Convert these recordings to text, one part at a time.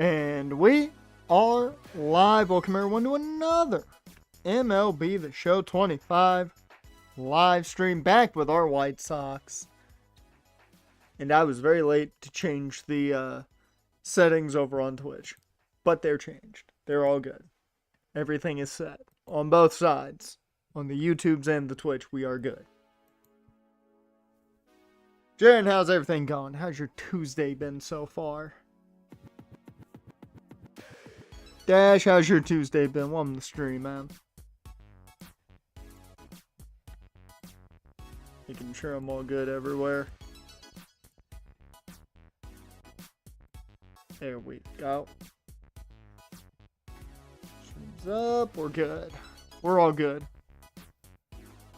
And we are live. Welcome everyone to another MLB The Show 25 live stream, back with our White Sox. And I was very late to change the settings over on Twitch, but they're changed. They're all good. Everything is set on both sides. On the YouTubes and the Twitch, we are good. Jaren, how's everything going? How's your Tuesday been so far? Dash, how's your Tuesday been? Welcome to the stream, man. Making sure I'm all good everywhere. There we go. Stream's up. We're good. We're all good.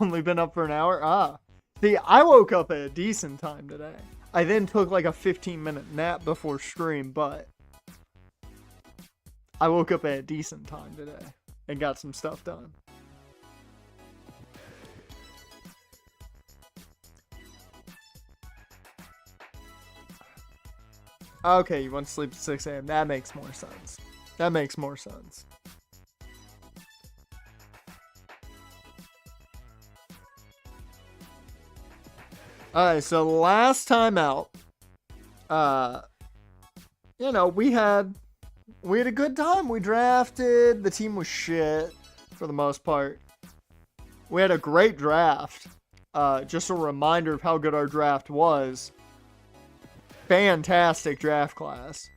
Only been up for an hour? See, I woke up at a decent time today. I then took like a 15-minute nap before stream, but I woke up at a decent time today and got some stuff done. Okay, you want to sleep at 6 a.m. That makes more sense. That makes more sense. Alright, so last time out, we had a good time. We drafted. The team was shit for the most part. We had a great draft. Just a reminder of how good our draft was. Fantastic draft class.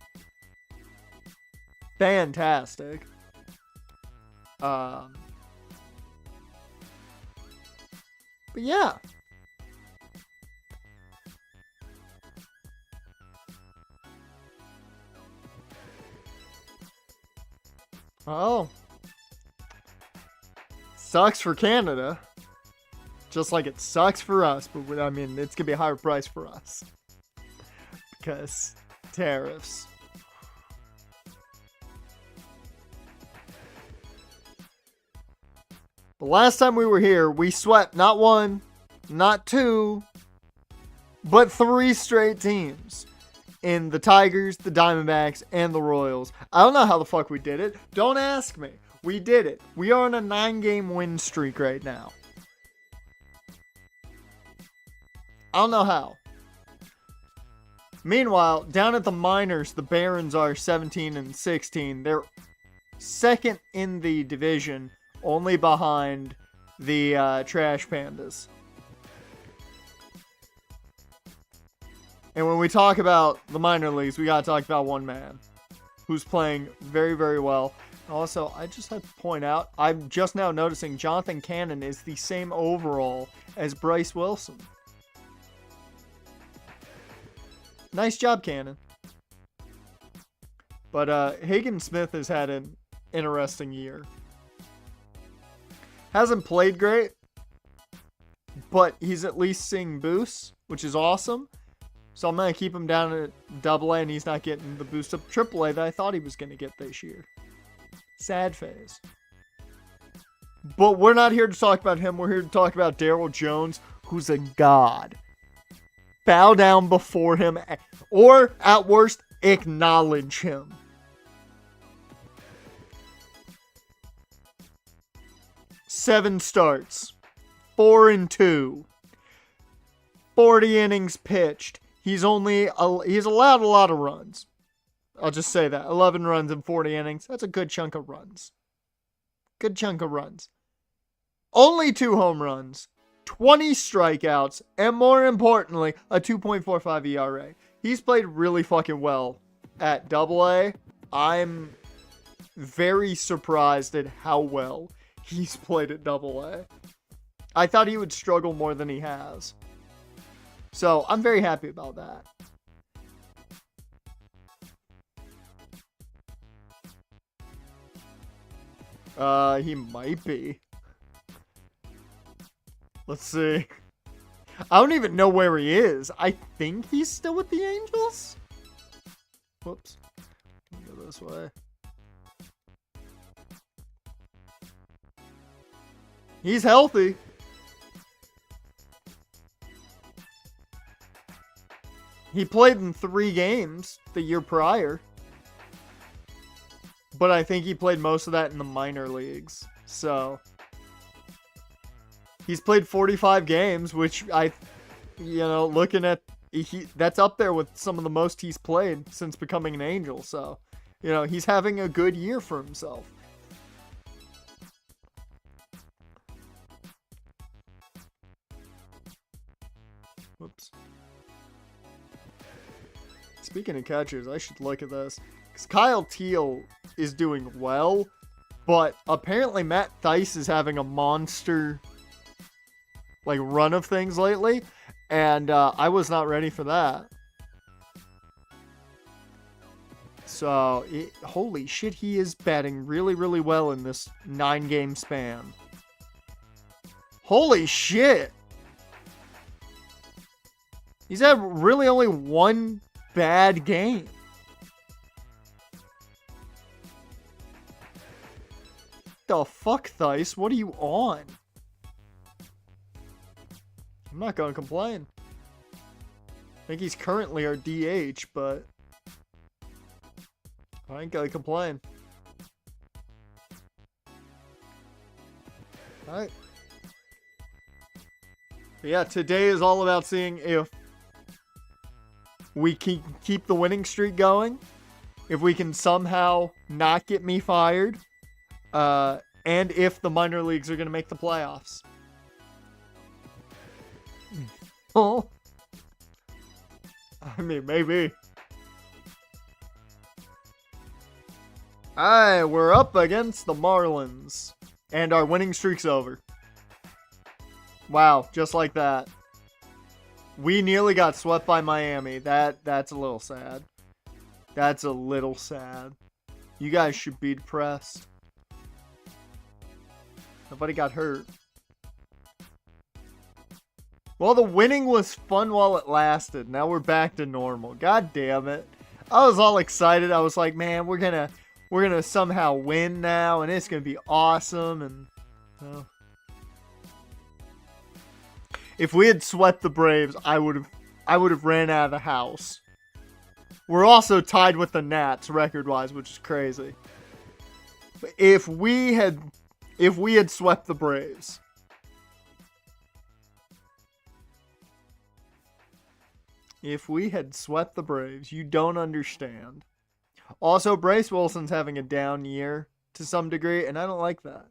Fantastic. But yeah. Oh. Sucks for Canada. Just like it sucks for us. But I mean, it's going to be a higher price for us. Because tariffs. The last time we were here, we swept not one, not two, but 3 straight teams. In the Tigers, the Diamondbacks, and the Royals. I don't know how the fuck we did it. Don't ask me. We did it. We are on a 9-game win streak right now. I don't know how. Meanwhile, down at the minors, the Barons are 17-16. They're second in the division, only behind the Trash Pandas. And when we talk about the minor leagues, we gotta talk about one man who's playing very, very well. Also, I just have to point out, I'm just now noticing Jonathan Cannon is the same overall as Bryce Wilson. Nice job, Cannon. But Hagen Smith has had an interesting year. Hasn't played great, but he's at least seeing boosts, which is awesome. So I'm going to keep him down at AA, and he's not getting the boost up AAA that I thought he was going to get this year. Sad phase. But we're not here to talk about him. We're here to talk about Darryl Jones, who's a god. Bow down before him, or at worst, acknowledge him. Seven starts. 4-2. 40 innings pitched. He's allowed a lot of runs. I'll just say that. 11 runs in 40 innings. That's a good chunk of runs. Good chunk of runs. Only 2 home runs. 20 strikeouts. And more importantly, a 2.45 ERA. He's played really fucking well at AA. I'm very surprised at how well he's played at AA. I thought he would struggle more than he has. So, I'm very happy about that. He might be. Let's see. I don't even know where he is. I think he's still with the Angels? Whoops. Go this way. He's healthy. He played in 3 games the year prior. but I think he played most of that in the minor leagues. So he's played 45 games, which looking at that's up there with some of the most he's played since becoming an Angel. So, he's having a good year for himself. Whoops. Speaking of catchers, I should look at this. Because Kyle Teal is doing well, but apparently Matt Thaiss is having a monster run of things lately, and I was not ready for that. So, holy shit, he is batting really, really well in this 9-game span. Holy shit! He's had really only one bad game. The fuck, Thaiss? What are you on? I'm not gonna complain. I think he's currently our DH, but I ain't gonna complain. Alright. Yeah, today is all about seeing if we can keep the winning streak going, if we can somehow not get me fired, and if the minor leagues are going to make the playoffs. Oh. I mean, maybe. Alright, we're up against the Marlins. And our winning streak's over. Wow, just like that. We nearly got swept by Miami. That's a little sad. That's a little sad. You guys should be depressed. Nobody got hurt. Well, the winning was fun while it lasted. Now we're back to normal. God damn it. I was all excited. I was like, man, we're gonna somehow win now, and it's gonna be awesome. And if we had swept the Braves, I would have ran out of the house. We're also tied with the Nats record-wise, which is crazy. But if we had swept the Braves, you don't understand. Also, Bryce Wilson's having a down year to some degree, and I don't like that.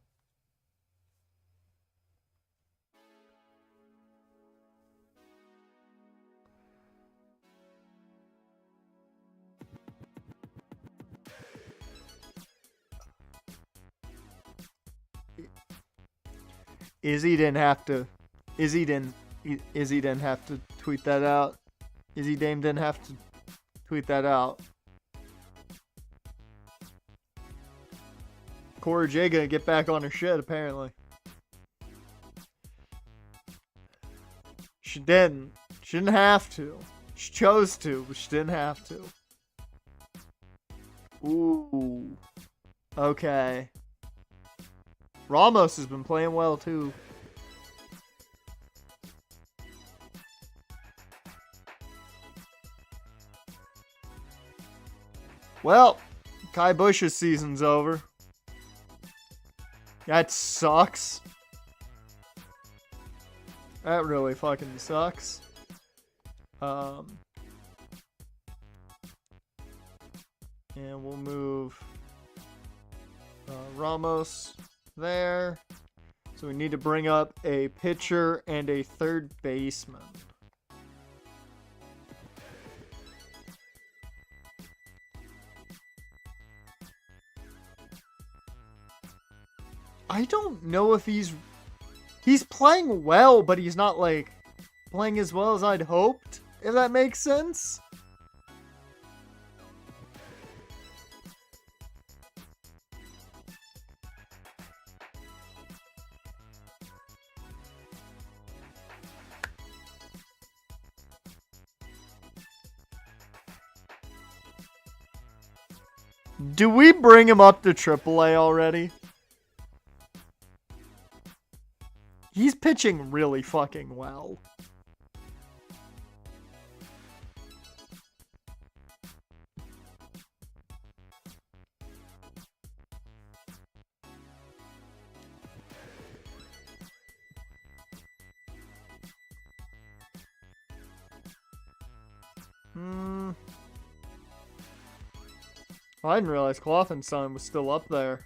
Izzy didn't have to tweet that out. Izzy Dame didn't have to tweet that out. Cora J gonna get back on her shit, apparently. She didn't. She didn't have to. She chose to, but she didn't have to. Ooh. Okay. Ramos has been playing well, too. Well, Kai Bush's season's over. That sucks. That really fucking sucks. And we'll move Ramos there. So we need to bring up a pitcher and a third baseman. I don't know if he's playing well, but he's not playing as well as I'd hoped, if that makes sense. Do we bring him up to AAA already? He's pitching really fucking well. Well, I didn't realize Clothenstein was still up there.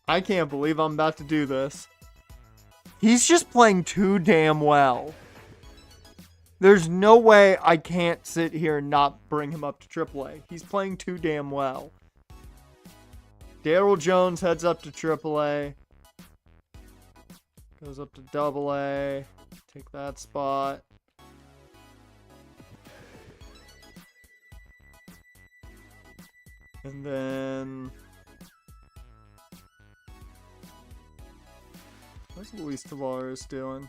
I can't believe I'm about to do this. He's just playing too damn well. There's no way I can't sit here and not bring him up to AAA. He's playing too damn well. Darryl Jones heads up to AAA. Goes up to AA. Take that spot. And then... what's Luis Tavares doing?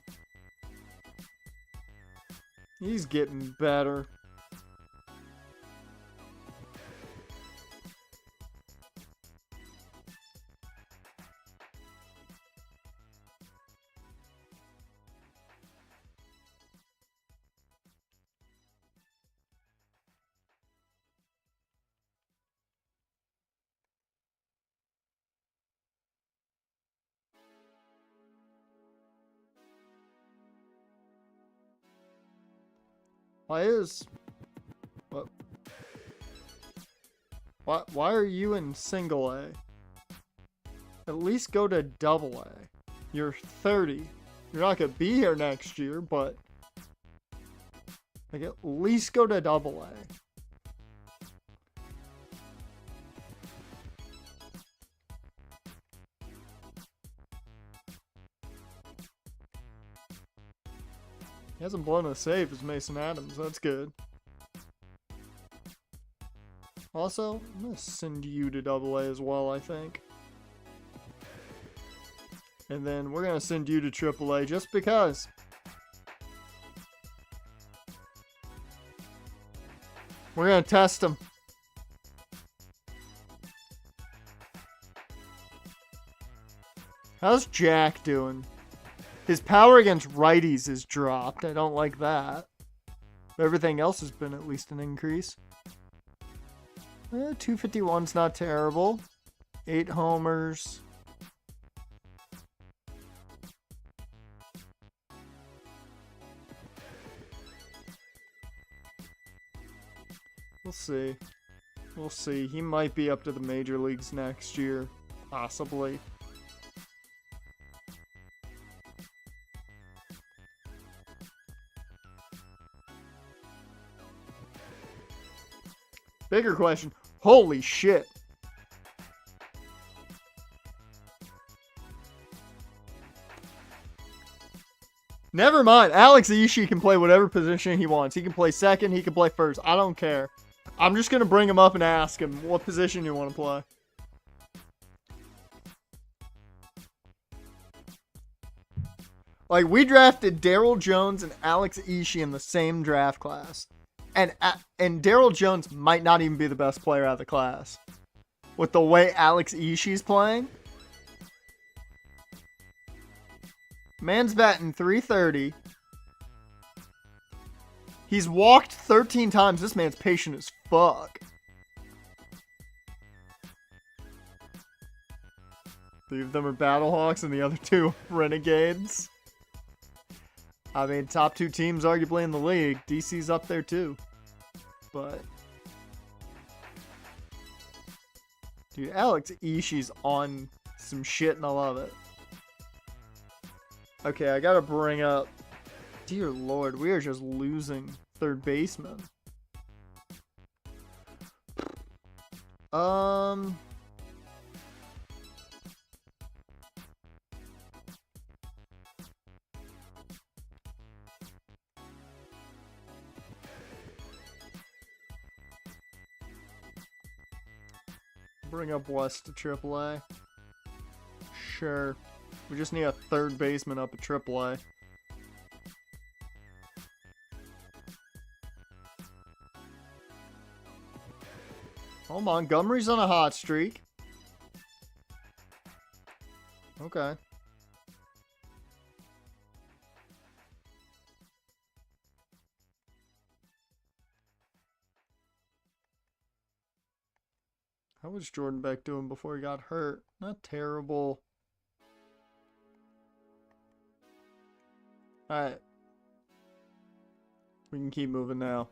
He's getting better. Why are you in single A? At least go to double A. You're 30. You're not gonna be here next year, but like at least go to double A. He hasn't blown a save as Mason Adams. That's good. Also, I'm going to send you to AA as well, I think. And then we're going to send you to AAA just because. We're going to test him. How's Jack doing? His power against righties has dropped. I don't like that. Everything else has been at least an increase. 251's not terrible. 8 homers. We'll see. We'll see. He might be up to the major leagues next year. Possibly. Bigger question. Holy shit. Never mind. Alex Ishii can play whatever position he wants. He can play second. He can play first. I don't care. I'm just going to bring him up and ask him what position you want to play. Like, we drafted Darryl Jones and Alex Ishii in the same draft class. And Darryl Jones might not even be the best player out of the class. With the way Alex Ishii's playing. Man's batting .330. He's walked 13 times. This man's patient as fuck. 3 of them are Battlehawks and the other 2 Renegades. I mean, top 2 teams arguably in the league. DC's up there too. But dude, Alex Ishii's on some shit and I love it. Okay, I gotta bring up. Dear Lord, we are just losing third baseman. Bring up West to AAA. Sure. We just need a third baseman up at AAA. Oh, Montgomery's on a hot streak. Okay. was Jordan Beck doing before he got hurt? Not terrible. Alright. We can keep moving now.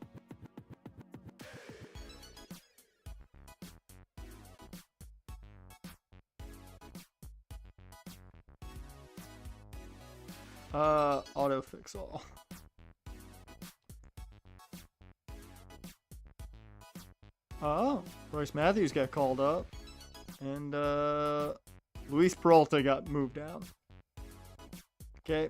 Auto fix all. Oh, Royce Matthews got called up. And, Luis Peralta got moved down. Okay.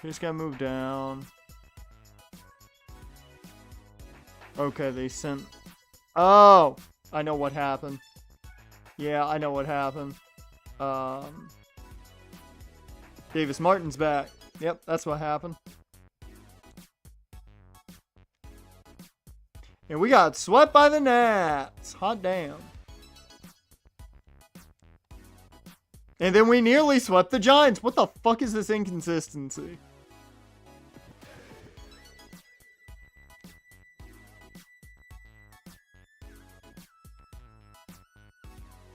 Chase got moved down. Okay, they sent... Oh! I know what happened. Yeah, I know what happened. Davis Martin's back. Yep, that's what happened. And we got swept by the Nats. Hot damn. And then we nearly swept the Giants. What the fuck is this inconsistency?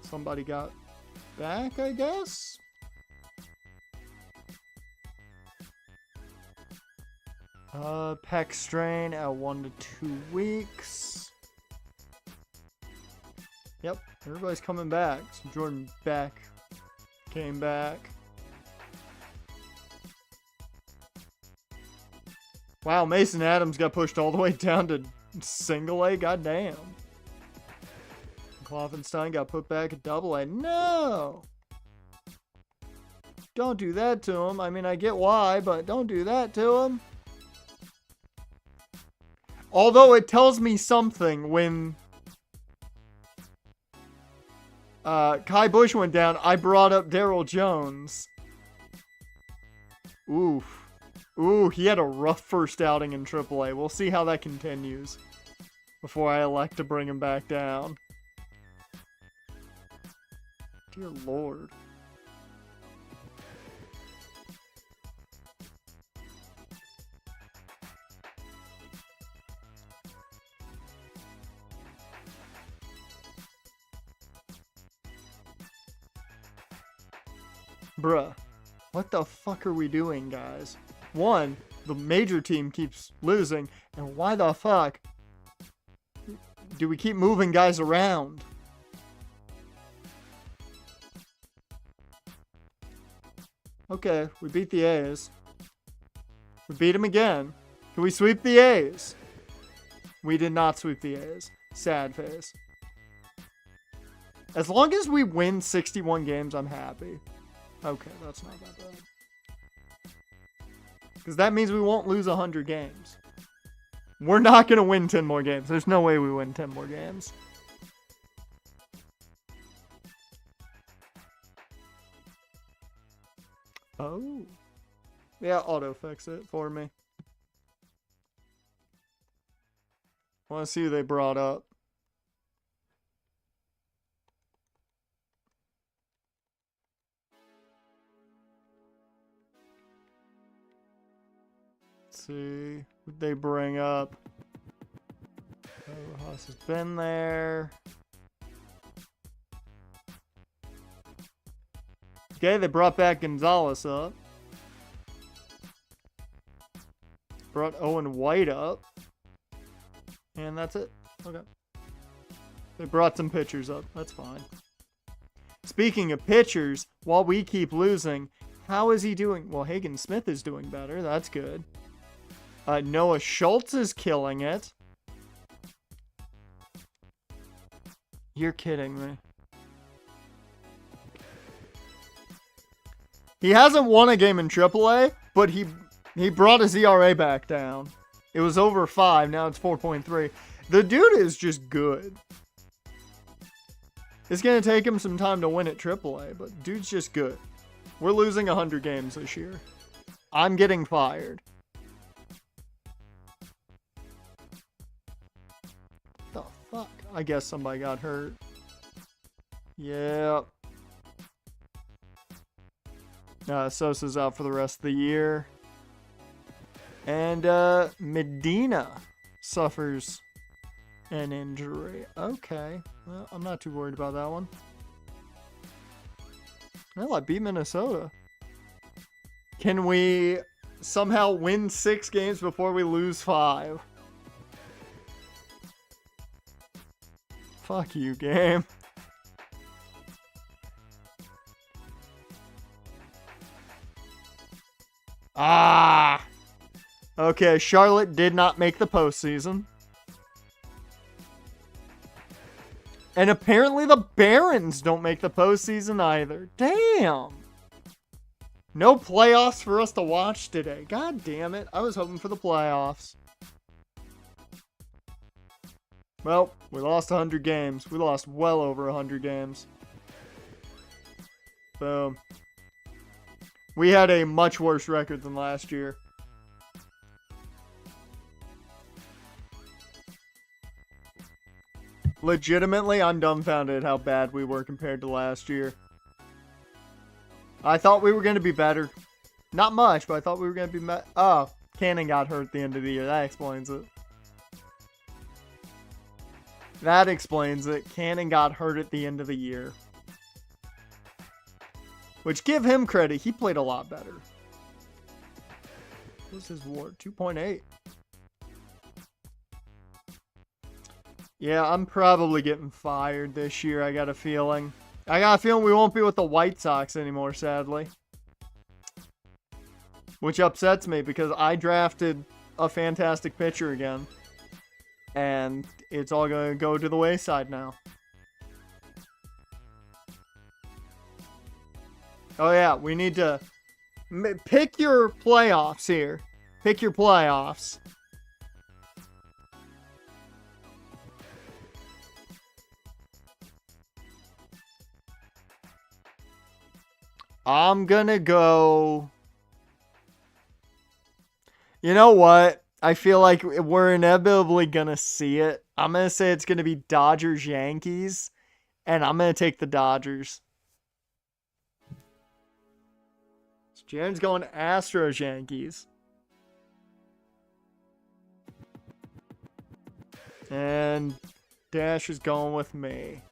Somebody got back, I guess? Pec strain at 1 to 2 weeks. Yep, everybody's coming back. So Jordan Beck came back. Wow, Mason Adams got pushed all the way down to single A. Goddamn. Kloffenstein got put back at double A. No! Don't do that to him. I mean, I get why, but don't do that to him. Although it tells me something when Kai Bush went down, I brought up Darryl Jones. Oof. Ooh, he had a rough first outing in AAA. We'll see how that continues before I elect to bring him back down. Dear Lord. Bruh. What the fuck are we doing, guys? One, the major team keeps losing, and why the fuck do we keep moving guys around? Okay, we beat the A's. We beat them again. Can we sweep the A's? We did not sweep the A's. Sad face. As long as we win 61 games, I'm happy. Okay, that's not that bad. Because that means we won't lose 100 games. We're not going to win 10 more games. There's no way we win 10 more games. Oh. Yeah, auto fix it for me. Want to see who they brought up. Let's see what they bring up. Rojas has been there. Okay, they brought back Gonzalez up. Brought Owen White up. And that's it. Okay. They brought some pitchers up. That's fine. Speaking of pitchers, while we keep losing, how is he doing? Well, Hagen Smith is doing better. That's good. Noah Schultz is killing it. You're kidding me. He hasn't won a game in AAA, but he brought his ERA back down. It was over 5, now it's 4.3. The dude is just good. It's going to take him some time to win at AAA, but dude's just good. We're losing 100 games this year. I'm getting fired. The fuck? I guess somebody got hurt. Yeah. Sosa's out for the rest of the year. And Medina suffers an injury. Okay. Well, I'm not too worried about that one. Well, I beat Minnesota. Can we somehow win 6 games before we lose 5? Fuck you, game. Ah! Okay, Charlotte did not make the postseason. And apparently the Barons don't make the postseason either. Damn! No playoffs for us to watch today. God damn it. I was hoping for the playoffs. Well, we lost 100 games. We lost well over 100 games. Boom. We had a much worse record than last year. Legitimately, I'm dumbfounded how bad we were compared to last year. I thought we were going to be better. Not much, but I thought we were going to be oh, Cannon got hurt at the end of the year. That explains it. That explains it. Cannon got hurt at the end of the year. Which, give him credit. He played a lot better. What's his WAR? 2.8. Yeah, I'm probably getting fired this year, I got a feeling. I got a feeling we won't be with the White Sox anymore, sadly. Which upsets me, because I drafted a fantastic pitcher again. And it's all going to go to the wayside now. Oh yeah, we need to pick your playoffs here. Pick your playoffs. I'm gonna go... You know what? I feel like we're inevitably gonna see it. I'm gonna say it's gonna be Dodgers-Yankees. And I'm gonna take the Dodgers. So Jaren's going Astros-Yankees. And Dash is going with me.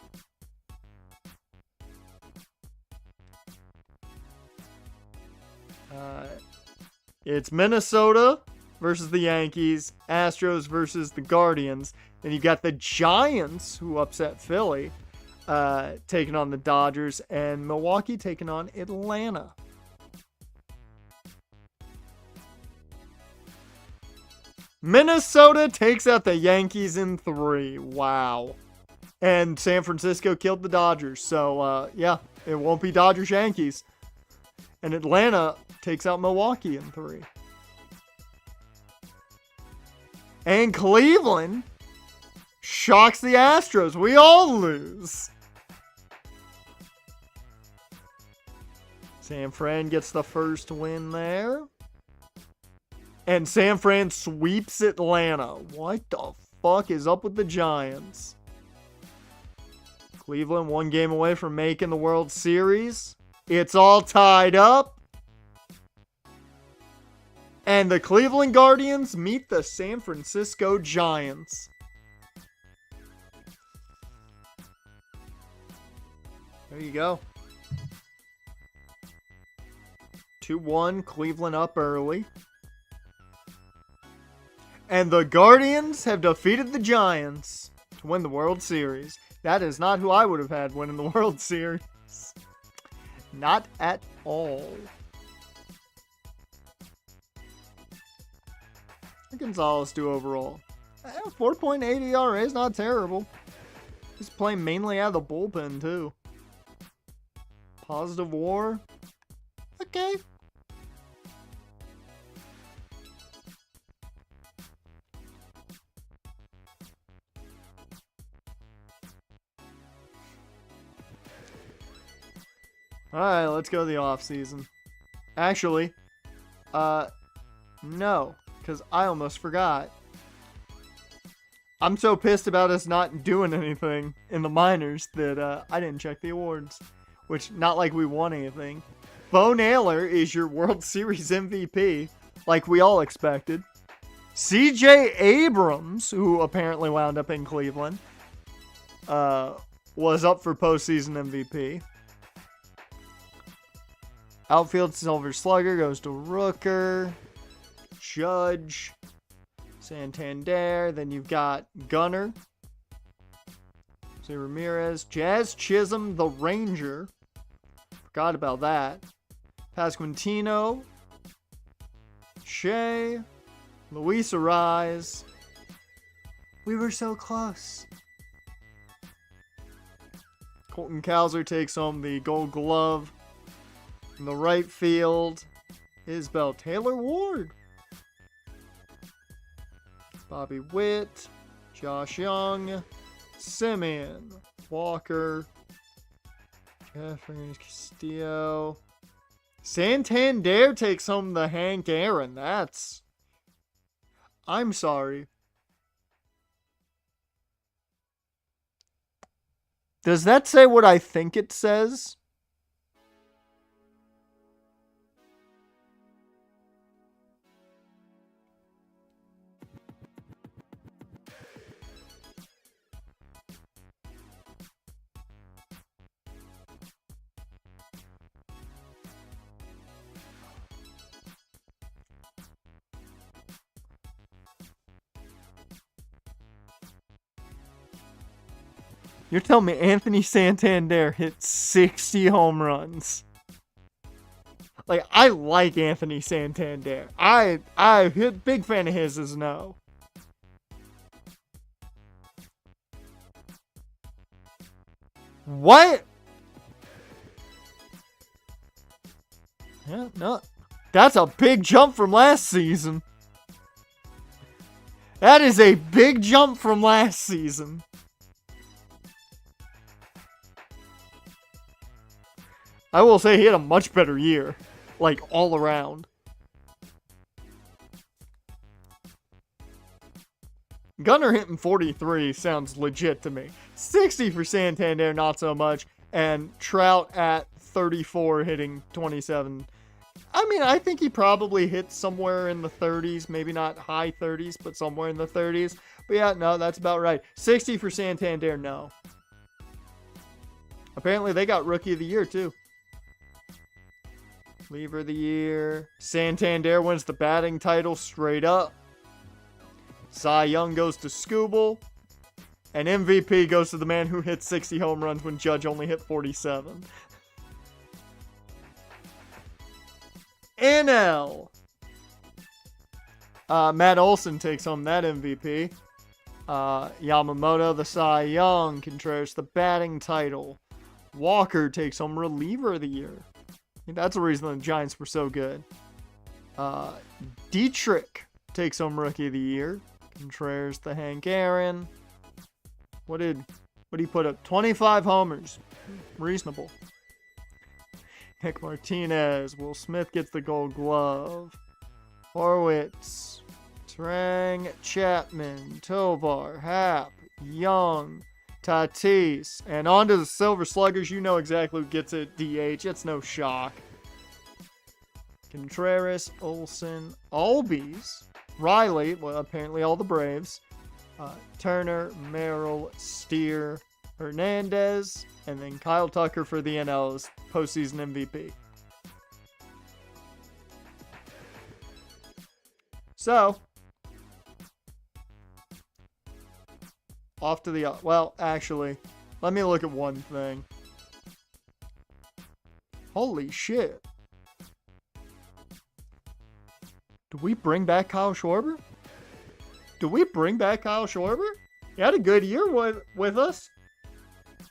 It's Minnesota versus the Yankees, Astros versus the Guardians. Then you got the Giants, who upset Philly, taking on the Dodgers, and Milwaukee taking on Atlanta. Minnesota takes out the Yankees in 3. Wow. And San Francisco killed the Dodgers. So, yeah, it won't be Dodgers-Yankees. And Atlanta takes out Milwaukee in 3. And Cleveland shocks the Astros. We all lose. San Fran gets the first win there. And San Fran sweeps Atlanta. What the fuck is up with the Giants? Cleveland 1 game away from making the World Series. It's all tied up. And the Cleveland Guardians meet the San Francisco Giants. There you go. 2-1, Cleveland up early. And the Guardians have defeated the Giants to win the World Series. That is not who I would have had winning the World Series. Not at all. What did Gonzalez do overall? 4.8 ERA is not terrible. He's playing mainly out of the bullpen, too. Positive WAR. Okay. Alright, let's go to the off-season. Actually, no, because I almost forgot. I'm so pissed about us not doing anything in the minors that I didn't check the awards. Which, not like we won anything. Bo Naylor is your World Series MVP, like we all expected. CJ Abrams, who apparently wound up in Cleveland, was up for postseason MVP. Outfield Silver Slugger goes to Rooker, Judge, Santander. Then you've got Gunner, Jose Ramirez, Jazz Chisholm, the Ranger. Forgot about that. Pasquantino, Shea, Luis Ariz. We were so close. Colton Cowser takes home the Gold Glove. In the right field, Isbell Taylor Ward. Bobby Witt, Josh Young, Simeon, Walker, Jeffries, Castillo. Santander takes home the Hank Aaron. I'm sorry. Does that say what I think it says? You're telling me Anthony Santander hit 60 home runs? Like, I like Anthony Santander. I big fan of his as no. What? Yeah, no. That's a big jump from last season. That is a big jump from last season. I will say he had a much better year. Like, all around. Gunner hitting 43 sounds legit to me. 60 for Santander, not so much. And Trout at 34 hitting 27. I mean, I think he probably hit somewhere in the 30s. Maybe not high 30s, but somewhere in the 30s. But yeah, no, that's about right. 60 for Santander, no. Apparently they got Rookie of the Year, too. Reliever of the Year. Santander wins the batting title straight up. Cy Young goes to Skubal. And MVP goes to the man who hit 60 home runs when Judge only hit 47. NL. Matt Olson takes home that MVP. Yamamoto, the Cy Young. Contreras, the batting title. Walker takes home Reliever of the Year. That's the reason the Giants were so good. Dietrich takes home Rookie of the Year. Contreras, the Hank Aaron. What did he put up? 25 homers. Reasonable. Nick Martinez. Will Smith gets the Gold Glove. Horwitz. Trang. Chapman. Tovar. Happ. Young. Tatis. And on to the Silver Sluggers. You know exactly who gets it. DH. It's no shock. Contreras. Olsen. Albies. Riley. Well, apparently all the Braves. Turner. Merrill. Steer. Hernandez. And then Kyle Tucker for the NL's postseason MVP. So, off to the... Well, actually, let me look at one thing. Holy shit. Do we bring back Kyle Schwarber? He had a good year with us.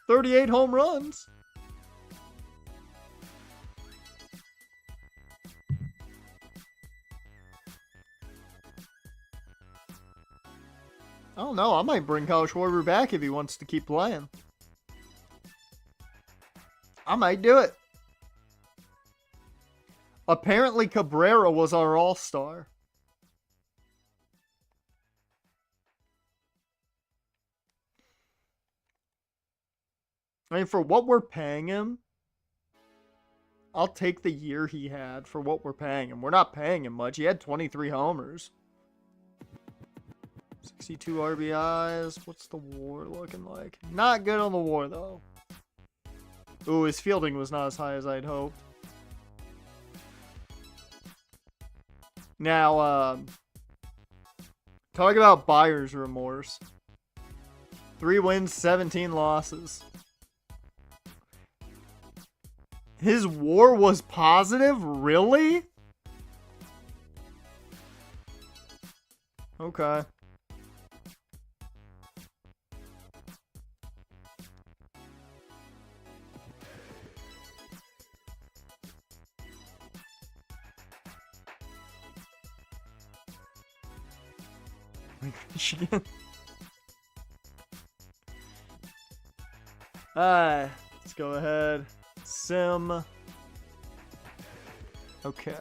38 home runs. I don't know. I might bring Kyle Schwarber back if he wants to keep playing. I might do it. Apparently Cabrera was our all-star. I mean, for what we're paying him, I'll take the year he had for what we're paying him. We're not paying him much. He had 23 homers. 62 RBIs. What's the WAR looking like? Not good on the WAR, though. Ooh, his fielding was not as high as I'd hoped. Now, talk about buyer's remorse. 3 wins, 17 losses. His WAR was positive? Really? Okay. Michigan. Alright, let's go ahead. Sim. Okay.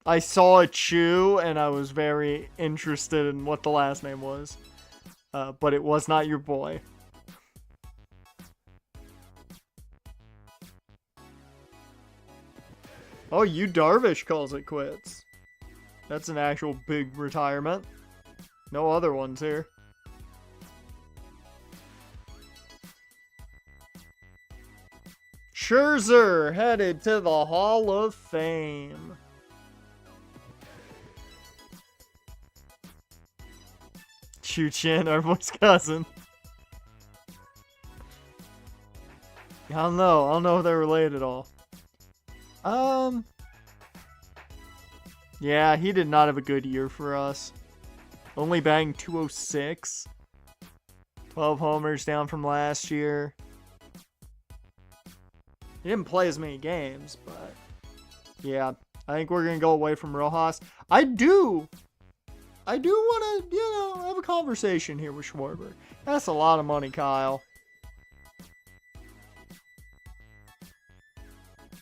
I saw a Chew and I was very interested in what the last name was. But it was not your boy. Oh, Yu Darvish calls it quits. That's an actual big retirement. No other ones here. Scherzer headed to the Hall of Fame. Chu Chin, our boy's cousin. I don't know if they're related at all. Yeah, he did not have a good year for us. Only banged 206. 12 homers down from last year. He didn't play as many games, but yeah, I think we're going to go away from Rojas. I do want to, have a conversation here with Schwarber. That's a lot of money, Kyle.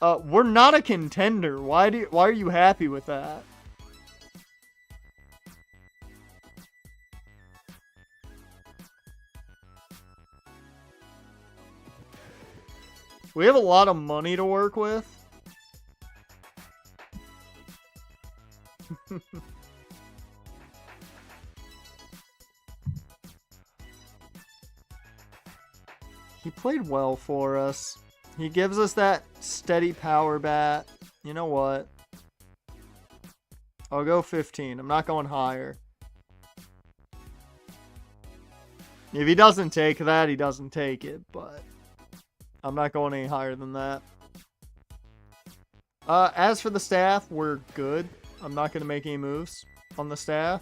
We're not a contender. Why are you happy with that? We have a lot of money to work with. He played well for us. He gives us that steady power bat. You know what? I'll go 15. I'm not going higher. If he doesn't take that, he doesn't take it, but I'm not going any higher than that. As for the staff, we're good. I'm not going to make any moves on the staff.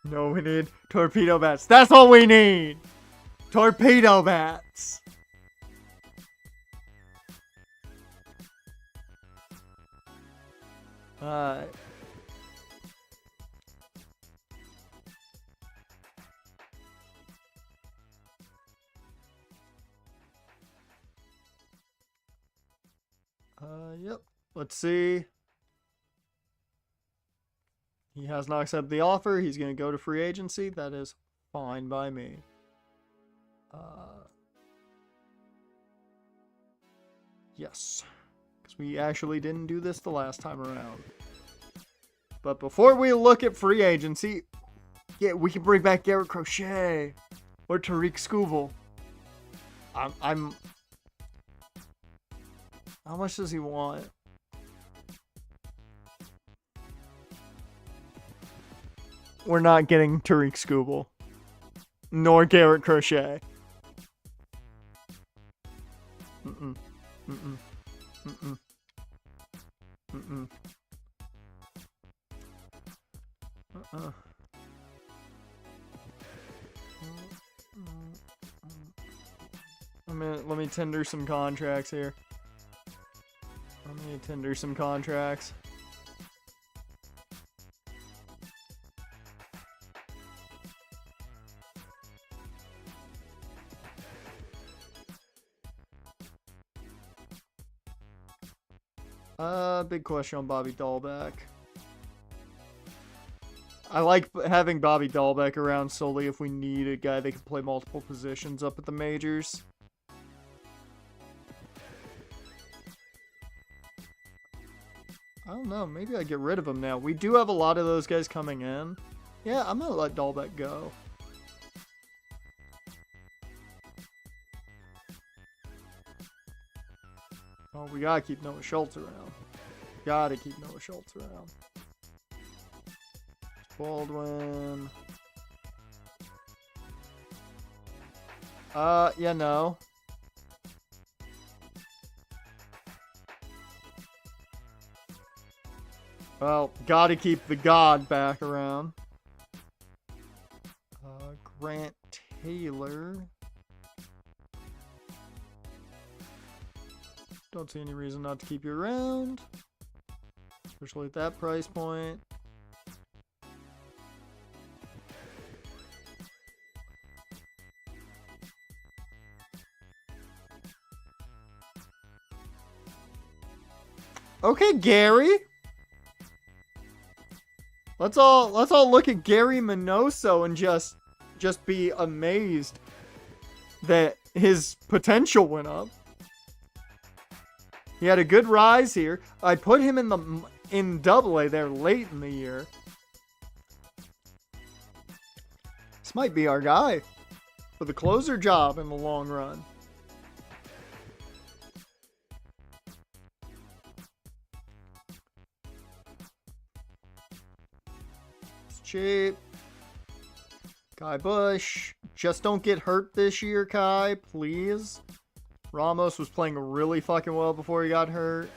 No, we need torpedo bats. That's what we need! Torpedo bats! Alright. Yep. Let's see. He has not accepted the offer. He's going to go to free agency. That is fine by me. Yes. Because we actually didn't do this the last time around. But before we look at free agency, yeah, we can bring back Garrett Crochet or Tariq Skubal. I'm How much does he want? We're not getting Tariq Skubal. Nor Garrett Crochet. Mm-mm. Mm-mm. Mm-mm. Mm-mm. Uh-uh. Let me tender some contracts here. Big question on Bobby Dahlbeck. I like having Bobby Dahlbeck around solely if we need a guy that can play multiple positions up at the majors. I don't know. Maybe I get rid of him now. We do have a lot of those guys coming in. Yeah, I'm going to let Dahlbeck go. Oh, we got to keep Noah Schultz around. Got to keep Noah Schultz around. Baldwin. Yeah, no. Well, gotta keep the God back around. Grant Taylor. Don't see any reason not to keep you around. Especially at that price point. Okay, Gary. Let's all look at Gary Minoso and just be amazed that his potential went up. He had a good rise here. I put him in Double-A there late in the year. This might be our guy for the closer job in the long run. Cheap. Kai Bush. Just don't get hurt this year, Kai, please. Ramos was playing really fucking well before he got hurt.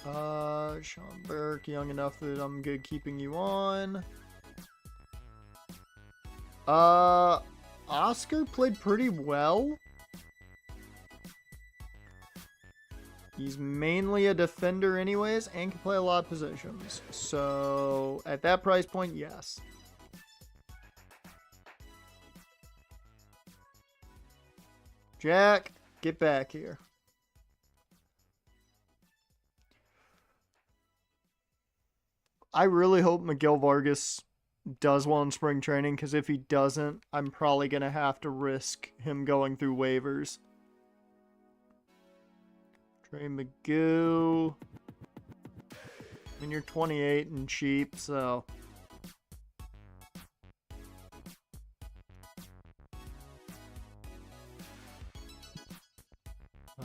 Sean Burke, young enough that I'm good keeping you on. Oscar played pretty well. He's mainly a defender anyways, and can play a lot of positions. So, at that price point, yes. Jack, get back here. I really hope Miguel Vargas does well in spring training, because if he doesn't, I'm probably going to have to risk him going through waivers. Trey Magoo. I mean, you're 28 and cheap, so.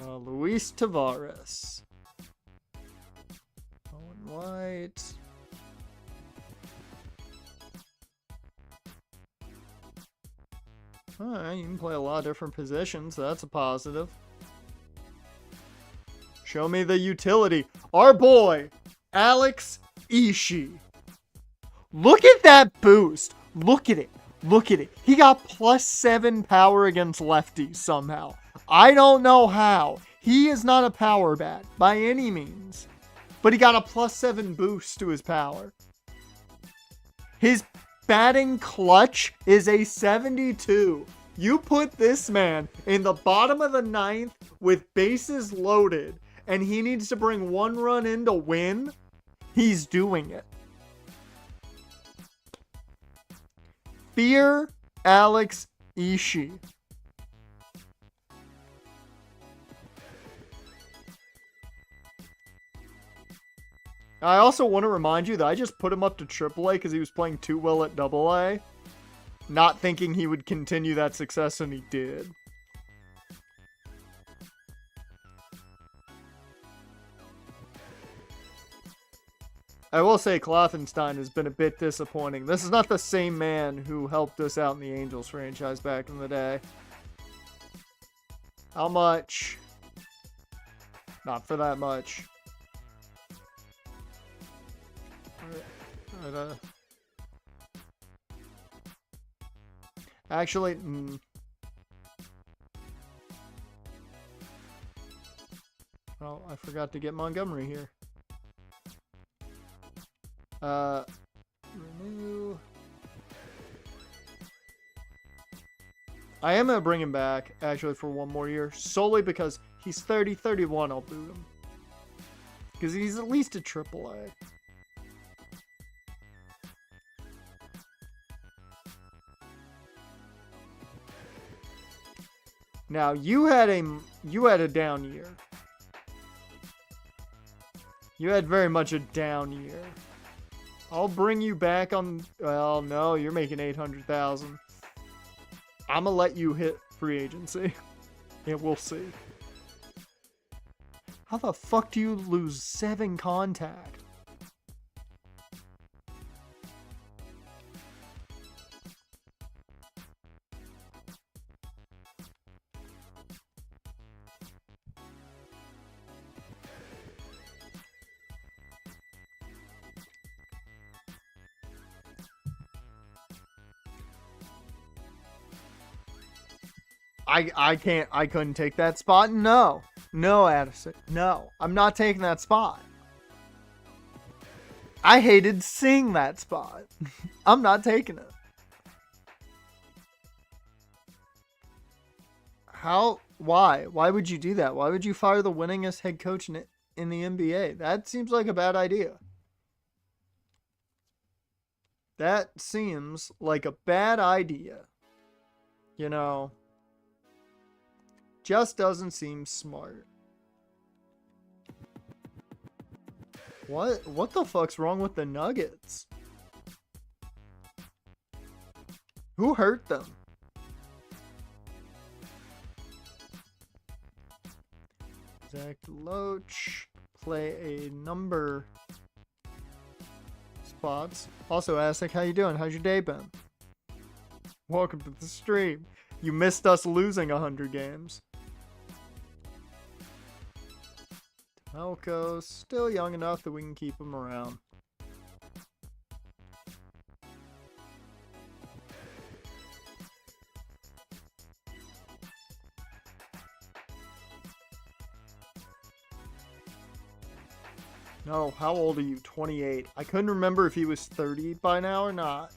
Luis Tavares. Owen White. Alright, you can play a lot of different positions, so that's a positive. Show me the utility. Our boy, Alex Ishii. Look at that boost. Look at it. Look at it. He got +7 power against lefties somehow. I don't know how. He is not a power bat by any means. But he got a +7 boost to his power. His batting clutch is a 72. You put this man in the bottom of the 9th with bases loaded, and he needs to bring 1 run in to win, he's doing it. Fear Alex Ishii. I also want to remind you that I just put him up to AAA because he was playing too well at AA, not thinking he would continue that success, and he did. I will say Klopfenstein has been a bit disappointing. This is not the same man who helped us out in the Angels franchise back in the day. How much? Not for that much. Actually, well, I forgot to get Montgomery here. Renew. I am going to bring him back, actually, for 1 more year, solely because he's 30, 31, I'll boot him. Because he's at least a AAA. Now you had a down year. You had very much a down year. I'll bring you back on. Well, no, you're making 800,000. I'm gonna let you hit free agency. Yeah, we'll see. How the fuck do you lose 7 contact? I couldn't take that spot. No, Addison, no, I'm not taking that spot. I hated seeing that spot. I'm not taking it. Why would you do that? Why would you fire the winningest head coach in the NBA? That seems like a bad idea. That seems like a bad idea. You know, just doesn't seem smart. What the fuck's wrong with the Nuggets? Who hurt them? Zach Loach, play a number spots. Also, Aztec, how you doing? How's your day been? Welcome to the stream. You missed us losing 100 games. Elko, still young enough that we can keep him around. No, how old are you? 28. I couldn't remember if he was 30 by now or not.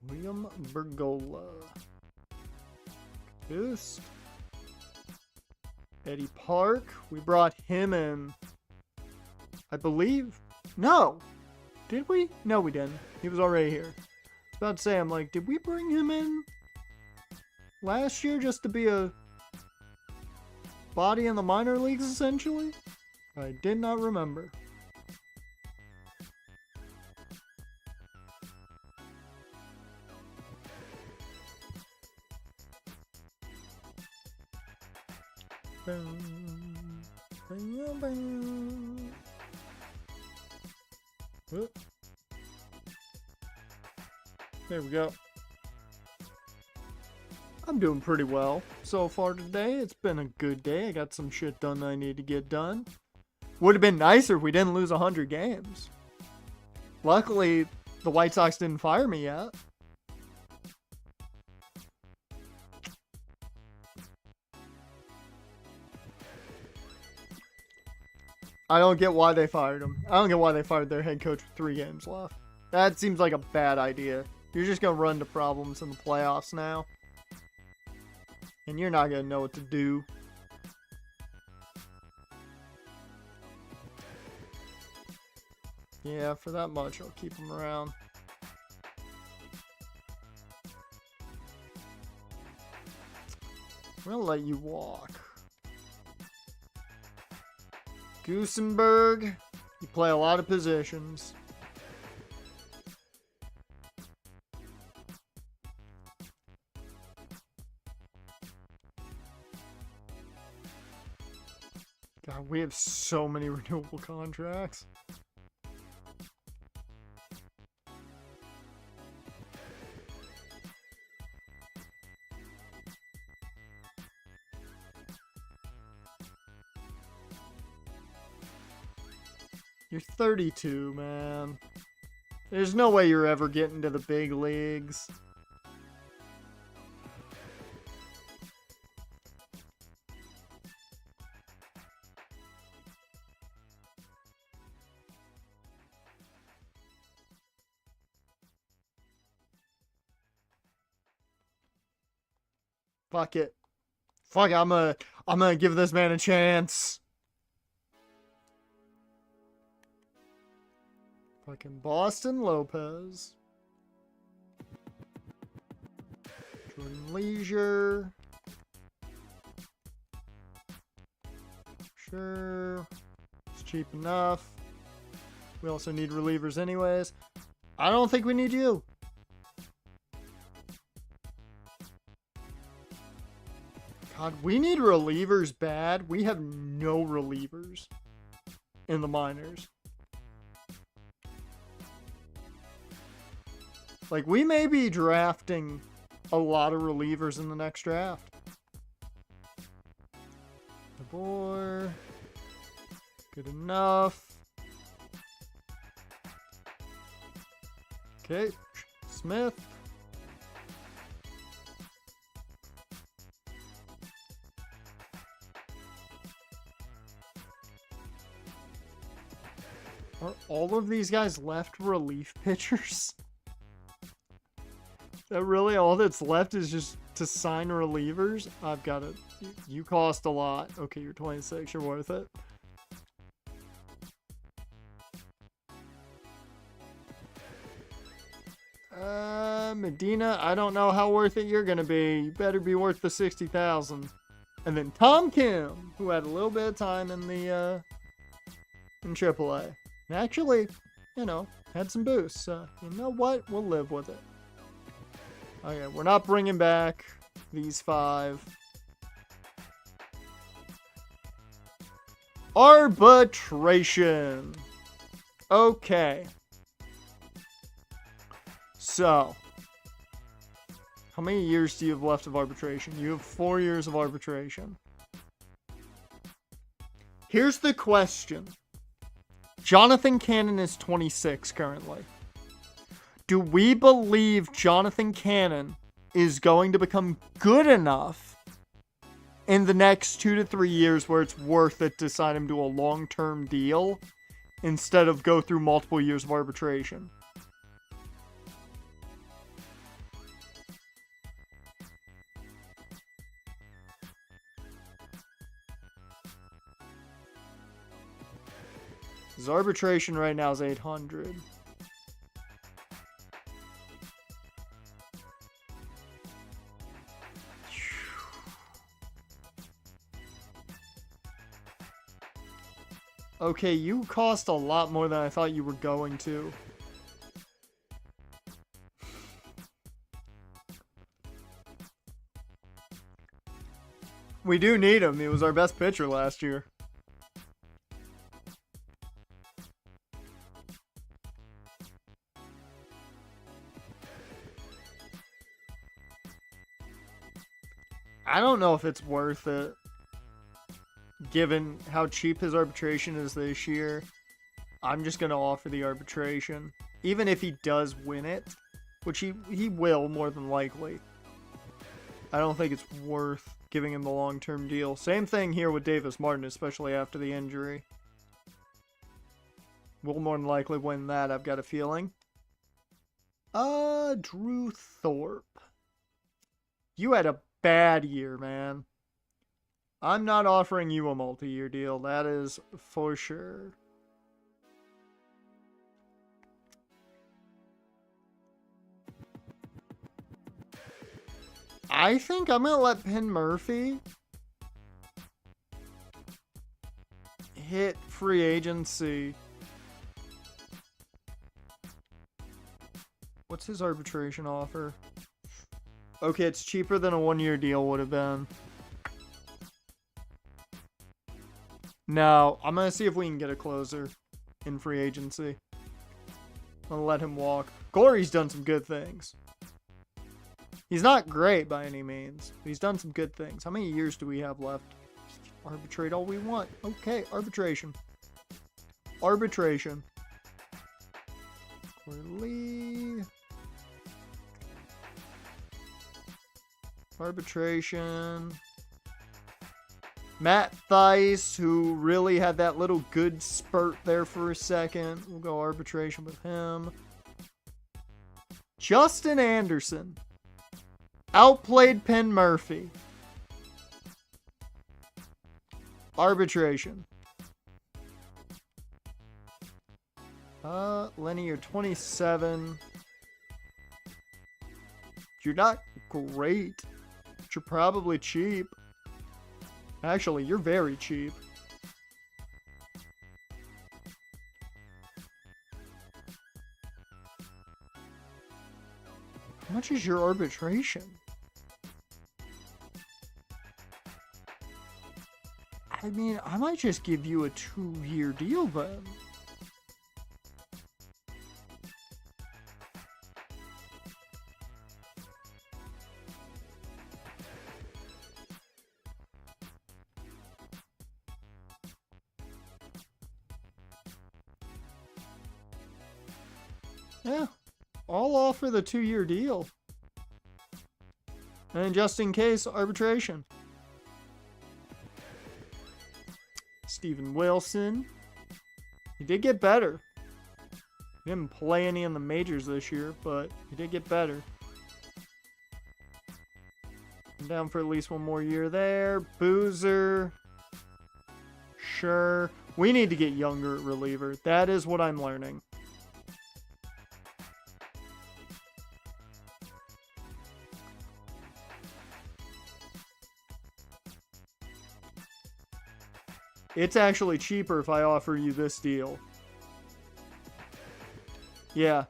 William Bergola. Boost. Eddie Park. We brought him in. I believe. No. Did we? No, we didn't. He was already here. I was about to say, I'm like, did we bring him in last year just to be a body in the minor leagues, essentially? I did not remember. There we go. I'm doing pretty well so far today. It's been a good day. I got some shit done that I need to get done. Would have been nicer if we didn't lose 100 games. Luckily, the White Sox didn't fire me yet. I don't get why they fired him. I don't get why they fired their head coach with 3 games left. That seems like a bad idea. You're just going to run into problems in the playoffs now. And you're not going to know what to do. Yeah, for that much, I'll keep him around. I'm going to let you walk. Goosenberg, you play a lot of positions. God, we have so many renewable contracts. You're 32, man. There's no way you're ever getting to the big leagues. Fuck it. Fuck, I'm gonna give this man a chance. Fucking Boston Lopez. Jordan Leisure. Sure. It's cheap enough. We also need relievers anyways. I don't think we need you. God, we need relievers bad. We have no relievers in the minors. Like, we may be drafting a lot of relievers in the next draft. DeBoer. Good enough. Okay. Smith. Are all of these guys left relief pitchers? That really all that's left is just to sign relievers? I've got it. You cost a lot. Okay, you're 26. You're worth it. Medina, I don't know how worth it you're going to be. You better be worth the 60,000. And then Tom Kim, who had a little bit of time in the, in AAA. And actually, you know, had some boosts. So, you know what? We'll live with it. Okay, we're not bringing back these 5. Arbitration. Okay. So, how many years do you have left of arbitration? You have 4 years of arbitration. Here's the question. Jonathan Cannon is 26 currently. Do we believe Jonathan Cannon is going to become good enough in the next 2 to 3 years where it's worth it to sign him to a long-term deal instead of go through multiple years of arbitration? His arbitration right now is 800. Okay, you cost a lot more than I thought you were going to. We do need him. He was our best pitcher last year. I don't know if it's worth it, given how cheap his arbitration is this year. I'm just going to offer the arbitration. Even if he does win it, which he will more than likely. I don't think it's worth giving him the long-term deal. Same thing here with Davis Martin, especially after the injury. We'll more than likely win that, I've got a feeling. Drew Thorpe. You had a bad year, man. I'm not offering you a multi-year deal. That is for sure. I think I'm going to let Penn Murphy hit free agency. What's his arbitration offer? Okay, it's cheaper than a 1-year deal would have been. No, I'm going to see if we can get a closer in free agency. I'm going to let him walk. Corey's done some good things. He's not great by any means, but he's done some good things. How many years do we have left? Arbitrate all we want. Okay, arbitration. Arbitration. Corey. Arbitration. Matt Theis, who really had that little good spurt there for a second. We'll go arbitration with him. Justin Anderson. Outplayed Penn Murphy. Arbitration. Lenny, you're 27. You're not great, but you're probably cheap. Actually, you're very cheap. How much is your arbitration? I mean, I might just give you a 2-year deal then. Yeah, I'll offer the 2-year deal. And just in case, arbitration. Steven Wilson. He did get better. He didn't play any in the majors this year, but he did get better. I'm down for at least one more year there. Boozer. Sure. We need to get younger at reliever. That is what I'm learning. It's actually cheaper if I offer you this deal. Yeah.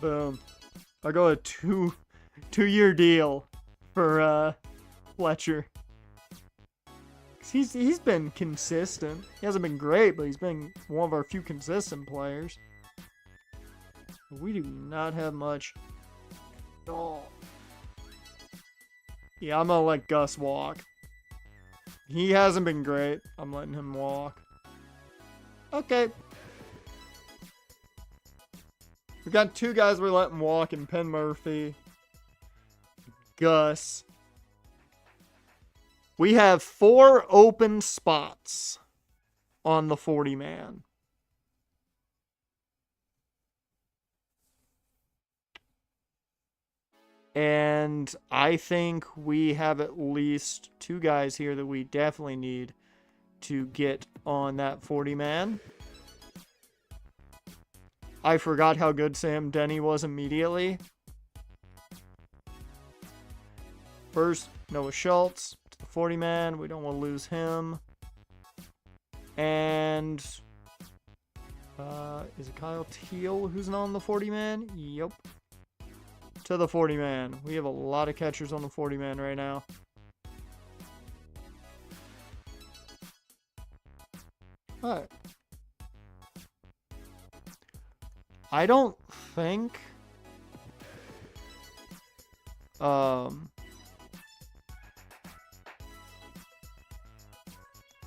Boom. I go a two-year deal for Fletcher. He's been consistent. He hasn't been great, but he's been one of our few consistent players. We do not have much. Oh. Yeah, I'm gonna let Gus walk. He hasn't been great. I'm letting him walk. Okay. We've got 2 guys we're letting walk in Penn Murphy. Gus. We have 4 open spots on the 40-man. And I think we have at least 2 guys here that we definitely need to get on that 40-man. I forgot how good Sam Denny was immediately. First, Noah Schultz to the 40-man. We don't want to lose him. And is it Kyle Teal who's not on the 40-man? Yep. To the 40-man. We have a lot of catchers on the 40-man right now. Alright. I don't think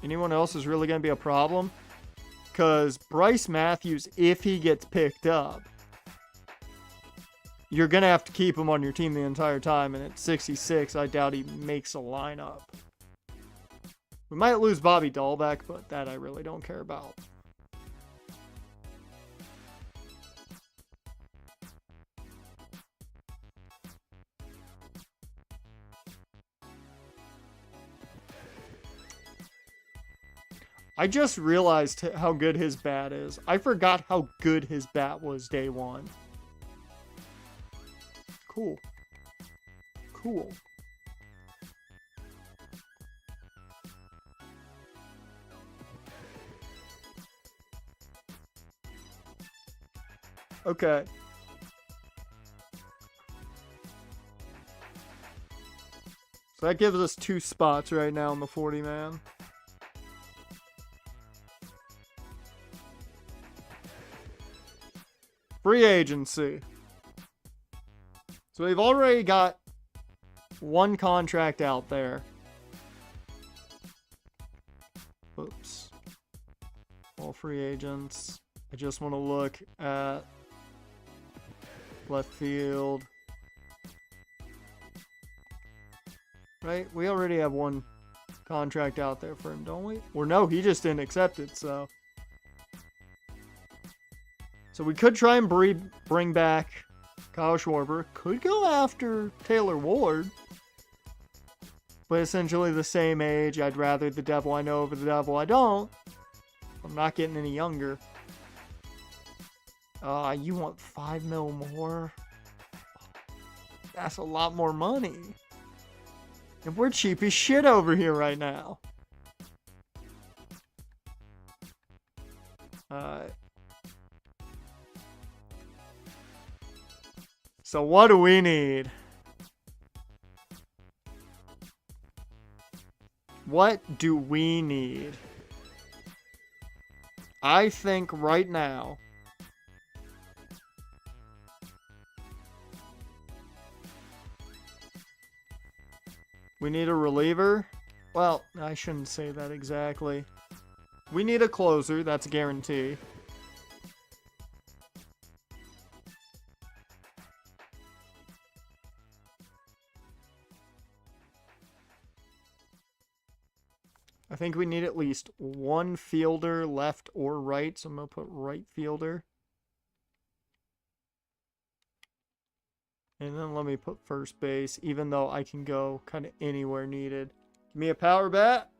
anyone else is really going to be a problem. Because Bryce Matthews, if he gets picked up, you're going to have to keep him on your team the entire time. And at 66, I doubt he makes a lineup. We might lose Bobby Dahlbeck, but that I really don't care about. I just realized how good his bat is. I forgot how good his bat was day one. Cool. Cool. Okay. So that gives us 2 spots right now in the 40-man. Free agency. So we've already got 1 contract out there. Oops. All free agents. I just want to look at left field. Right? We already have 1 contract out there for him, don't we? Or no, he just didn't accept it, so. So we could try and bring back Kyle Schwarber. Could go after Taylor Ward. but essentially the same age. I'd rather the devil I know over the devil I don't. I'm not getting any younger. You want 5 mil more? That's a lot more money. And we're cheap as shit over here right now. So what do we need? What do we need? I think right now we need a reliever. Well, I shouldn't say that exactly. We need a closer, that's a guarantee. I think we need at least one fielder, left or right, so I'm going to put right fielder. And then let me put first base, even though I can go kind of anywhere needed. Give me a power bat.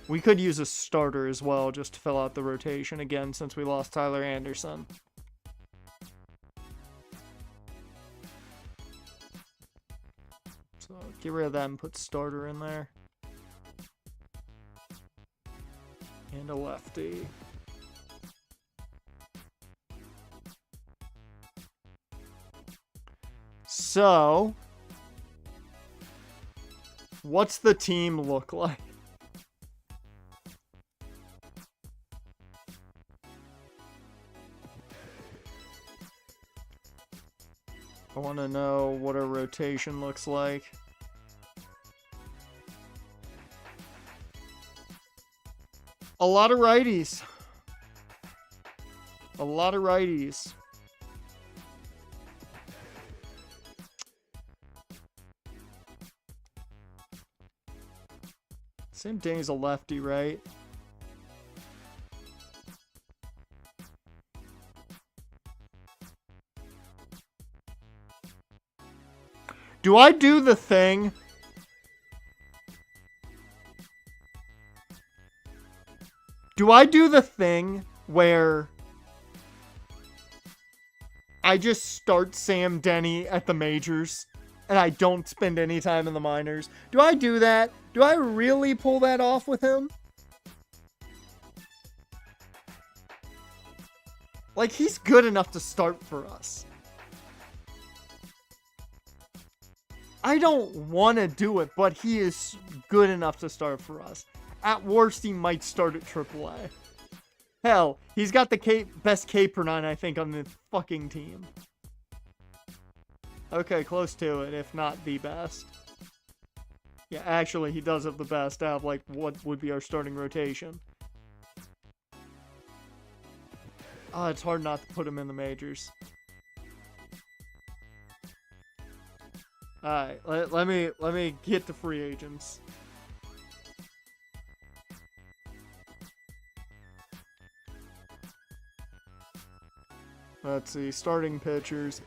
We could use a starter as well, just to fill out the rotation again, since we lost Tyler Anderson. So get rid of that and put starter in there. And a lefty. So, what's the team look like? I want to know what our rotation looks like. A lot of righties. A lot of righties. Same thing as a lefty, right? Do I do the thing? Do I do the thing where I just start Sam Denny at the majors and I don't spend any time in the minors? Do I do that? Do I really pull that off with him? Like, he's good enough to start for us. I don't want to do it, but he is good enough to start for us. At worst, he might start at AAA. Hell, he's got the best K per 9, I think, on the fucking team. Okay, close to it, if not the best. Yeah, actually, he does have the best out of, like, what would be our starting rotation. Oh, it's hard not to put him in the majors. Alright, let me get to free agents. Let's see, starting pitchers.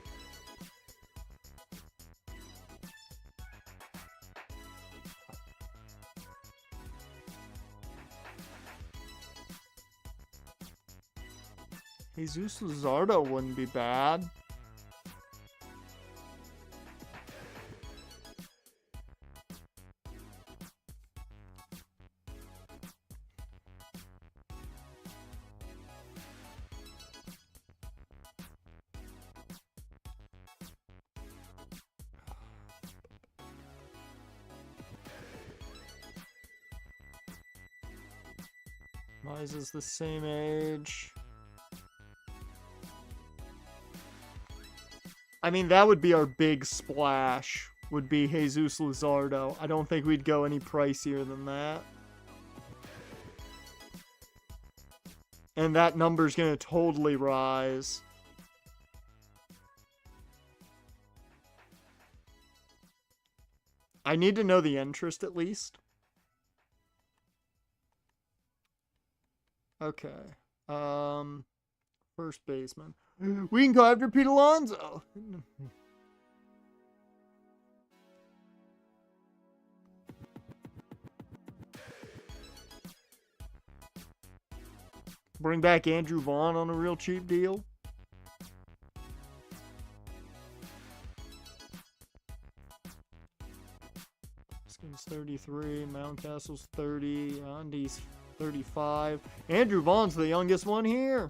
Jesus Luzardo wouldn't be bad. Mize is the same age. I mean, that would be our big splash, would be Jesus Luzardo. I don't think we'd go any pricier than that. And that number's gonna totally rise. I need to know the interest at least. Okay. First baseman. We can go after Pete Alonso. Bring back Andrew Vaughn on a real cheap deal. Skin's 33, Mountcastle's 30, Andy's 35. Andrew Vaughn's the youngest one here.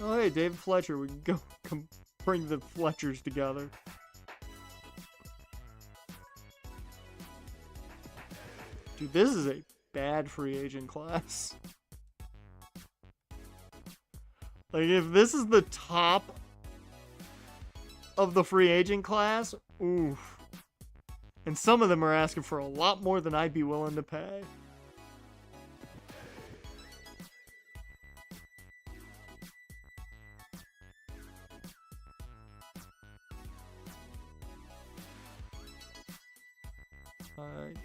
Oh, hey, David Fletcher. We can go bring the Fletchers together. Dude, this is a bad free agent class. Like, if this is the top of the free agent class, oof. And some of them are asking for a lot more than I'd be willing to pay. Alright.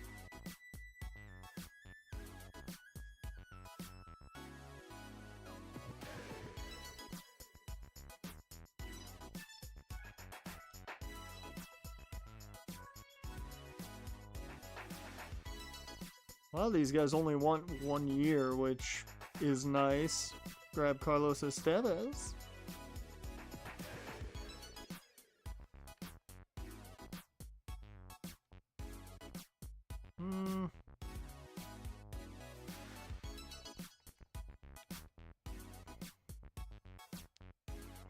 A lot of these guys only want 1 year, which is nice. Grab Carlos Estevez.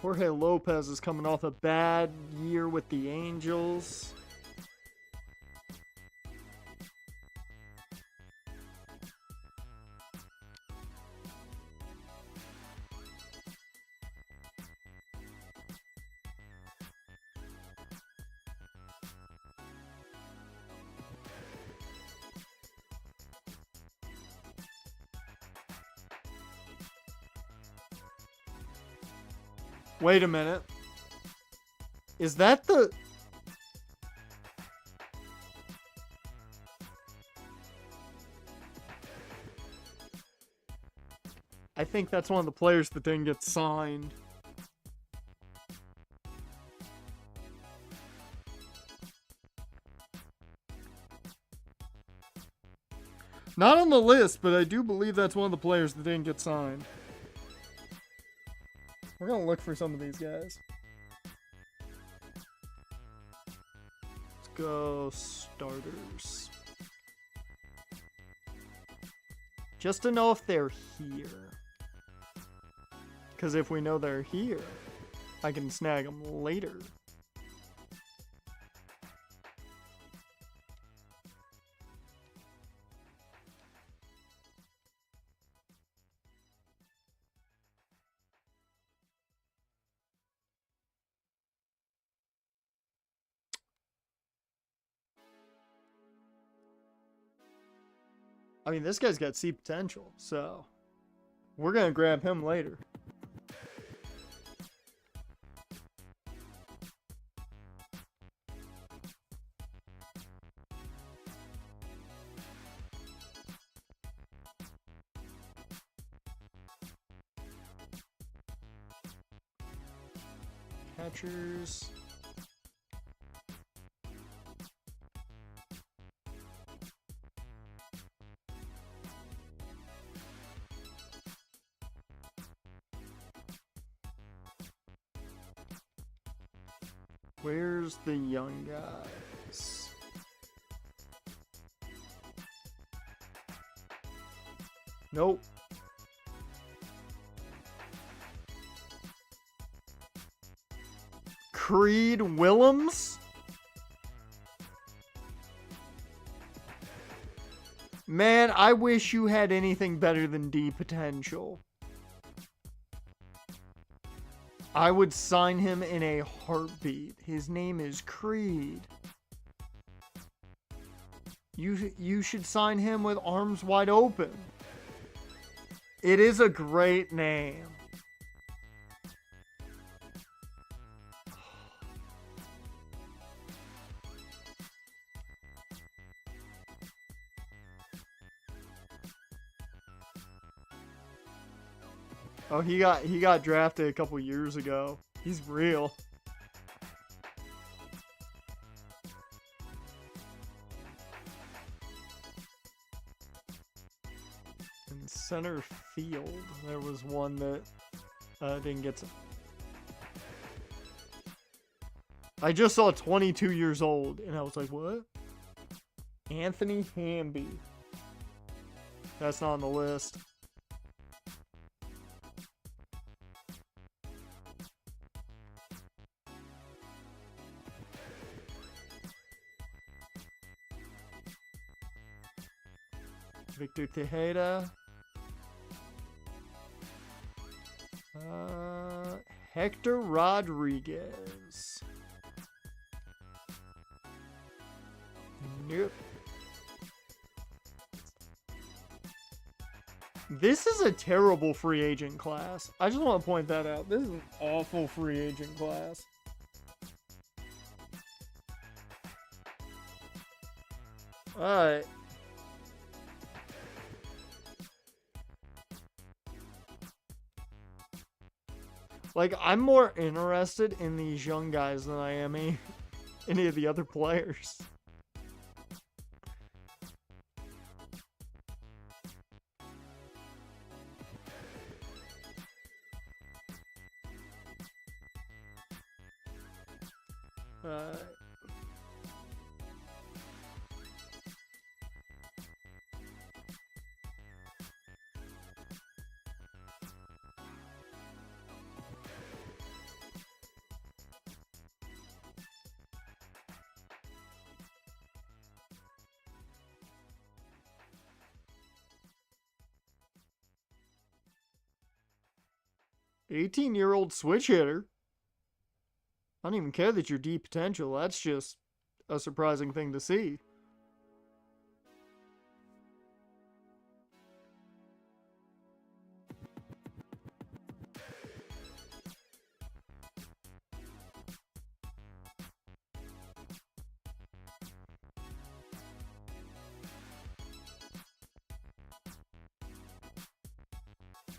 Jorge Lopez is coming off a bad year with the Angels. Wait a minute. Is that the... I think that's one of the players that didn't get signed. Not on the list, but I do believe that's one of the players that didn't get signed. We're gonna look for some of these guys. Let's go starters. Just to know if they're here. Because if we know they're here, I can snag them later. I mean, this guy's got C potential, so we're going to grab him later. Catchers. Where's the young guys? Nope. Creed Willems? Man, I wish you had anything better than D potential. I would sign him in a heartbeat. His name is Creed. You should sign him with arms wide open. It is a great name. Oh, he got drafted a couple years ago. He's real. In center field, there was one that didn't get to. I just saw 22 years old, and I was like, what? Anthony Hamby. That's not on the list. Victor Tejeda. Hector Rodriguez. Nope. This is a terrible free agent class. I just want to point that out. This is an awful free agent class. Alright. Like, I'm more interested in these young guys than I am any of the other players. "18-year-old switch hitter. I don't even care that you're deep potential. That's just a surprising thing to see."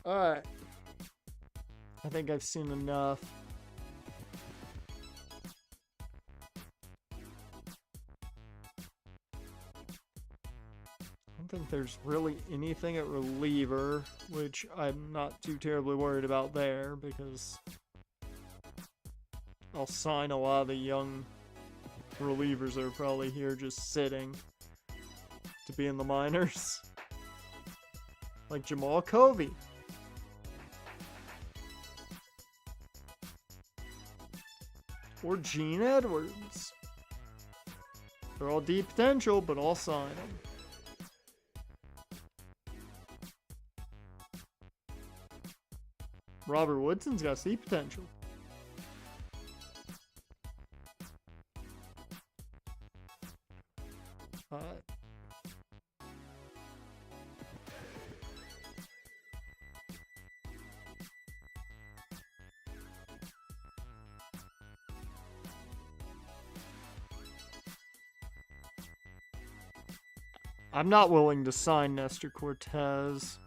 Alright. I think I've seen enough. I don't think there's really anything at reliever, which I'm not too terribly worried about there, because I'll sign a lot of the young relievers that are probably here just sitting to be in the minors. Like Jamal Covey. Or Gene Edwards. They're all deep potential, but I'll sign them. Robert Woodson's got deep potential. I'm not willing to sign Nestor Cortez.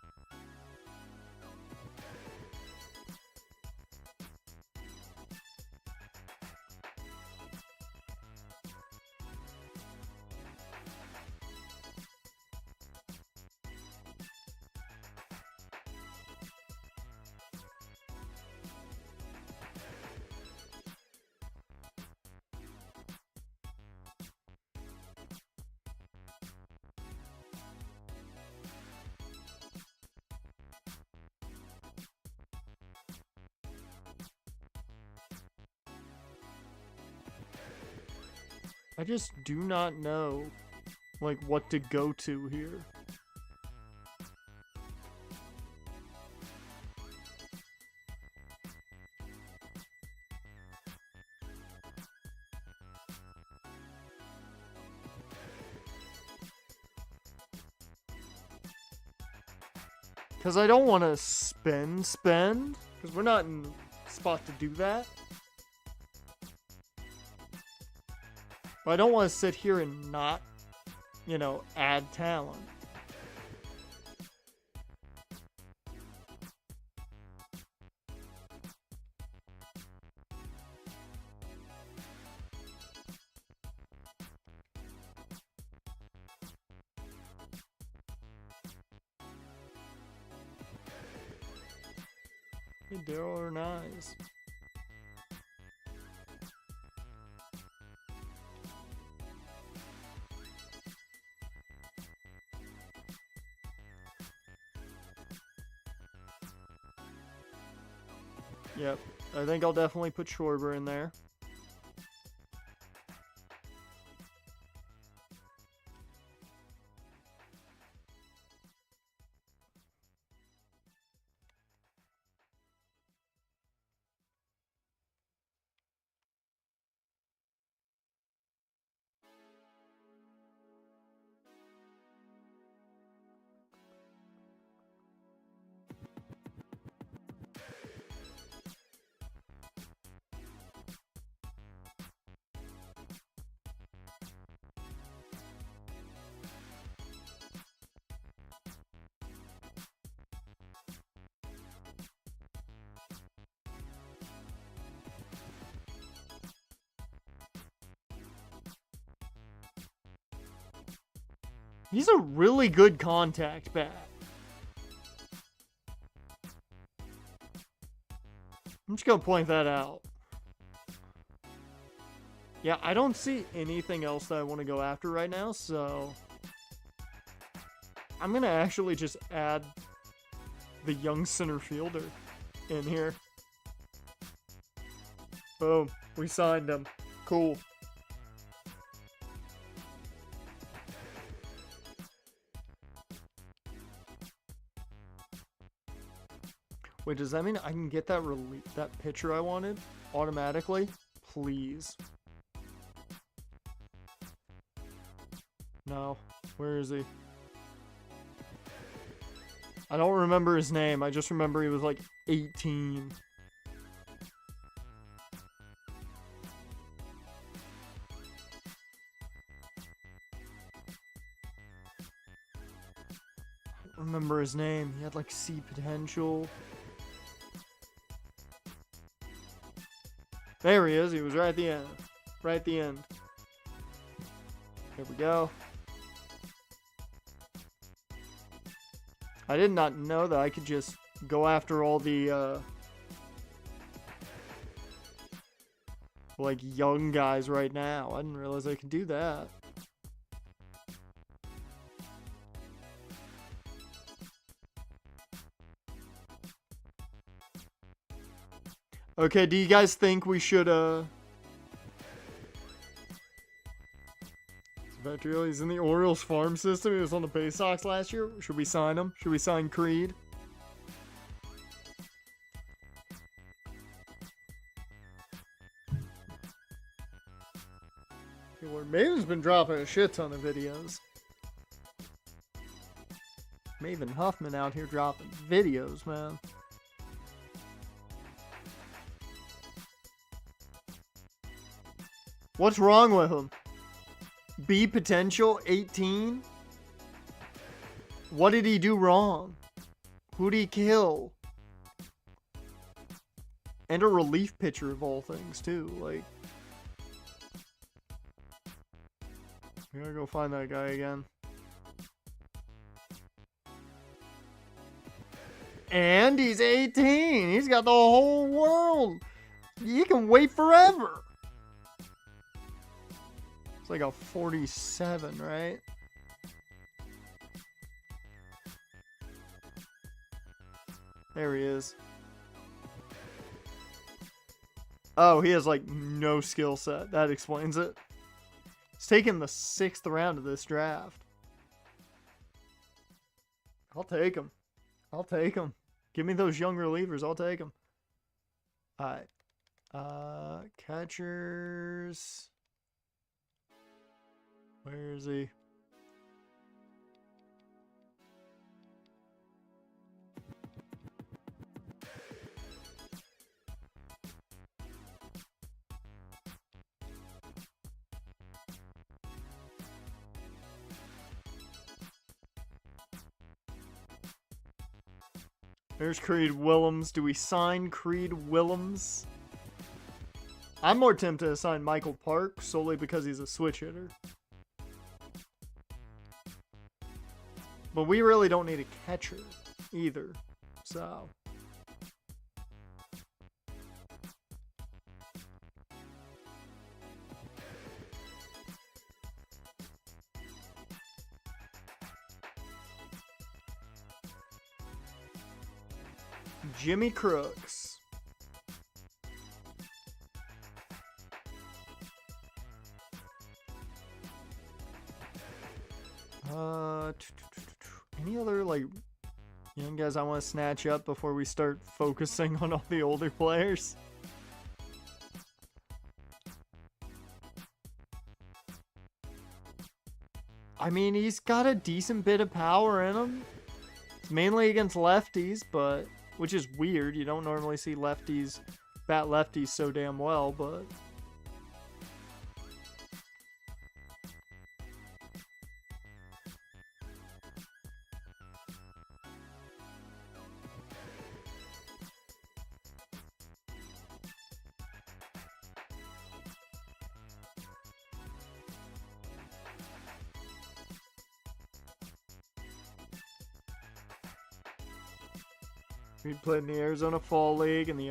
I just do not know, like, what to go to here. Because I don't want to spend, because we're not in the spot to do that. But I don't want to sit here and not, add talent. Hey, Daryl are nice. Yep, I think I'll definitely put Schwarber in there. He's a really good contact bat. I'm just gonna point that out. Yeah, I don't see anything else that I want to go after right now, so I'm gonna actually just add the young center fielder in here. Boom. We signed him. Cool. Wait, does that mean I can get that that pitcher I wanted automatically? Please. No. Where is he? I don't remember his name. I just remember he was like 18. I don't remember his name. He had like C potential. There he is. He was right at the end. Right at the end. There we go. I did not know that I could just go after all the, like, young guys right now. I didn't realize I could do that. Okay, do you guys think we should, He's in the Orioles farm system. He was on the Bay Sox last year. Should we sign him? Should we sign Creed? Maven's been dropping a shit ton of videos. Maven Huffman out here dropping videos, man. What's wrong with him? B potential 18? What did he do wrong? Who'd he kill? And a relief pitcher of all things, too. Like, we gotta go find that guy again. And he's 18. He's got the whole world. He can wait forever. It's like a 47, right? There he is. Oh, he has like no skill set. That explains it. He's taking the 6th round of this draft. I'll take him. I'll take him. Give me those young relievers. I'll take them. All right. Catchers. Where is he? There's Creed Willems. Do we sign Creed Willems? I'm more tempted to sign Michael Park solely because he's a switch hitter. But we really don't need a catcher either. So Jimmy Crooks. Any other, like, young guys I want to snatch up before we start focusing on all the older players? I mean, he's got a decent bit of power in him. It's mainly against lefties, but which is weird. You don't normally see lefties bat lefties so damn well, but he played in the Arizona Fall League and the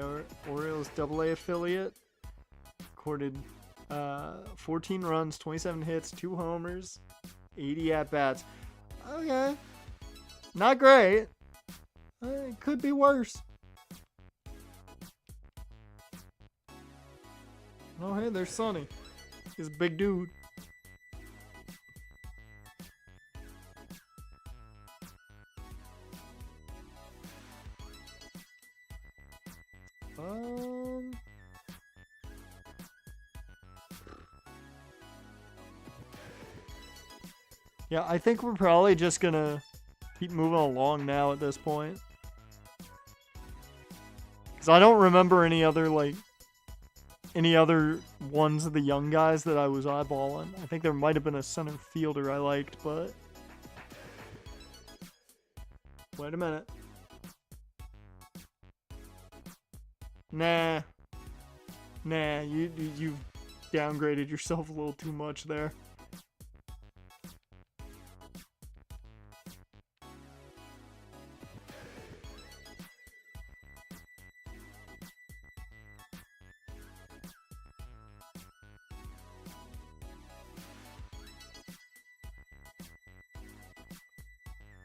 Orioles AA affiliate. Recorded 14 runs, 27 hits, 2 homers, 80 at-bats. Okay. Not great. It could be worse. Oh, hey, there's Sonny. He's a big dude. Yeah, I think we're probably just gonna keep moving along now at this point. Because I don't remember any other ones of the young guys that I was eyeballing. I think there might have been a center fielder I liked, but... Wait a minute. Nah, you've downgraded yourself a little too much there.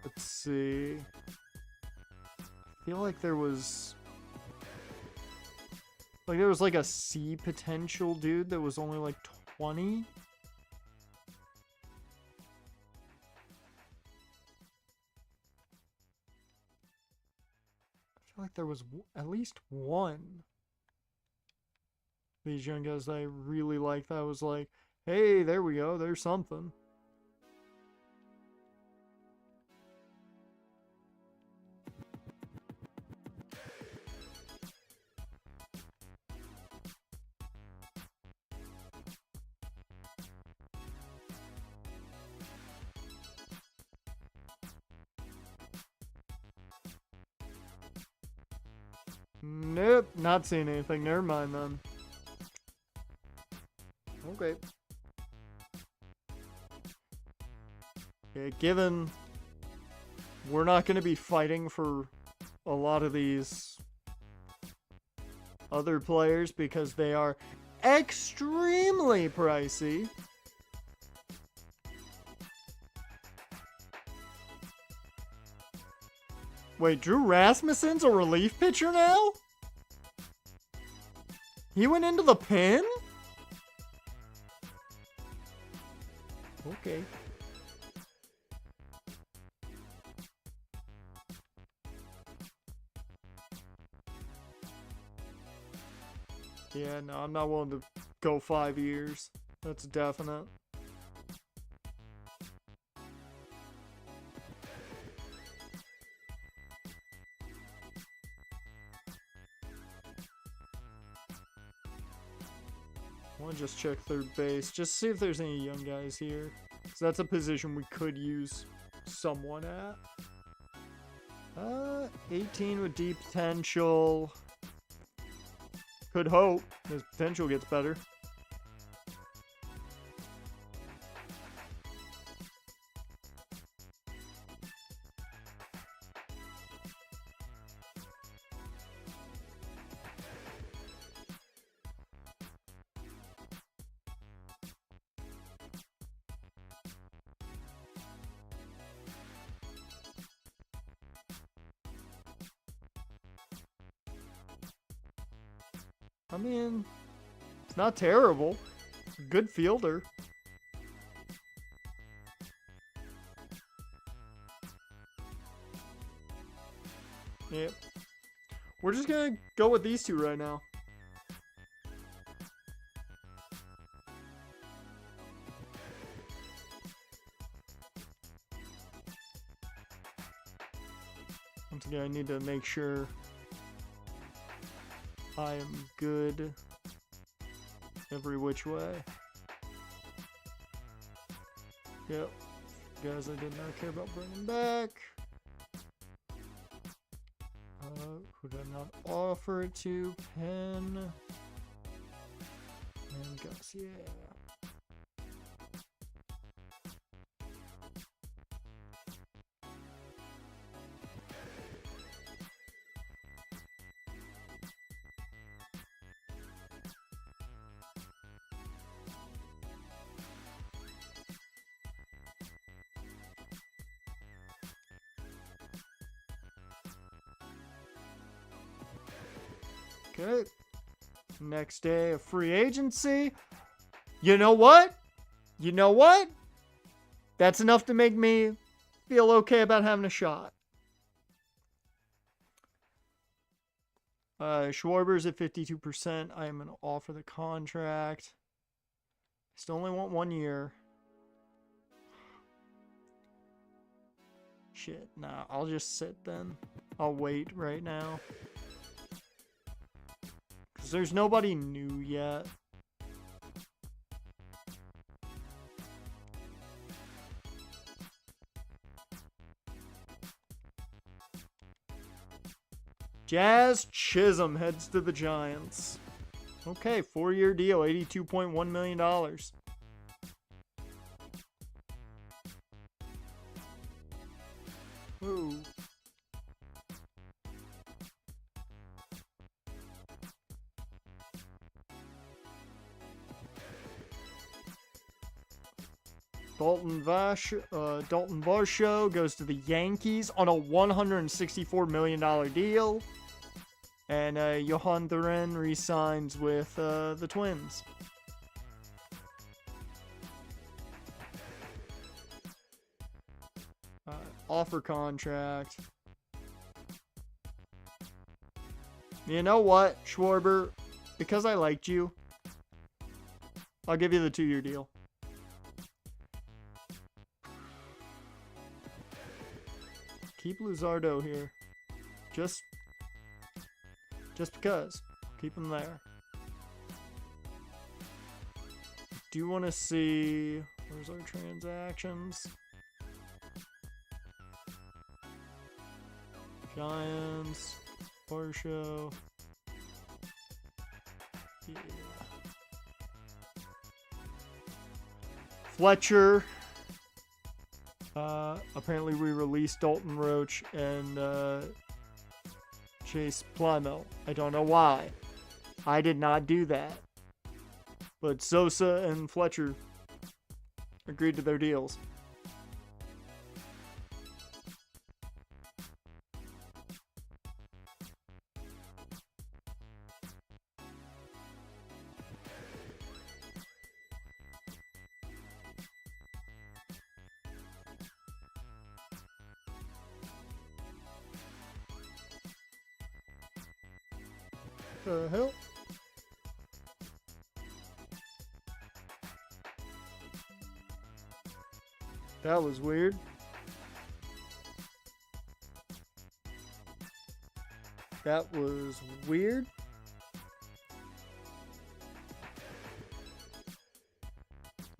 Let's see. I feel like there was... there was like a C potential dude that was only like 20. I feel like there was at least one. These young guys that I really liked, that was like, hey, there we go, there's something. Nope, not seeing anything. Never mind then. Okay. Yeah, given we're not going to be fighting for a lot of these other players because they are extremely pricey. Wait, Drew Rasmussen's a relief pitcher now? He went into the pen? Okay. Yeah, no, I'm not willing to go 5 years. That's definite. I want to just check third base, just see if there's any young guys here. Because that's a position we could use someone at. 18 with deep potential. Could hope his potential gets better. I mean, it's not terrible. Good fielder. Yep. We're just gonna go with these two right now. Once again, I need to make sure I am good every which way. Yep. Guys I did not care about bringing back. Who did I not offer it to? Penn. And Gus, yeah. Okay. Next day of free agency. You know what? You know what? That's enough to make me feel okay about having a shot. Schwarber's at 52%. I am going to offer the contract. Still only want 1 year. Shit, nah, I'll just sit then. I'll wait right now. Because there's nobody new yet. Jazz Chisholm heads to the Giants. Okay, 4-year deal, $82.1 million. Ooh. Dalton Varsho goes to the Yankees on a $164 million deal. And Johan Duren re-signs with the Twins. Offer contract. You know what, Schwarber? Because I liked you, I'll give you the 2-year deal. Keep Luzardo here. Just because. Keep him there. Do you want to see... Where's our transactions? Giants. Varsho. Yeah. Fletcher. Apparently we released Dalton Roach and Chase Plymouth. I don't know why. I did not do that. But Sosa and Fletcher agreed to their deals. The hell? That was weird. That was weird.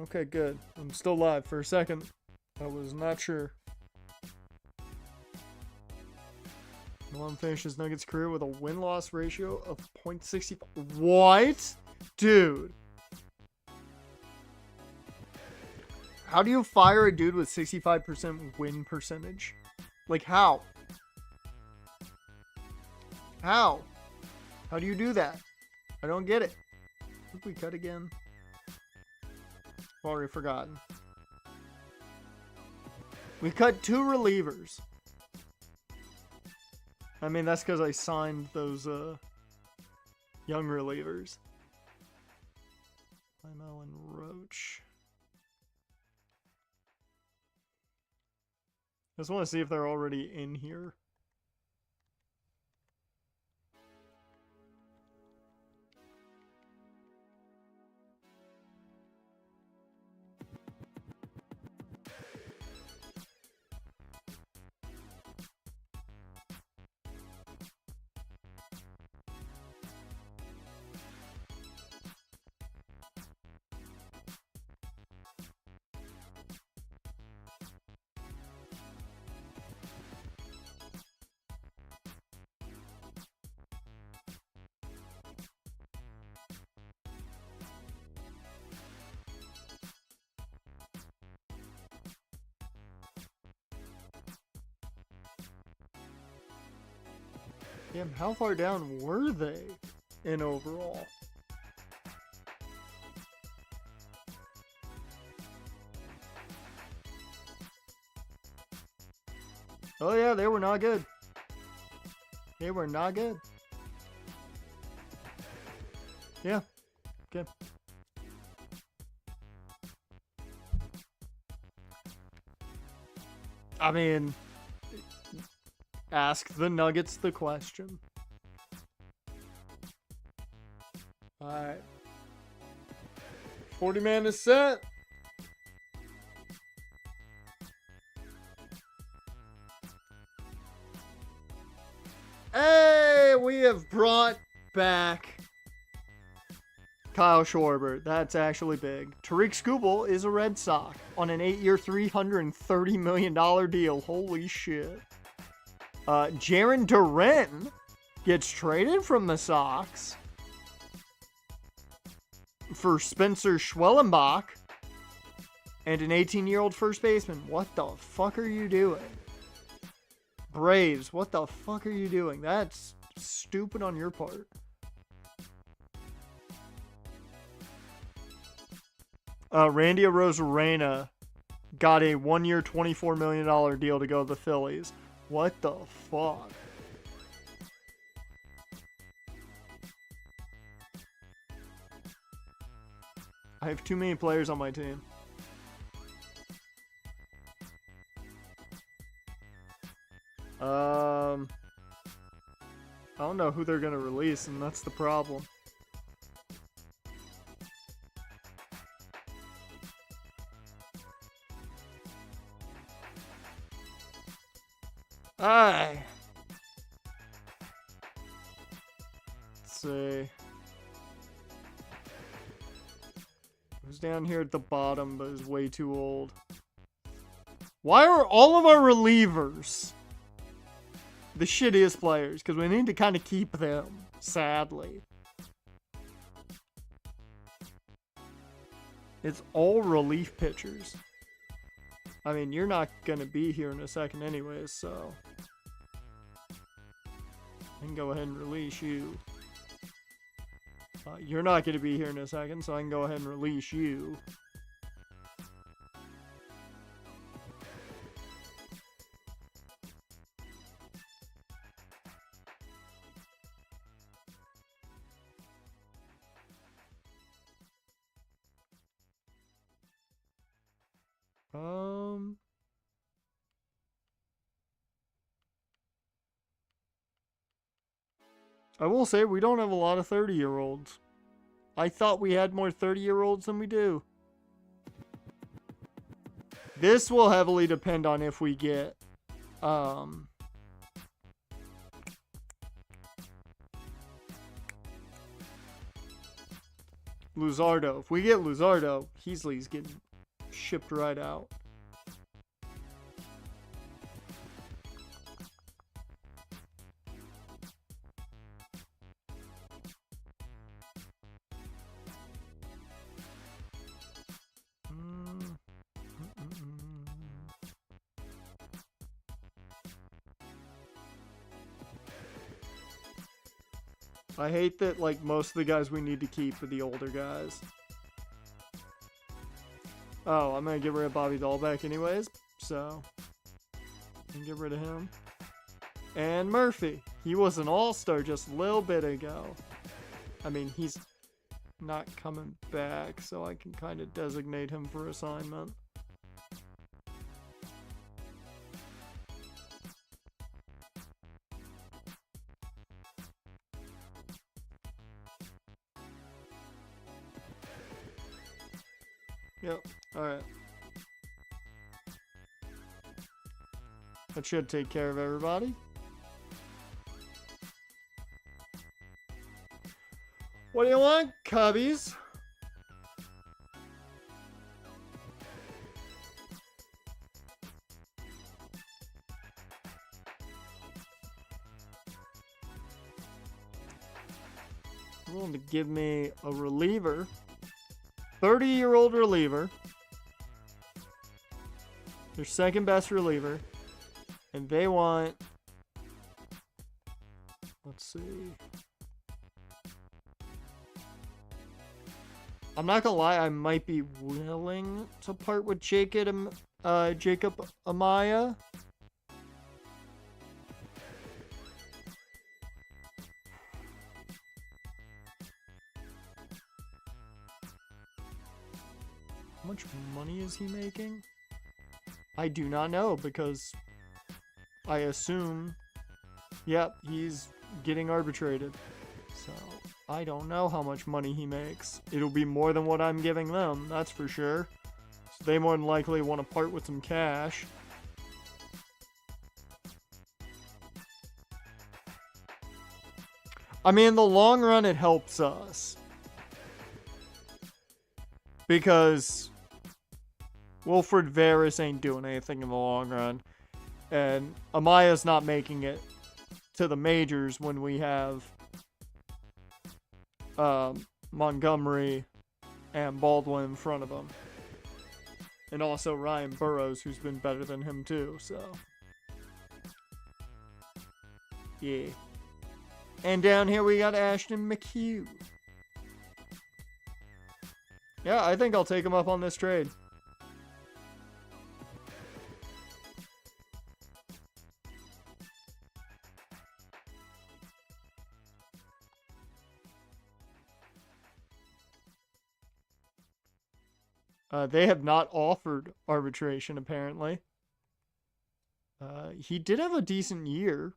Okay, good. I'm still live for a second. I was not sure. Nolan finishes Nuggets career with a win-loss ratio of .65. What? Dude. How do you fire a dude with 65% win percentage? Like, how? How? How do you do that? I don't get it. Did we cut again? Already forgotten. We cut 2 relievers. I mean, that's because I signed those Young relievers. Lymel and Roach. I just want to see if they're already in here. Damn, how far down were they in overall? Oh yeah, they were not good. They were not good. Yeah. Okay. I mean, ask the Nuggets the question. Alright. 40 man is set. Hey, we have brought back Kyle Schwarber. That's actually big. Tariq Skubal is a Red Sox on an 8-year, $330 million deal. Holy shit. Jarren Duran gets traded from the Sox for Spencer Schwellenbach and an 18-year-old first baseman. What the fuck are you doing? Braves, what the fuck are you doing? That's stupid on your part. Randy Arozarena got a 1-year, $24 million deal to go to the Phillies. What the fuck? I have too many players on my team. I don't know who they're gonna release, and that's the problem. Alright. Let's see. Who's down here at the bottom but is way too old? Why are all of our relievers the shittiest players? Because we need to kind of keep them, sadly. It's all relief pitchers. I mean, you're not going to be here in a second anyways, so I can go ahead and release you. You're not going to be here in a second, so I can go ahead and release you. I will say we don't have a lot of 30-year-olds. I thought we had more 30-year-olds than we do. This will heavily depend on if we get Luzardo. If we get Luzardo, Heasley's getting shipped right out. I hate that, like, most of the guys we need to keep are the older guys. Oh, I'm gonna get rid of Bobby Dahlbeck anyways, so I can get rid of him. And Murphy. He was an all-star just a little bit ago. I mean, he's not coming back, so I can kind of designate him for assignment. Yep, alright. That should take care of everybody. What do you want, cubbies? You're willing to give me a reliever. 30-year-old reliever. Their second best reliever. And they want... Let's see... I'm not gonna lie, I might be willing to part with Jacob Amaya. How much money is he making? I do not know, because I assume, yep, he's getting arbitrated. So... I don't know how much money he makes. It'll be more than what I'm giving them, that's for sure. So they more than likely want to part with some cash. I mean, in the long run, it helps us. Because Wilfred Veras ain't doing anything in the long run. And Amaya's not making it to the majors when we have... Montgomery and Baldwin in front of him. And also Ryan Burroughs, who's been better than him too, so. Yeah. And down here we got Ashton McHugh. Yeah, I think I'll take him up on this trade. They have not offered arbitration, apparently. He did have a decent year.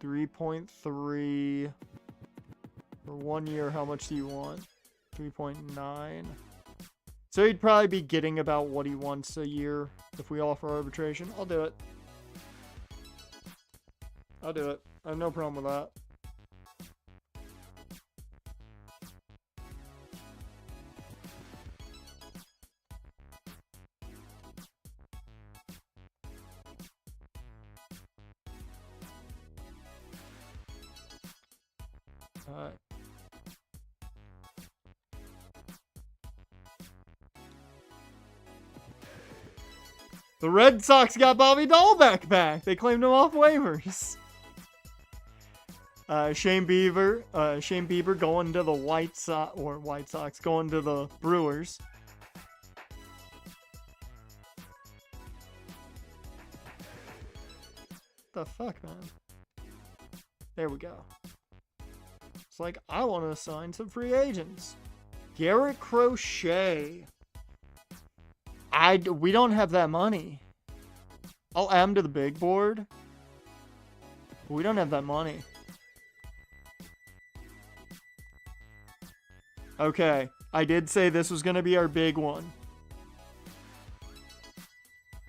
$3.3 for 1 year. How much do you want? 3.9. So he'd probably be getting about what he wants a year if we offer arbitration. I'll do it. I'll do it. I have no problem with that. Alright. The Red Sox got Bobby Dahlbeck back. They claimed him off waivers. Shane Bieber going to the White Sox going to the Brewers. What the fuck, man? There we go. It's like, I want to assign some free agents. Garrett Crochet. We don't have that money. I'll add him to the big board. We don't have that money. Okay, I did say this was going to be our big one.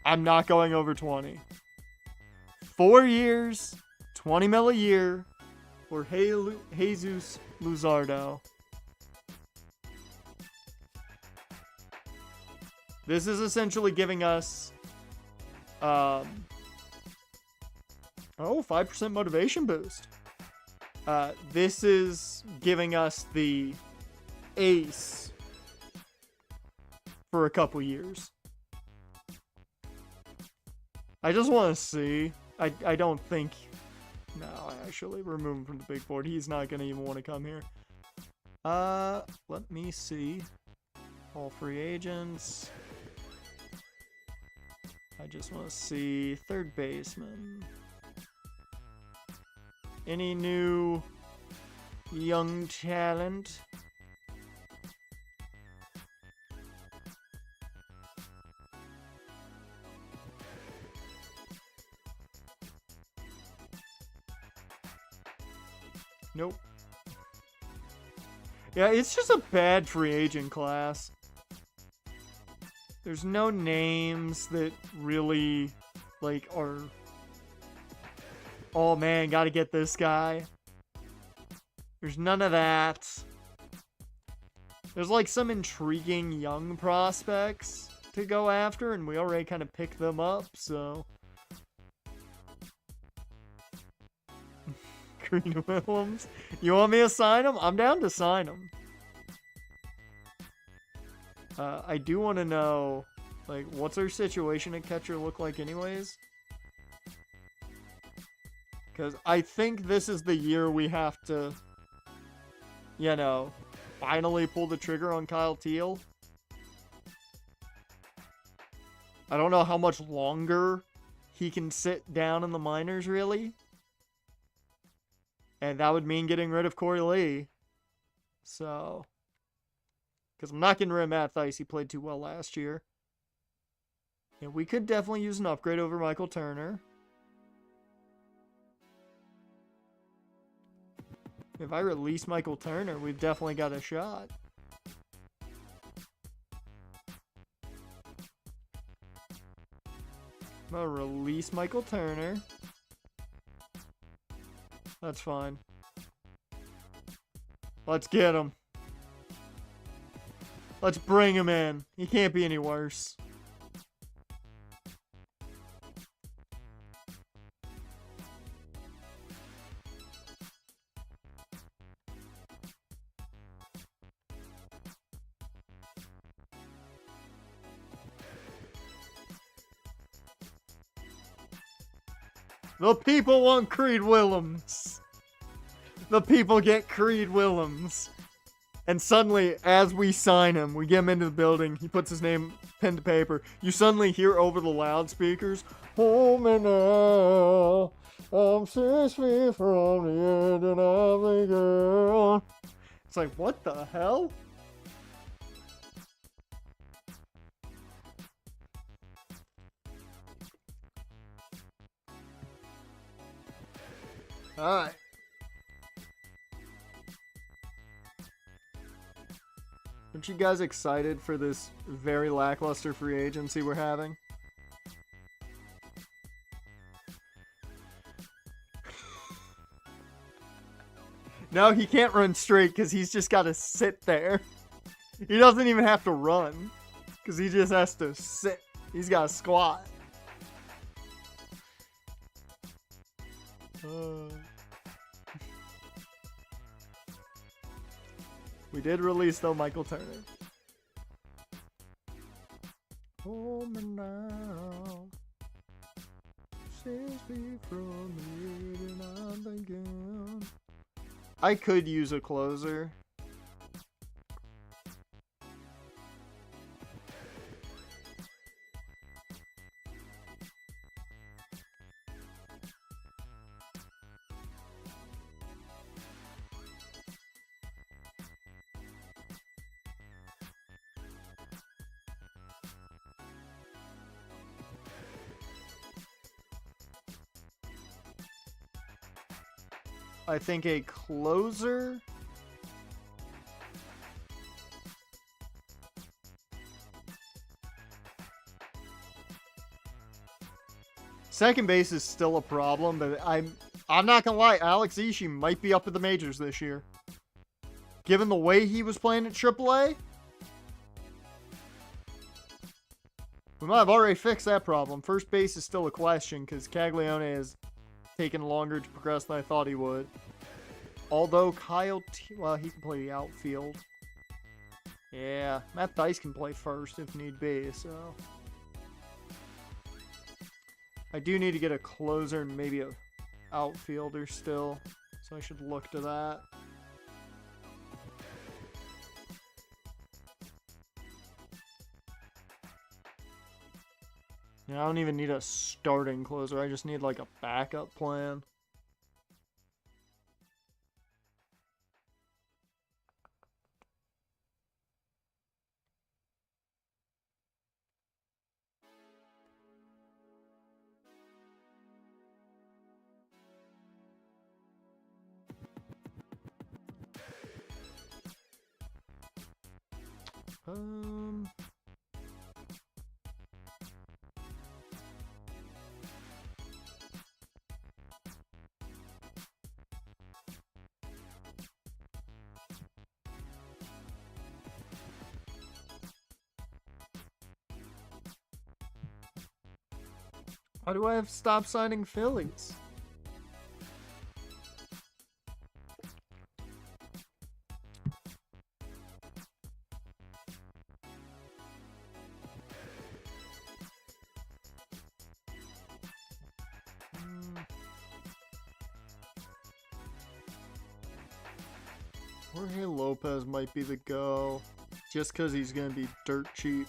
I'm not going over 20. 4 years, 20 mil a year for Jesus Luzardo. This is essentially giving us 5% motivation boost. This is giving us the ace for a couple years. I just want to see. I don't think... No, I actually remove him from the big board. He's not going to even want to come here. Let me see. All free agents. I just want to see third baseman. Any new young talent? Nope. Yeah, it's just a bad free agent class. There's no names that really, like, are... Oh man, gotta get this guy. There's none of that. There's, like, some intriguing young prospects to go after, and we already kind of picked them up, so... Green Willems. You want me to sign him? I'm down to sign him. I do want to know, like, what's our situation at catcher look like anyways? Because I think this is the year we have to, you know, finally pull the trigger on Kyle Teal. I don't know how much longer he can sit down in the minors, really. And that would mean getting rid of Corey Lee. So... Because I'm not getting rid of Matt Theis. He played too well last year. Yeah, we could definitely use an upgrade over Michael Turner. If I release Michael Turner, we've definitely got a shot. I'm going to release Michael Turner. That's fine. Let's get him. Let's bring him in. He can't be any worse. The people want Creed Willems. The people get Creed Willems. And suddenly, as we sign him, we get him into the building, he puts his name, pen to paper, you suddenly hear over the loudspeakers, "Home and now, I'm 6 feet from the end and I'm the girl." It's like, what the hell? Alright. Aren't you guys excited for this very lackluster free agency we're having? No, he can't run straight because he's just got to sit there. He doesn't even have to run because he just has to sit. He's got to squat. We did release, though, Michael Turner. Home and now, 6 feet from the end and I'm thinking. I could use a closer. I think a closer. Second base is still a problem, but I'm not gonna lie, Alex Ishii might be up at the majors this year. Given the way he was playing at AAA, we might have already fixed that problem. First base is still a question because Caglione has taken longer to progress than I thought he would. Although well, he can play the outfield. Yeah, Matt Theis can play first if need be, so. I do need to get a closer and maybe a outfielder still, so I should look to that. I don't even need a starting closer. I just need like a backup plan. Why do I have to stop signing Phillies? Jorge Lopez might be the go, just because he's going to be dirt cheap.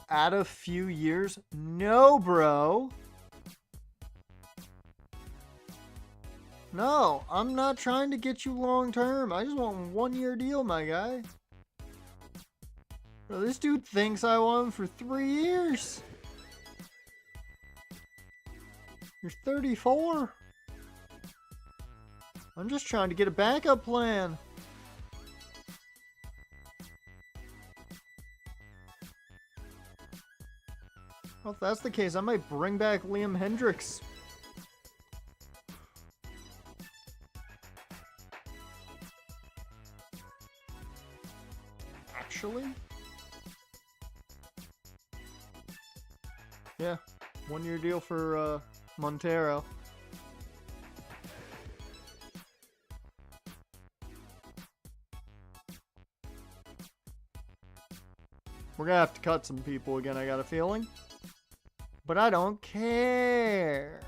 Add a few years? No, bro. No, I'm not trying to get you long term. I just want a 1-year deal, my guy. Bro, this dude thinks I want him for 3 years. You're 34. I'm just trying to get a backup plan. Well, if that's the case, I might bring back Liam Hendricks. Actually? Yeah, 1-year deal for Montero. We're gonna have to cut some people again, I got a feeling. But I don't care.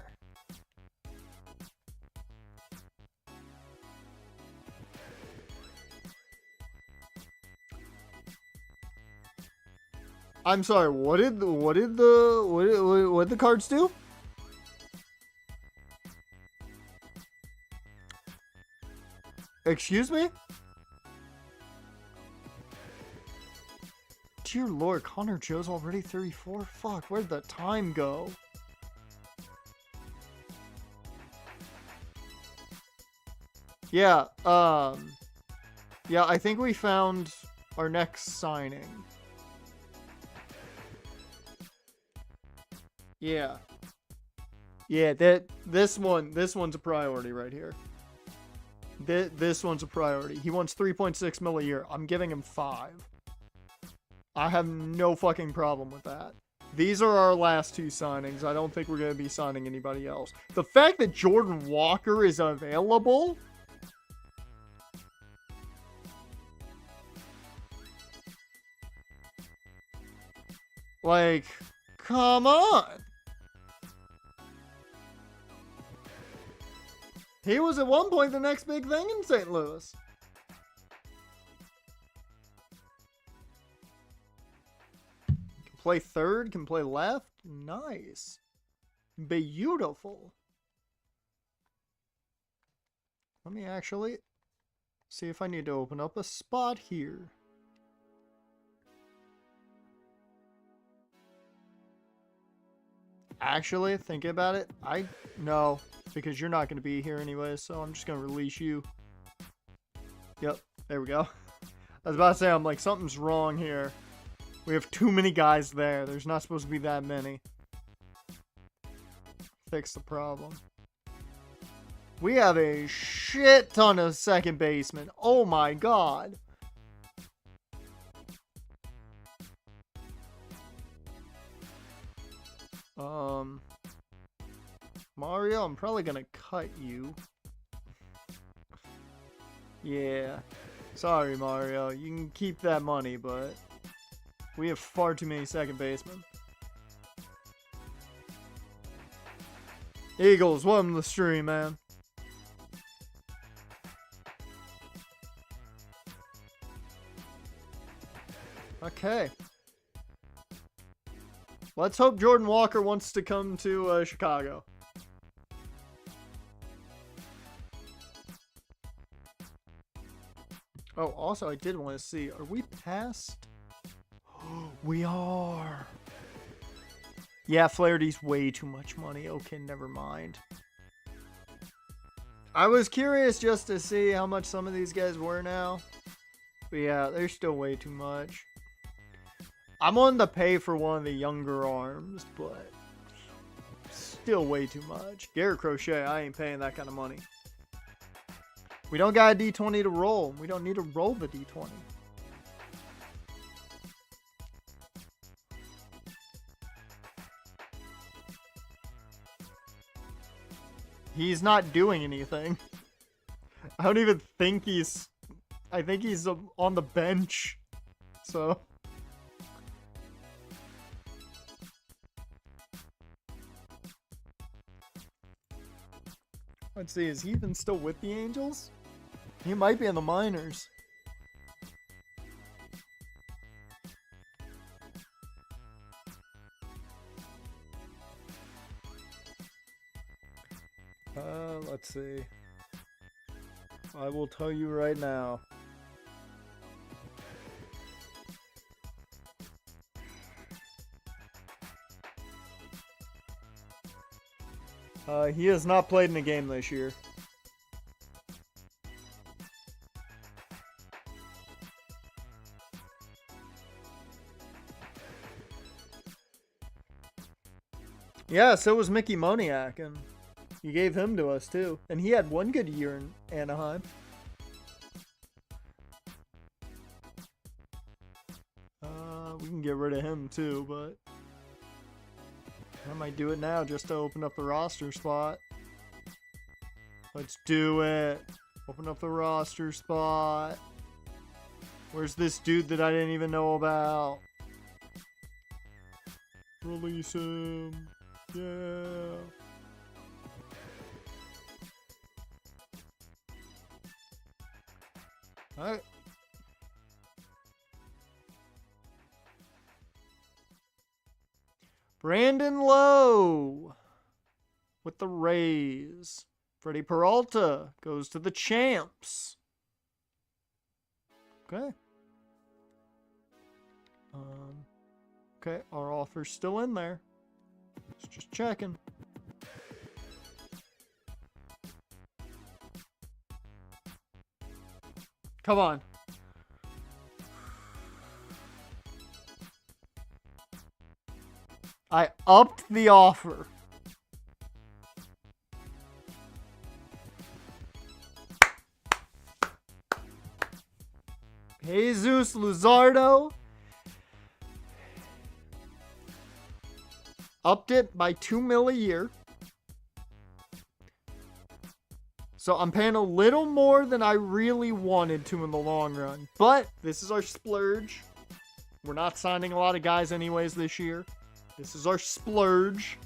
I'm sorry, what did the cards do? Excuse me? Dear Lord, Connor Joe's already 34? Fuck, where'd the time go? Yeah, yeah, I think we found our next signing. Yeah. Yeah, this one's a priority right here. This one's a priority. He wants 3.6 mil a year. I'm giving him 5. I have no fucking problem with that. These are our last 2 signings. I don't think we're going to be signing anybody else. The fact that Jordan Walker is available... Like, come on. He was at one point the next big thing in St. Louis. Can play third, can play left. Nice. Beautiful. Let me actually see if I need to open up a spot here. Actually, thinking about it, no, because you're not going to be here anyway, so I'm just going to release you. Yep, there we go. I was about to say, I'm like, something's wrong here. We have too many guys there. There's not supposed to be that many. Fix the problem. We have a shit ton of second basemen. Oh my god. Mario, I'm probably gonna cut you. Yeah. Sorry, Mario. You can keep that money, but we have far too many second basemen. Eagles, welcome to the stream, man. Okay. Let's hope Jordan Walker wants to come to Chicago. Oh, also, I did want to see, are we past? We are. Yeah, Flaherty's way too much money. Okay, never mind. I was curious just to see how much some of these guys were now. But yeah, they're still way too much. I'm on the pay for one of the younger arms, but still way too much. Garrett Crochet, I ain't paying that kind of money. We don't got a D20 to roll. We don't need to roll the D20. He's not doing anything. I don't even think he's... I think he's on the bench. So... Let's see, is he even still with the Angels? He might be in the minors. Let's see. I will tell you right now. He has not played in a game this year. Yeah, so was Mickey Moniak, and you gave him to us too. And he had one good year in Anaheim. We can get rid of him too, but I might do it now just to open up the roster spot. Let's do it. Open up the roster spot. Where's this dude that I didn't even know about? Release him. Yeah. Alright. Brandon Lowe with the Rays. Freddie Peralta goes to the Champs. Okay. Okay, our offer's still in there. Just checking. Come on. I upped the offer. Jesus Luzardo upped it by $2 million a year. So I'm paying a little more than I really wanted to in the long run. But this is our splurge. We're not signing a lot of guys anyways this year. This is our splurge.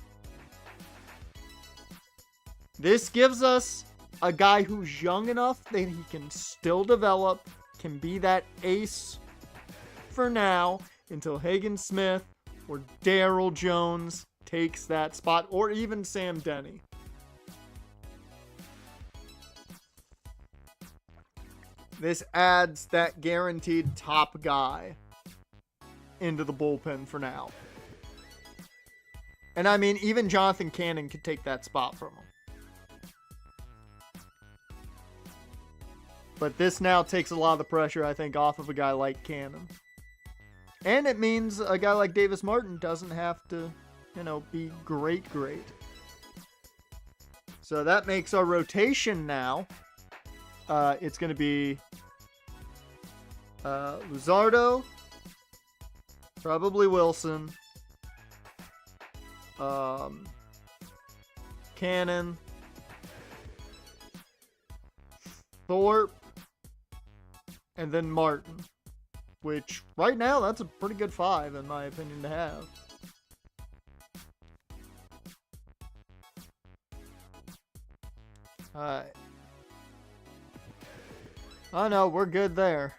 This gives us a guy who's young enough that he can still develop, can be that ace for now until Hagen Smith or Darryl Jones takes that spot, or even Sam Denny. This adds that guaranteed top guy into the bullpen for now. And I mean, even Jonathan Cannon could take that spot from him. But this now takes a lot of the pressure, I think, off of a guy like Cannon. And it means a guy like Davis Martin doesn't have to, be great. So that makes our rotation now. It's going to be Luzardo, probably Wilson, Cannon, Thorpe, and then Martin. Which, right now, that's a pretty good 5, in my opinion, to have. Alright. Oh no, we're good there.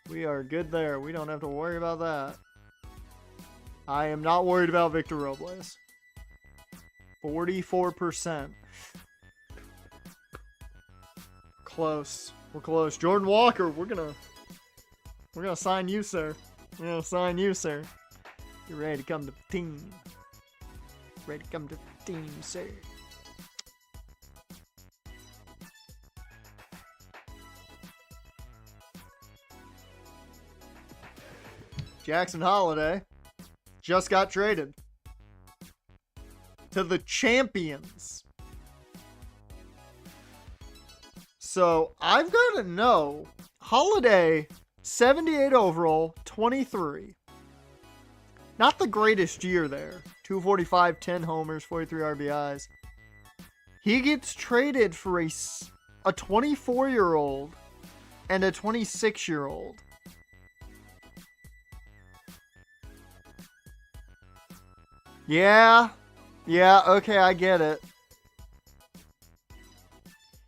We are good there. We don't have to worry about that. I am not worried about Victor Robles. 44%. Close. We're close. Jordan Walker, we're gonna sign you, sir. We're gonna sign you, sir. You're ready to come to the team. Ready to come to the team, sir. Jackson Holiday just got traded to the champions. So I've got to know, Holiday, 78 overall, 23. Not the greatest year there. 245, 10 homers, 43 RBIs. He gets traded for a 24-year-old and a 26-year-old. Yeah, okay, I get it.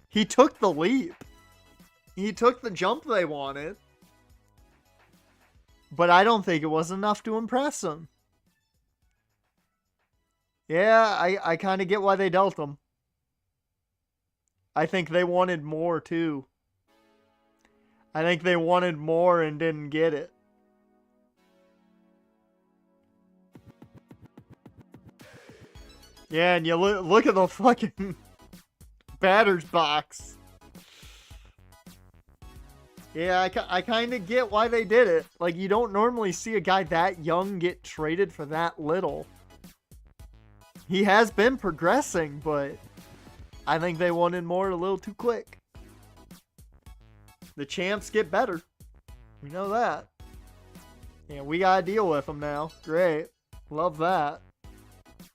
He took the leap. He took the jump they wanted. But I don't think it was enough to impress him. Yeah, I kind of get why they dealt him. I think they wanted more, too. I think they wanted more and didn't get it. Yeah, and you look at the fucking batter's box. Yeah, I kind of get why they did it. Like, you don't normally see a guy that young get traded for that little. He has been progressing, but I think they wanted more a little too quick. The champs get better. We know that. Yeah, we gotta deal with them now. Great. Love that.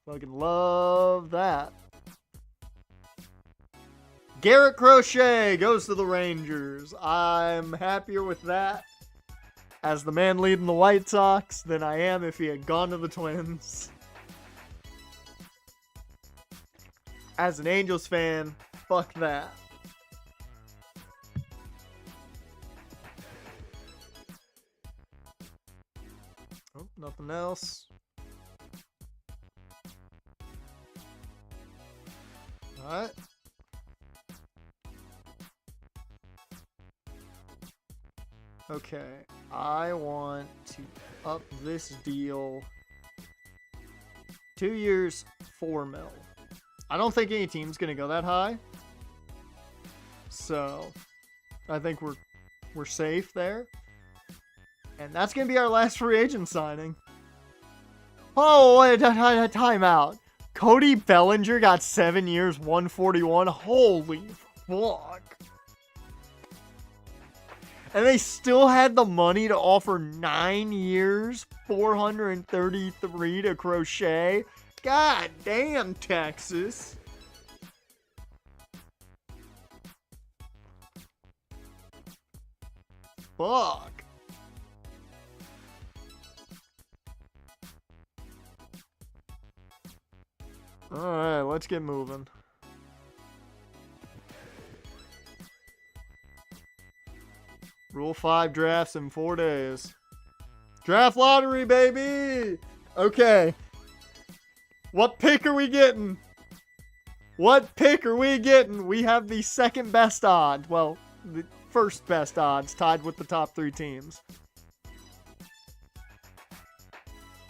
Fucking love that. Garrett Crochet goes to the Rangers. I'm happier with that as the man leading the White Sox than I am if he had gone to the Twins. As an Angels fan, fuck that. Oh, nothing else. Alright. Okay, I want to up this deal 2 years, $4 million. I don't think any team's gonna go that high, so I think we're safe there. And that's gonna be our last free agent signing. Oh, wait, timeout. Cody Bellinger got 7 years, 141. Holy fuck. And they still had the money to offer 9 years, 433 to Crochet. God damn, Texas. Fuck. Alright, let's get moving. Rule 5 drafts in 4 days. Draft lottery, baby! Okay. What pick are we getting? What pick are we getting? We have the second best odds. Well, the first best odds, tied with the top 3 teams.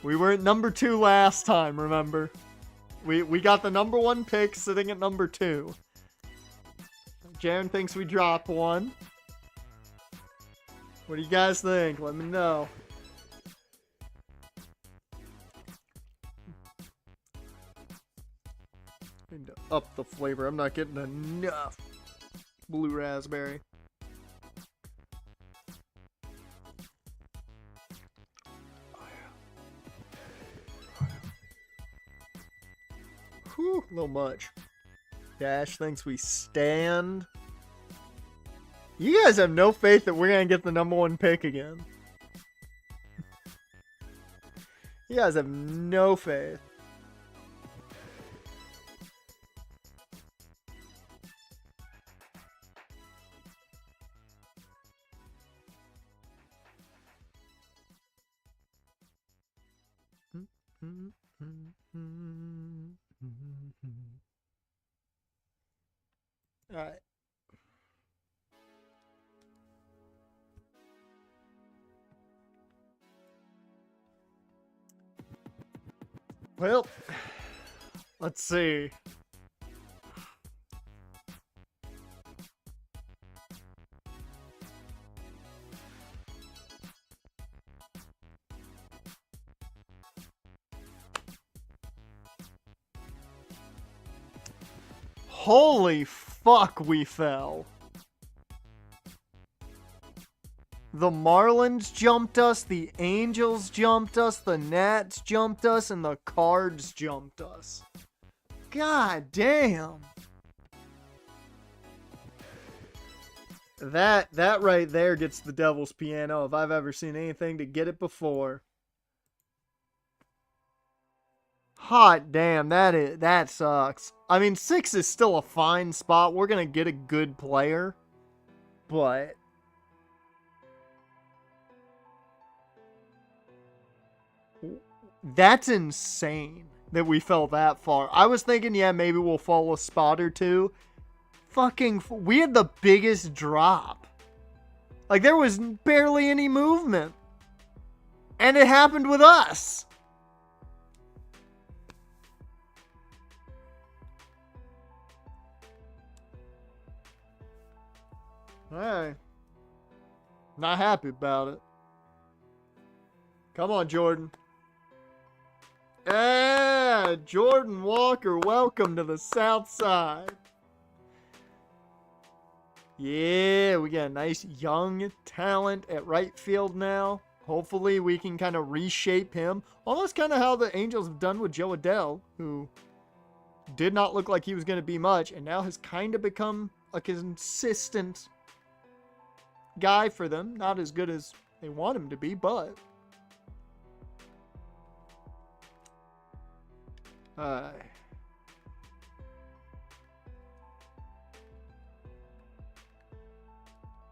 We were at number 2 last time, remember? We got the number 1 pick sitting at number 2. Jaron thinks we drop one. What do you guys think? Let me know. Need to up the flavor. I'm not getting enough blue raspberry. Whew, a little much. Dash thinks we stand. You guys have no faith that we're going to get the number 1 pick again. You guys have no faith. All right. Well, let's see. Holy fuck, we fell. The Marlins jumped us, the Angels jumped us, the Nats jumped us, and the Cards jumped us. God damn. That right there gets the devil's piano if I've ever seen anything to get it before. Hot damn, that sucks. I mean, 6 is still a fine spot. We're gonna get a good player, but that's insane that we fell that far. I was thinking, yeah, maybe we'll fall a spot or two. We had the biggest drop. Like, there was barely any movement. And it happened with us. Alright. Not happy about it. Come on, Jordan. Yeah, Jordan Walker, welcome to the South Side. Yeah, we got a nice young talent at right field now. Hopefully we can kind of reshape him. Almost kind of how the Angels have done with Joe Adell, who did not look like he was going to be much, and now has kind of become a consistent guy for them. Not as good as they want him to be, but... I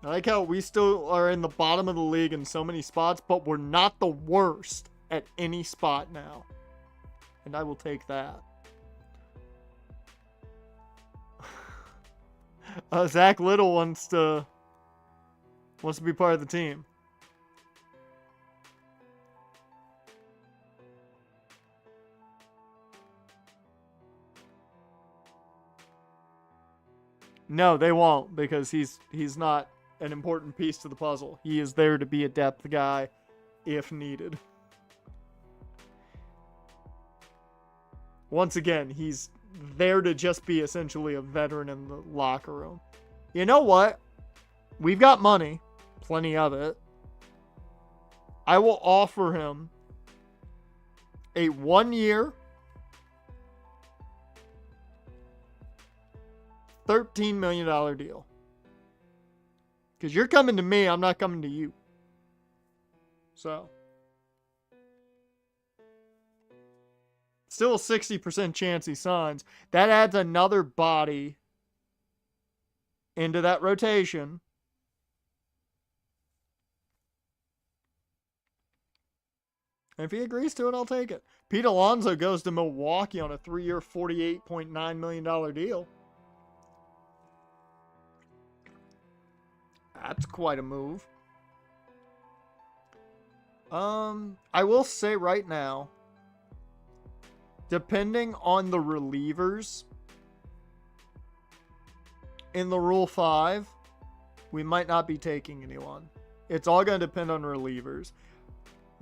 like how we still are in the bottom of the league in so many spots, but we're not the worst at any spot now. And I will take that. Zach Little wants to be part of the team. No, they won't, because he's not an important piece to the puzzle. He is there to be a depth guy if needed. Once again, he's there to just be essentially a veteran in the locker room. You know what? We've got money. Plenty of it. I will offer him a 1-year, $13 million deal. Because you're coming to me, I'm not coming to you. So. Still a 60% chance he signs. That adds another body into that rotation. And if he agrees to it, I'll take it. Pete Alonso goes to Milwaukee on a 3-year, $48.9 million deal. That's quite a move. I will say right now, depending on the relievers in the Rule 5, we might not be taking anyone. It's all going to depend on relievers.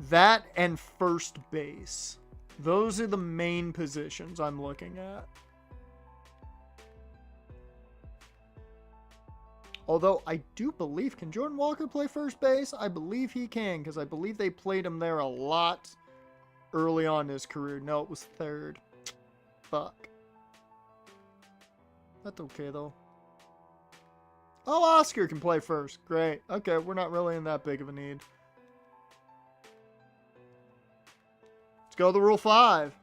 That and first base. Those are the main positions I'm looking at. Although I do believe, can Jordan Walker play first base? I believe he can, because I believe they played him there a lot early on in his career. No, it was third. Fuck. That's okay, though. Oh, Oscar can play first. Great. Okay, we're not really in that big of a need. Let's go to the Rule 5.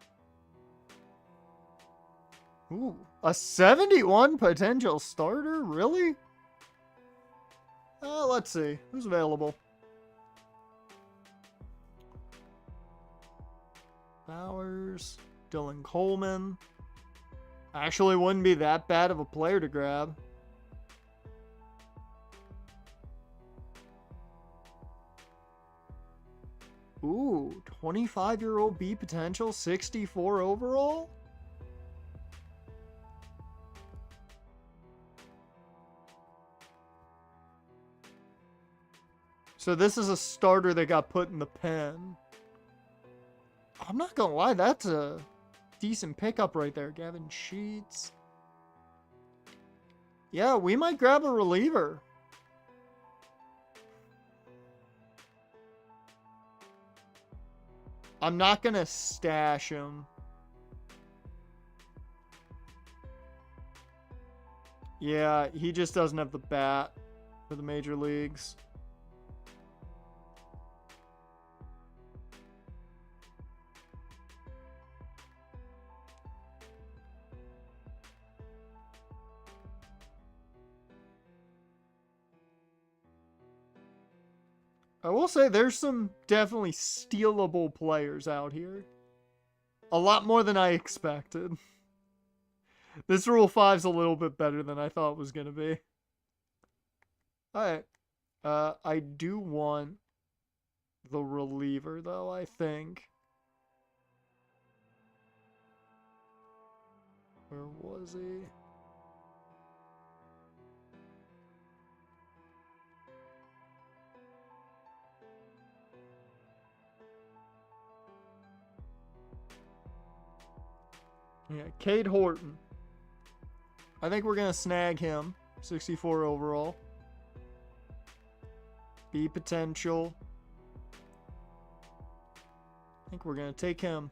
Ooh, a 71 potential starter? Really? Let's see. Who's available? Bowers, Dylan Coleman. Actually wouldn't be that bad of a player to grab. Ooh, 25-year-old B potential, 64 overall? So this is a starter that got put in the pen. I'm not gonna lie, that's a decent pickup right there. Gavin Sheets. Yeah, we might grab a reliever. I'm not gonna stash him. Yeah, he just doesn't have the bat for the major leagues. I will say there's some definitely stealable players out here. A lot more than I expected. This Rule 5's a little bit better than I thought it was going to be. Alright. I do want the reliever, though, I think. Where was he? Yeah, Cade Horton. I think we're going to snag him. 64 overall. B potential. I think we're going to take him.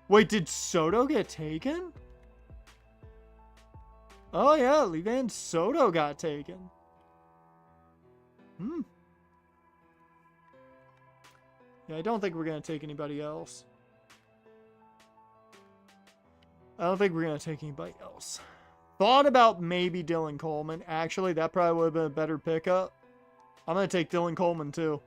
Wait, did Soto get taken? Oh, yeah, Levan Soto got taken. Yeah, I don't think we're going to take anybody else. I don't think we're going to take anybody else. Thought about maybe Dylan Coleman. Actually, that probably would have been a better pickup. I'm going to take Dylan Coleman, too.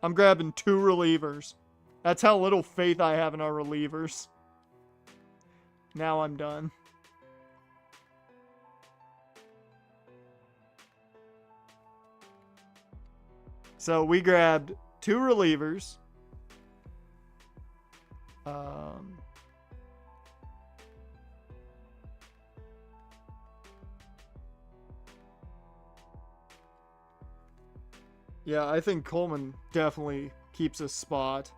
I'm grabbing 2 relievers. That's how little faith I have in our relievers. Now I'm done. So we grabbed 2 relievers. Yeah, I think Coleman definitely keeps a spot.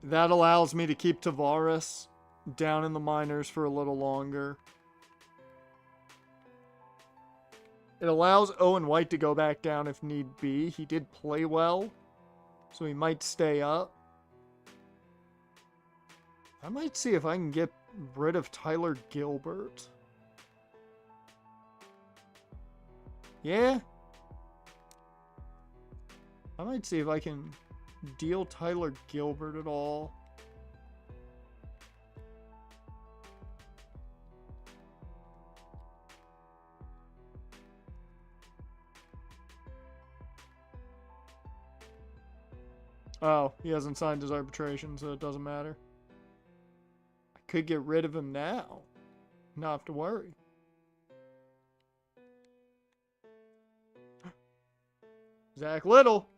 That allows me to keep Tavares down in the minors for a little longer. It allows Owen White to go back down if need be. He did play well, so he might stay up. I might see if I can get rid of Tyler Gilbert. Yeah. I might see if I can deal Tyler Gilbert at all. Oh, he hasn't signed his arbitration, so it doesn't matter. I could get rid of him now. Not have to worry. Zach Little.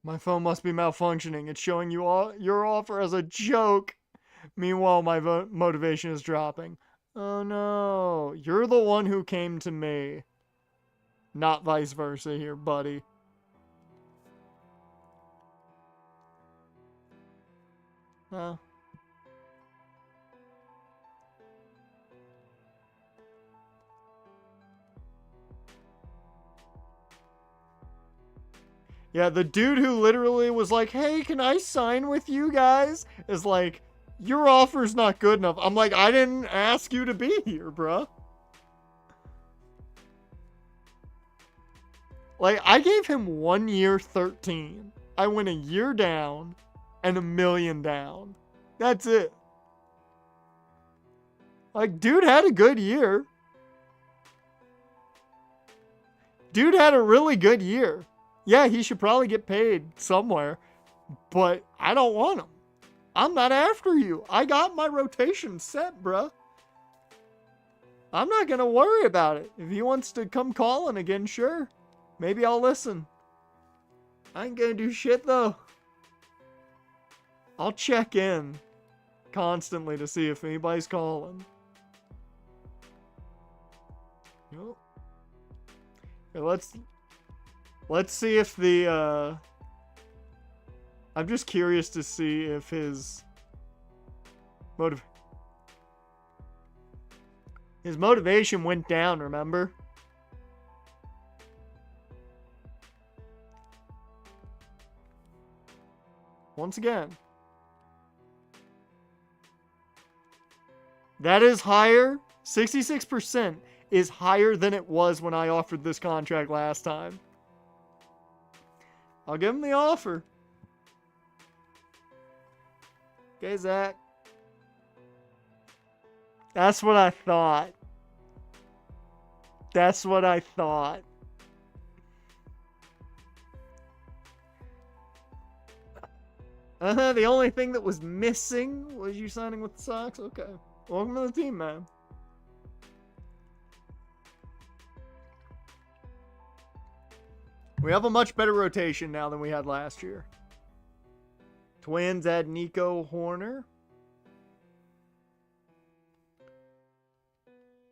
My phone must be malfunctioning. It's showing you all your offer as a joke. Meanwhile, my motivation is dropping. Oh no. You're the one who came to me. Not vice versa here, buddy. Huh. Yeah, the dude who literally was like, hey, can I sign with you guys? Is like, your offer's not good enough. I'm like, I didn't ask you to be here, bruh. Like, I gave him 1 year 13. I went a year down and $1 million down. That's it. Like, dude had a good year. Dude had a really good year. Yeah, he should probably get paid somewhere, but I don't want him. I'm not after you. I got my rotation set, bruh. I'm not going to worry about it. If he wants to come calling again, sure. Maybe I'll listen. I ain't going to do shit, though. I'll check in constantly to see if anybody's calling. Nope. Okay, let's see if the I'm just curious to see if his motivation went down, remember? Once again. That is higher. 66% is higher than it was when I offered this contract last time. I'll give him the offer. Okay, Zach. That's what I thought. That's what I thought. The only thing that was missing was you signing with the Sox? Okay. Welcome to the team, man. We have a much better rotation now than we had last year. Twins add Nico Horner.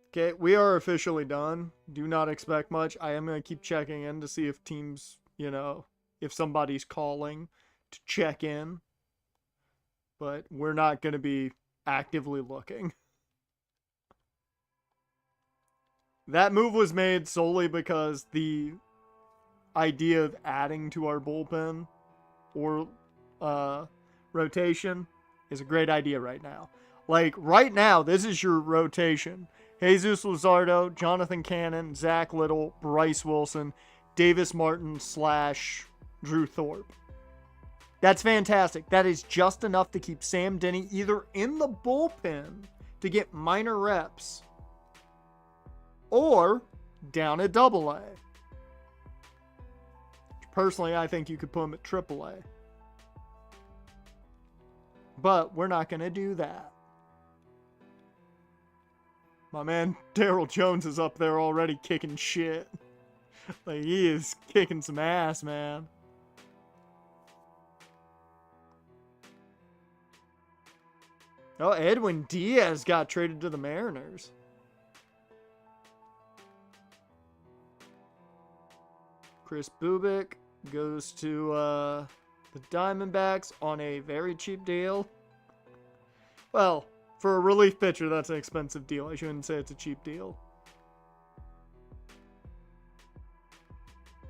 Okay, we are officially done. Do not expect much. I am going to keep checking in to see if teams, if somebody's calling to check in. But we're not going to be actively looking. That move was made solely because the idea of adding to our bullpen or rotation is a great idea right now. Like, right now, this is your rotation. Jesus Luzardo, Jonathan Cannon, Zach Little, Bryce Wilson, Davis Martin / Drew Thorpe. That's fantastic. That is just enough to keep Sam Denny either in the bullpen to get minor reps or down at AA. Personally, I think you could put him at AAA. But we're not going to do that. My man Daryl Jones is up there already kicking shit. Like, he is kicking some ass, man. Oh, Edwin Diaz got traded to the Mariners. Chris Bubik goes to the Diamondbacks on a very cheap deal. Well, for a relief pitcher, that's an expensive deal. I shouldn't say it's a cheap deal.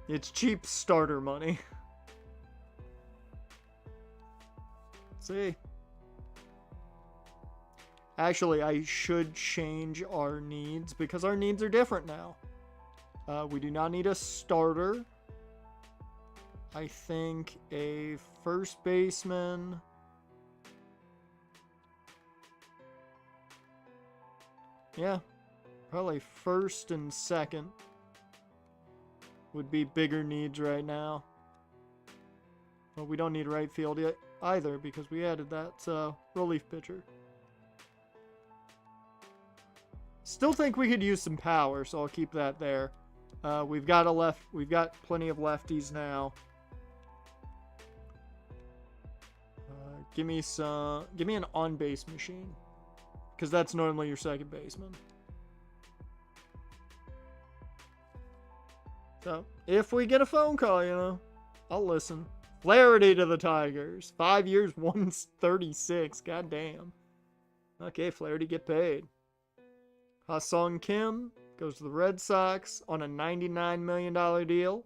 It's cheap starter money. Let's see. Actually, I should change our needs because our needs are different now. We do not need a starter. I think a first baseman. Yeah, probably first and second would be bigger needs right now. Well, we don't need right field yet either because we added that relief pitcher. Still think we could use some power, so I'll keep that there. We've got plenty of lefties now. Give me an on-base machine, because that's normally your second baseman. So if we get a phone call, I'll listen. Flaherty to the Tigers. 5 years, 136. God damn. Okay, Flaherty, get paid. Ha-Sung Kim goes to the Red Sox on a $99 million deal.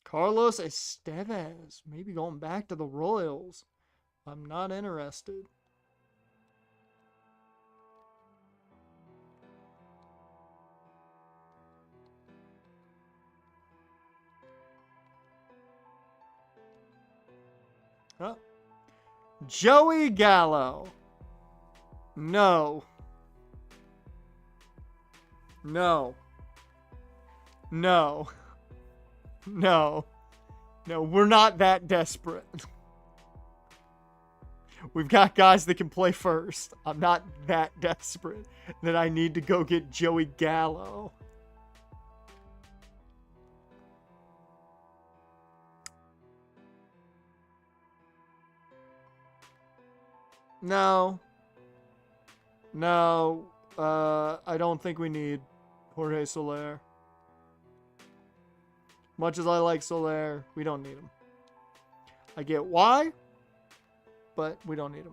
Carlos Estevez, maybe going back to the Royals. I'm not interested. Huh? Joey Gallo. No. No. No. No. No, we're not that desperate. We've got guys that can play first. I'm not that desperate that I need to go get Joey Gallo. No. No. I don't think we need Jorge Soler. Much as I like Soler, we don't need him. I get why, but we don't need him.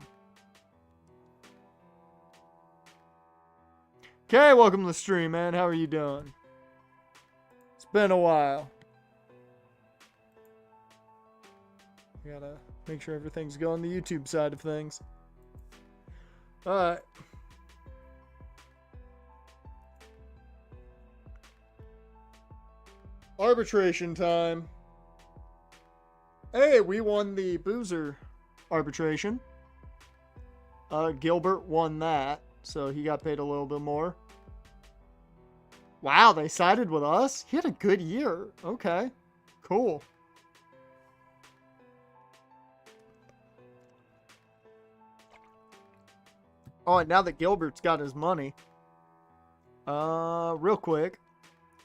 Okay, welcome to the stream, man. How are you doing? It's been a while. I gotta make sure everything's going the YouTube side of things. Alright. Arbitration time. Hey, we won the Boozer arbitration. Gilbert won that, so he got paid a little bit more. Wow, they sided with us? He had a good year. Okay, cool. Oh, and now that Gilbert's got his money. Real quick.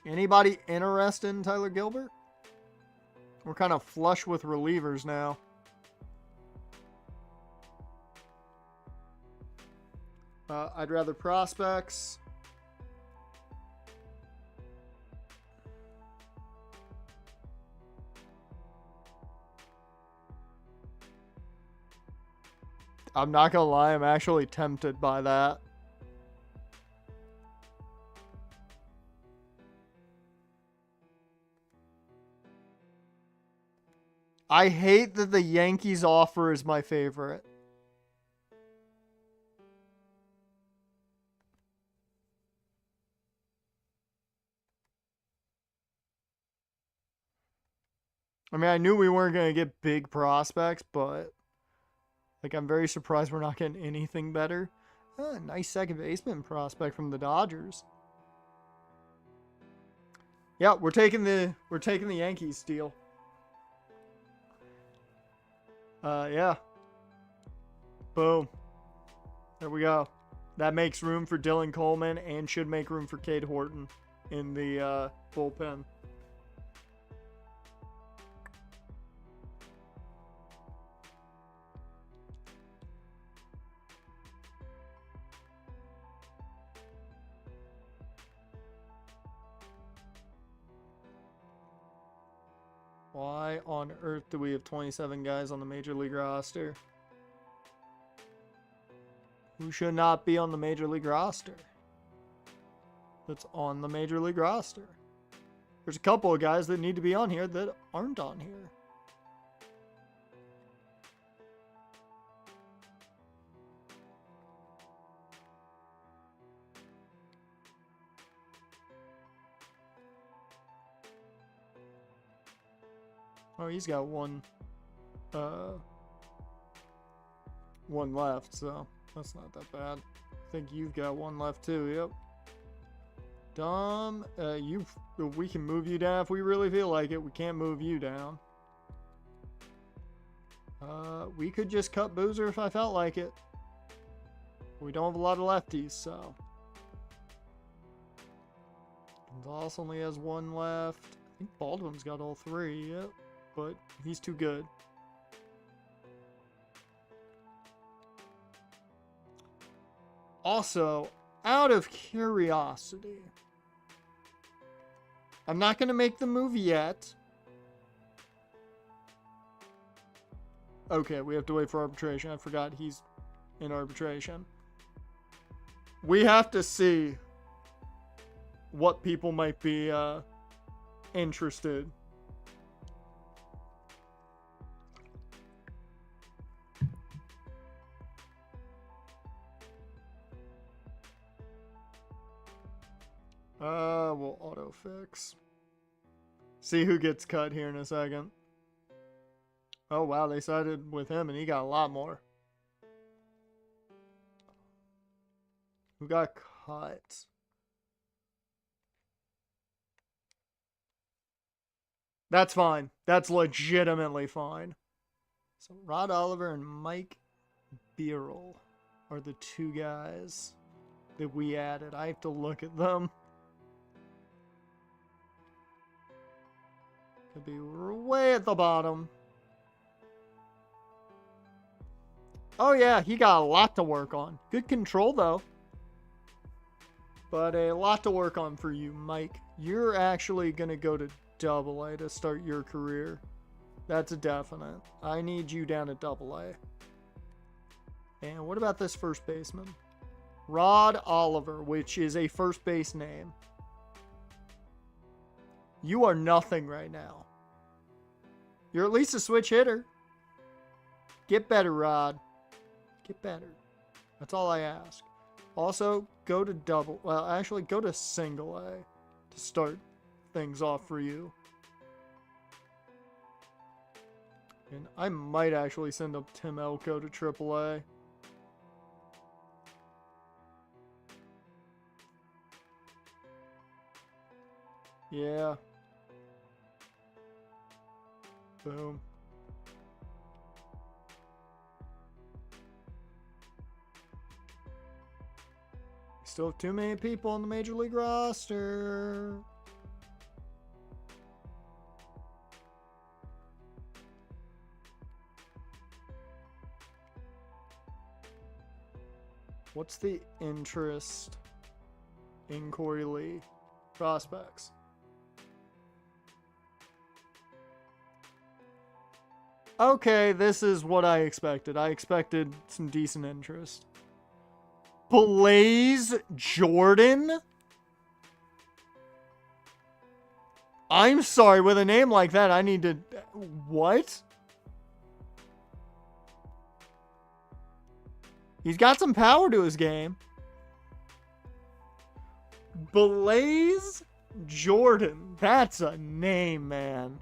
Anybody interested in Tyler Gilbert? We're kind of flush with relievers now. I'd rather prospects. I'm not gonna lie, I'm actually tempted by that. I hate that the Yankees offer is my favorite. I mean, I knew we weren't going to get big prospects, but like, I'm very surprised we're not getting anything better. Nice second baseman prospect from the Dodgers. Yeah, we're taking the Yankees deal. Yeah. Boom. There we go. That makes room for Dylan Coleman and should make room for Cade Horton in the bullpen. Why on earth do we have 27 guys on the Major League roster? Who should not be on the Major League roster? That's on the Major League roster. There's a couple of guys that need to be on here that aren't on here. Oh, he's got one left, so that's not that bad. I think you've got one left too, yep. Dom, we can move you down if we really feel like it. We can't move you down. We could just cut Boozer if I felt like it. We don't have a lot of lefties, so. Gonzalez only has one left. I think Baldwin's got all three, yep. But he's too good. Also, out of curiosity, I'm not going to make the move yet. Okay, we have to wait for arbitration. I forgot he's in arbitration. We have to see what people might be interested. We'll auto fix. See who gets cut here in a second. Oh wow, they sided with him and he got a lot more. Who got cut? That's fine. That's legitimately fine. So Rod Oliver and Mike Beerle are the two guys that we added. I have to look at them. Could be way at the bottom. Oh yeah, he got a lot to work on. Good control though. But a lot to work on for you, Mike. You're actually going to go to AA to start your career. That's a definite. I need you down at AA. And what about this first baseman? Rod Oliver, which is a first base name. You are nothing right now. You're at least a switch hitter. Get better, Rod. Get better. That's all I ask. Also, go to go to single A to start things off for you. And I might actually send up Tim Elko to AAA. Yeah. Boom. Still have too many people on the Major League roster. What's the interest in Corey Lee prospects? Okay, this is what I expected. I expected some decent interest. Blaze Jordan? I'm sorry, with a name like that, I need to... What? He's got some power to his game. Blaze Jordan. That's a name, man.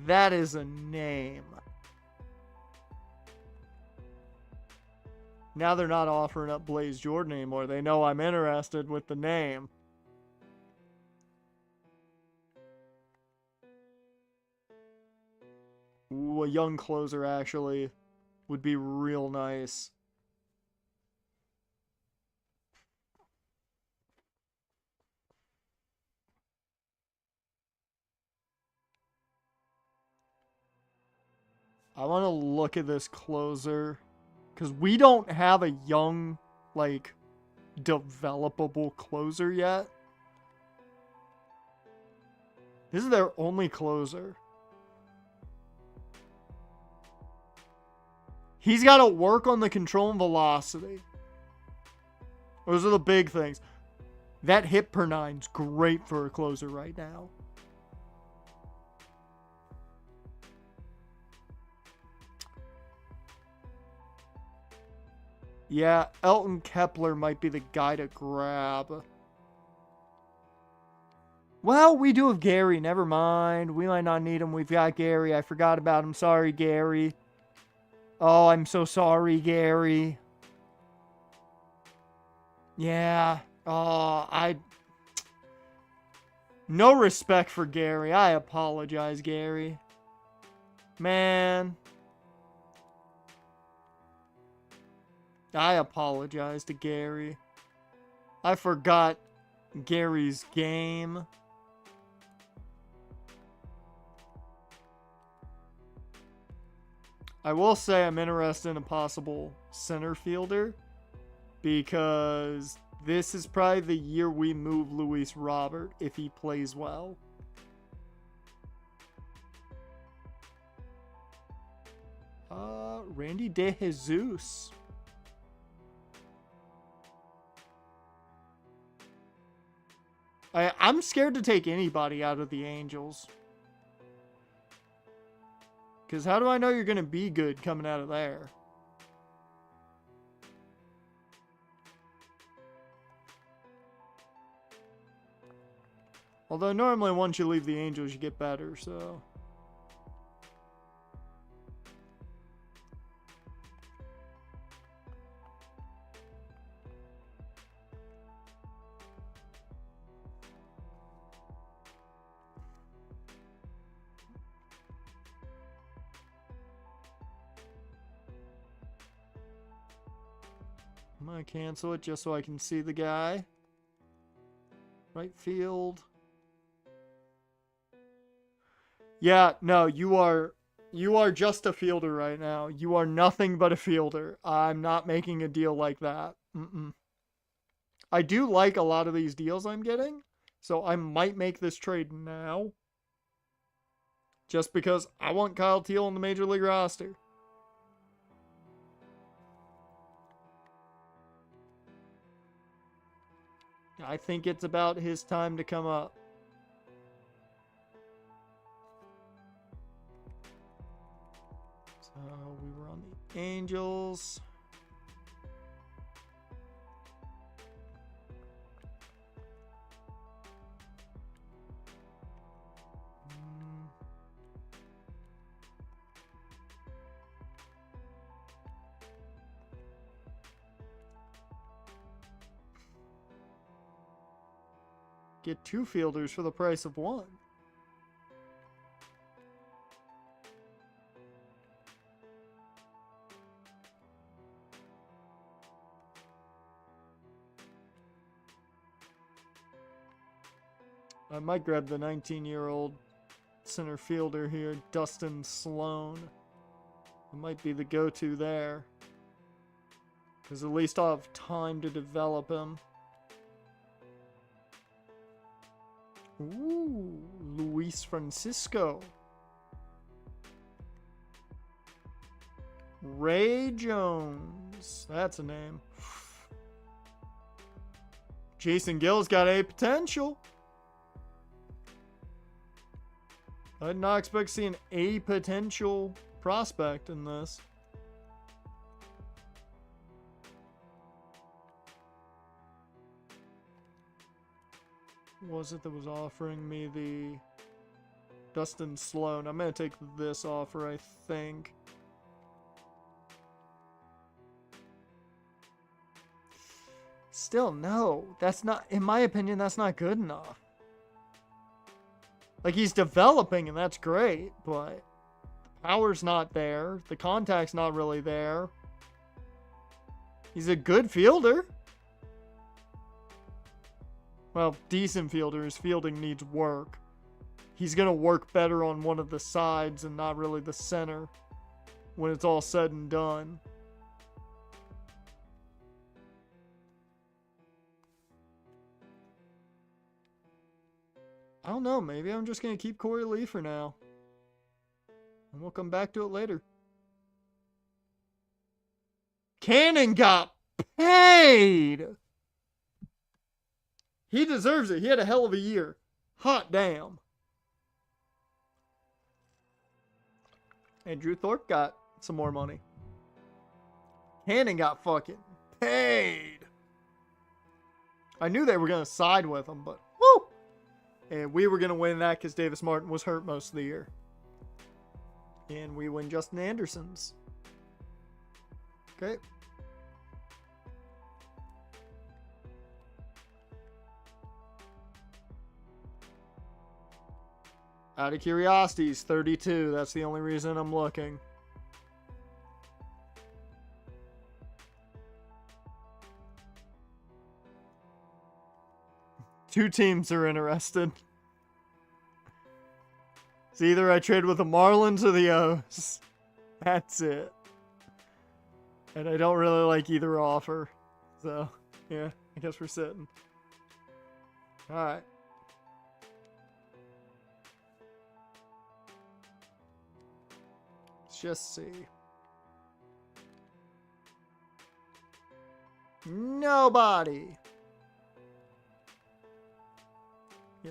That is a name. Now they're not offering up Blaze Jordan anymore. They know I'm interested with the name. Ooh, a young closer actually would be real nice. I want to look at this closer. Because we don't have a young, like, developable closer yet. This is their only closer. He's got to work on the control and velocity. Those are the big things. That hit per nine's great for a closer right now. Yeah, Elton Kepler might be the guy to grab. Well, we do have Gary. Never mind. We might not need him. We've got Gary. I forgot about him. Sorry, Gary. Oh, I'm so sorry, Gary. Yeah. Oh, no respect for Gary. I apologize, Gary. Man. I apologize to Gary. I forgot Gary's game. I will say I'm interested in a possible center fielder because this is probably the year we move Luis Robert if he plays well. Randy De Jesus. I'm scared to take anybody out of the Angels. Because how do I know you're going to be good coming out of there? Although normally once you leave the Angels, you get better, so... I'm gonna cancel it just so I can see the guy. Right field. Yeah, no, you are just a fielder right now. You are nothing but a fielder. I'm not making a deal like that. I do like a lot of these deals I'm getting, so I might make this trade now. Just because I want Kyle Teal on the Major League roster. I think it's about his time to come up. So we were on the Angels. Get 2 fielders for the price of 1. I might grab the 19-year-old center fielder here, Dustin Sloan. It might be the go-to there. Because at least I'll have time to develop him. Ooh, Luis Francisco. Ray Jones. That's a name. Jason Gill's got a potential. I did not expect to see an A potential prospect in this. What was it that was offering me the Dustin Sloan? I'm going to take this offer, I think. Still, no. That's not, in my opinion, that's not good enough. Like, he's developing, and that's great, but the power's not there. The contact's not really there. He's a good fielder. Well, decent fielder. His fielding needs work. He's going to work better on one of the sides and not really the center when it's all said and done. I don't know. Maybe I'm just going to keep Corey Lee for now. And we'll come back to it later. Cannon got paid! He deserves it. He had a hell of a year. Hot damn. And Drew Thorpe got some more money. Cannon got fucking paid. I knew they were going to side with him, but woo! And we were going to win that because Davis Martin was hurt most of the year. And we win Justin Anderson's. Okay. Out of curiosity, he's 32. That's the only reason I'm looking. Two teams are interested. It's either I trade with the Marlins or the O's. That's it. And I don't really like either offer. So, yeah, I guess we're sitting. Alright. Let's just see. Nobody. Yeah.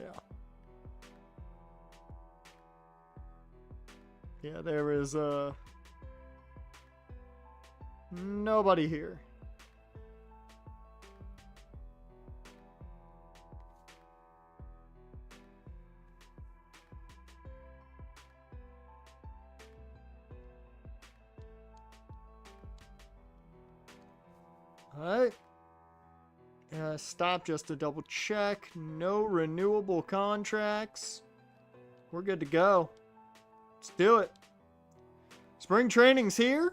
Yeah, there is nobody here. Alright. Stop just to double check. No renewable contracts. We're good to go. Let's do it. Spring training's here.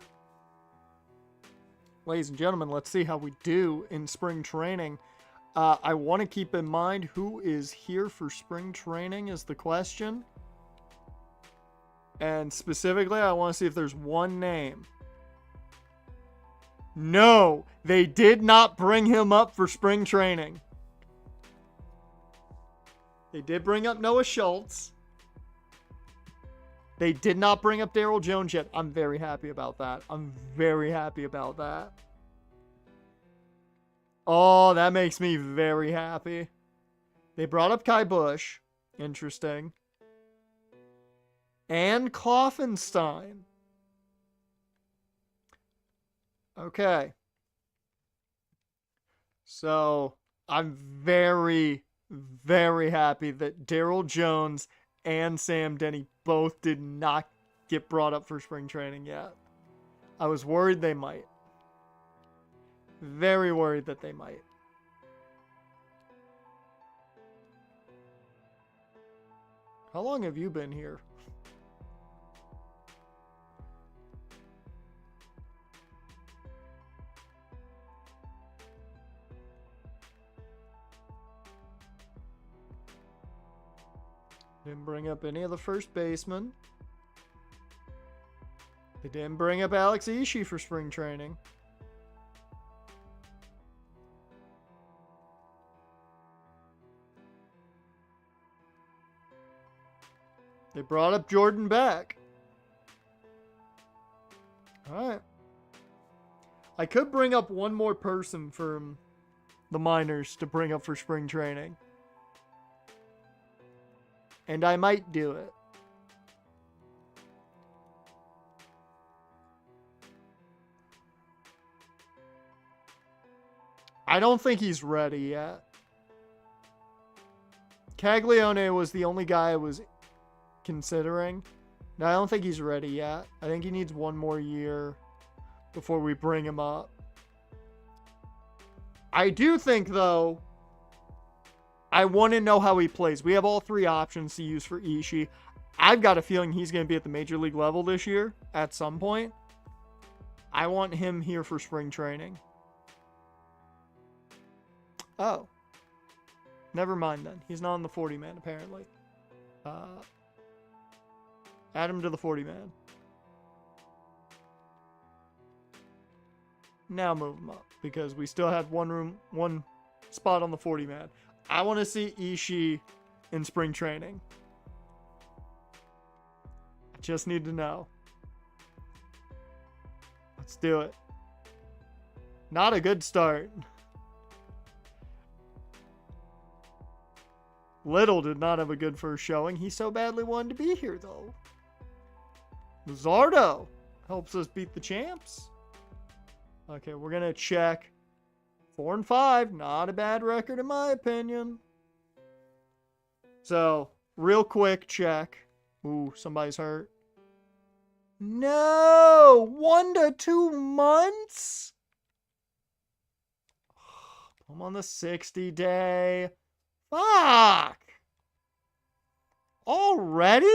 ladies and gentlemen, let's see how we do in spring training. I want to keep in mind who is here for spring training is the question. And specifically, I want to see if there's one name. No, they did not bring him up for spring training. They did bring up Noah Schultz. They did not bring up Daryl Jones yet. I'm very happy about that. I'm very happy about that. Oh, that makes me very happy. They brought up Kai Bush. Interesting. And Klopfenstein. Okay. So, I'm very, very happy that Daryl Jones and Sam Denny both did not get brought up for spring training yet. I was worried they might. Very worried that they might. How long have you been here? Didn't bring up any of the first basemen. They didn't bring up Alex Ishii for spring training. They brought up Jordan Beck. Alright. I could bring up one more person from the minors to bring up for spring training. And I might do it. I don't think he's ready yet. Caglione was the only guy I was considering. No, I don't think he's ready yet. I think he needs one more year before we bring him up. I do think, though, I want to know how he plays. We have all three options to use for Ishii. I've got a feeling he's going to be at the major league level this year at some point. I want him here for spring training. Oh. Never mind then. He's not on the 40-man, apparently. Add him to the 40-man. Now move him up, because we still have one spot on the 40-man. I want to see Ishii in spring training. I just need to know. Let's do it. Not a good start. Little did not have a good first showing. He so badly wanted to be here, though. Luzardo helps us beat the champs. Okay, we're going to check. 4-5. Not a bad record, in my opinion. So, real quick check. Ooh, somebody's hurt. No! 1 to 2 months? I'm on the 60-day. Fuck! Already?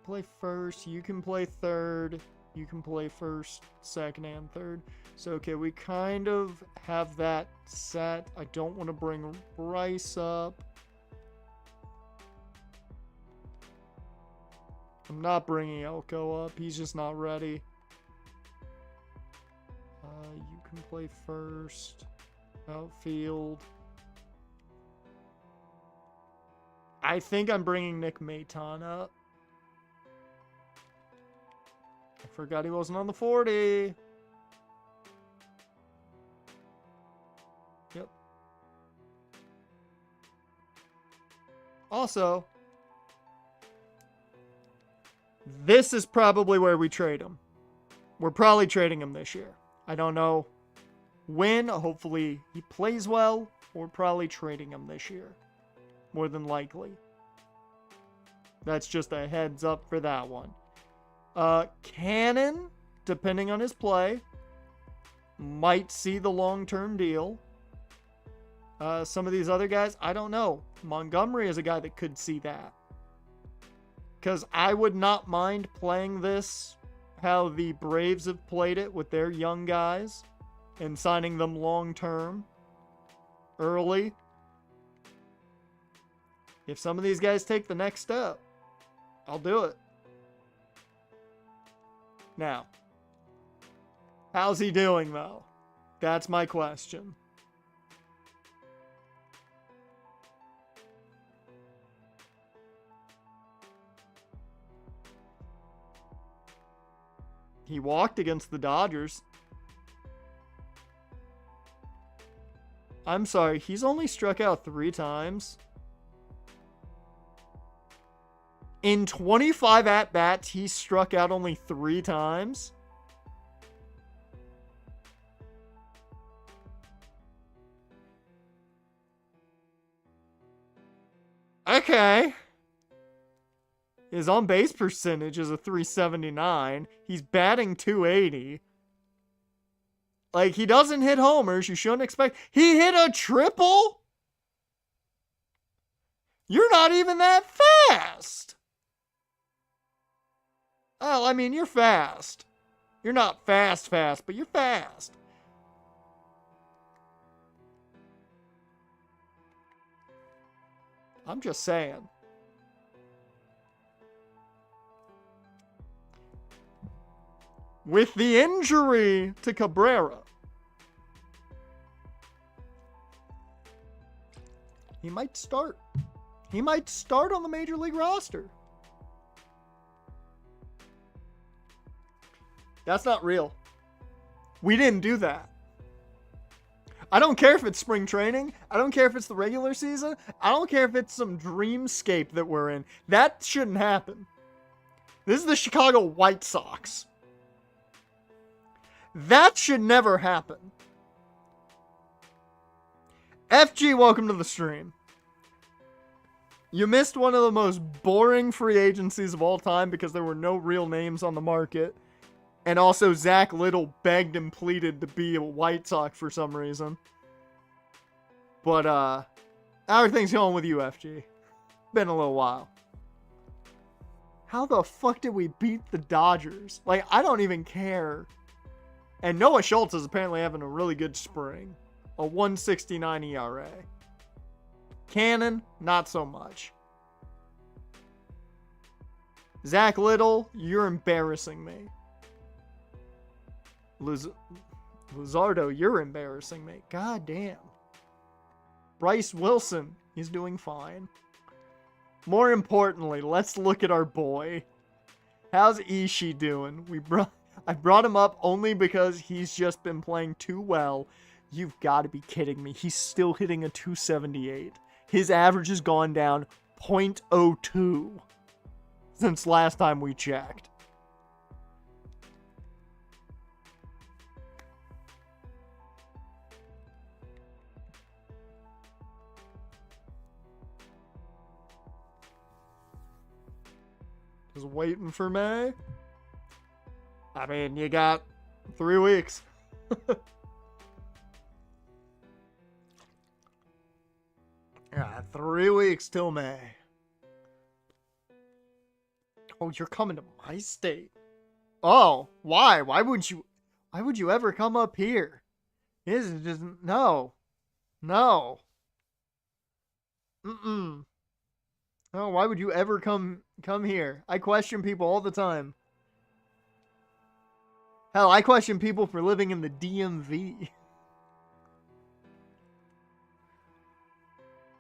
Play first, you can play third, you can play first, second, and third. So, okay, we kind of have that set. I don't want to bring Bryce up. I'm not bringing Elko up. He's just not ready. You can play first. Outfield. I think I'm bringing Nick Maton up. I forgot he wasn't on the 40. Yep. Also, this is probably where we trade him. We're probably trading him this year. I don't know when. Hopefully he plays well. We're probably trading him this year. More than likely. That's just a heads up for that one. Cannon, depending on his play, might see the long-term deal. Some of these other guys, I don't know. Montgomery is a guy that could see that. Because I would not mind playing this how the Braves have played it with their young guys and signing them long term early. If some of these guys take the next step, I'll do it. Now, how's he doing though? That's my question. He walked against the Dodgers. I'm sorry, he's only struck out 3 times. In 25 at-bats, he struck out only 3 times. Okay. His on-base percentage is a 379. He's batting 280. Like, he doesn't hit homers. You shouldn't expect... He hit a triple? You're not even that fast. Well, I mean, you're fast. You're not fast, but you're fast. I'm just saying. With the injury to Cabrera, he might start. He might start on the Major League roster. That's not real. We didn't do that. I don't care if it's spring training. I don't care if it's the regular season. I don't care if it's some dreamscape that we're in. That shouldn't happen. This is the Chicago White Sox. That should never happen. FG, welcome to the stream. You missed one of the most boring free agencies of all time because there were no real names on the market. And also, Zach Little begged and pleaded to be a White Sox for some reason. But, how are things going with you, FG? Been a little while. How the fuck did we beat the Dodgers? Like, I don't even care. And Noah Schultz is apparently having a really good spring. A 1.69 ERA. Cannon, not so much. Zach Little, you're embarrassing me. Luzardo, you're embarrassing me. God damn. Bryce Wilson, he's doing fine. More importantly, let's look at our boy. How's Ishii doing? I brought him up only because he's just been playing too well. You've got to be kidding me. He's still hitting a 278. His average has gone down 0.02 since last time we checked. Just waiting for me. I mean, you got 3 weeks. Yeah, 3 weeks till May. Oh, you're coming to my state. Oh, why? Why would you ever come up here? This is just no. No. Mm-mm. No, why would you ever come here? I question people all the time. Hell, I question people for living in the DMV.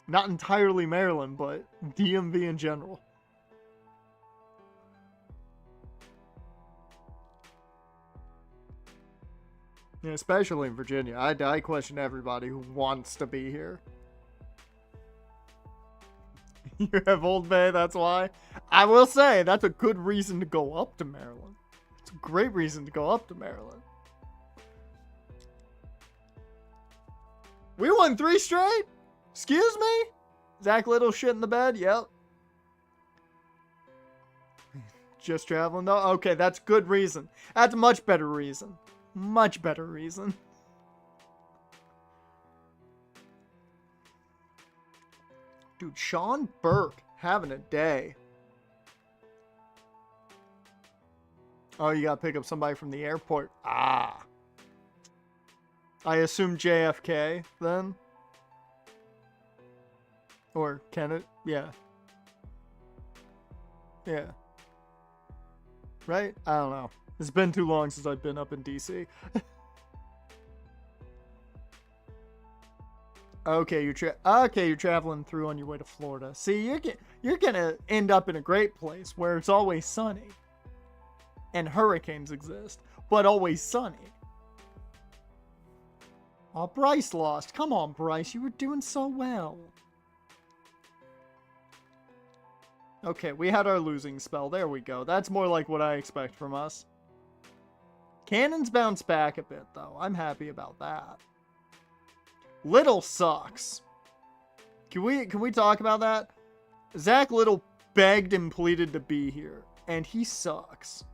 Not entirely Maryland, but DMV in general. Yeah, especially in Virginia. I question everybody who wants to be here. You have Old Bay, that's why. I will say, that's a good reason to go up to Maryland. It's a great reason to go up to Maryland. We won 3 straight? Excuse me? Zach Little shit in the bed? Yep. Just traveling though? Okay, that's good reason. That's a much better reason. Much better reason. Dude, Sean Burke having a day. Oh, you gotta pick up somebody from the airport. Ah. I assume JFK then? Or can it? Yeah. Yeah. Right? I don't know. It's been too long since I've been up in DC. Okay, you're traveling through on your way to Florida. See, you're gonna end up in a great place where it's always sunny. And hurricanes exist, but always sunny. Oh, Bryce lost. Come on, Bryce. You were doing so well. Okay, we had our losing spell. There we go. That's more like what I expect from us. Cannons bounce back a bit, though. I'm happy about that. Little sucks. Can we talk about that? Zach Little begged and pleaded to be here, and he sucks.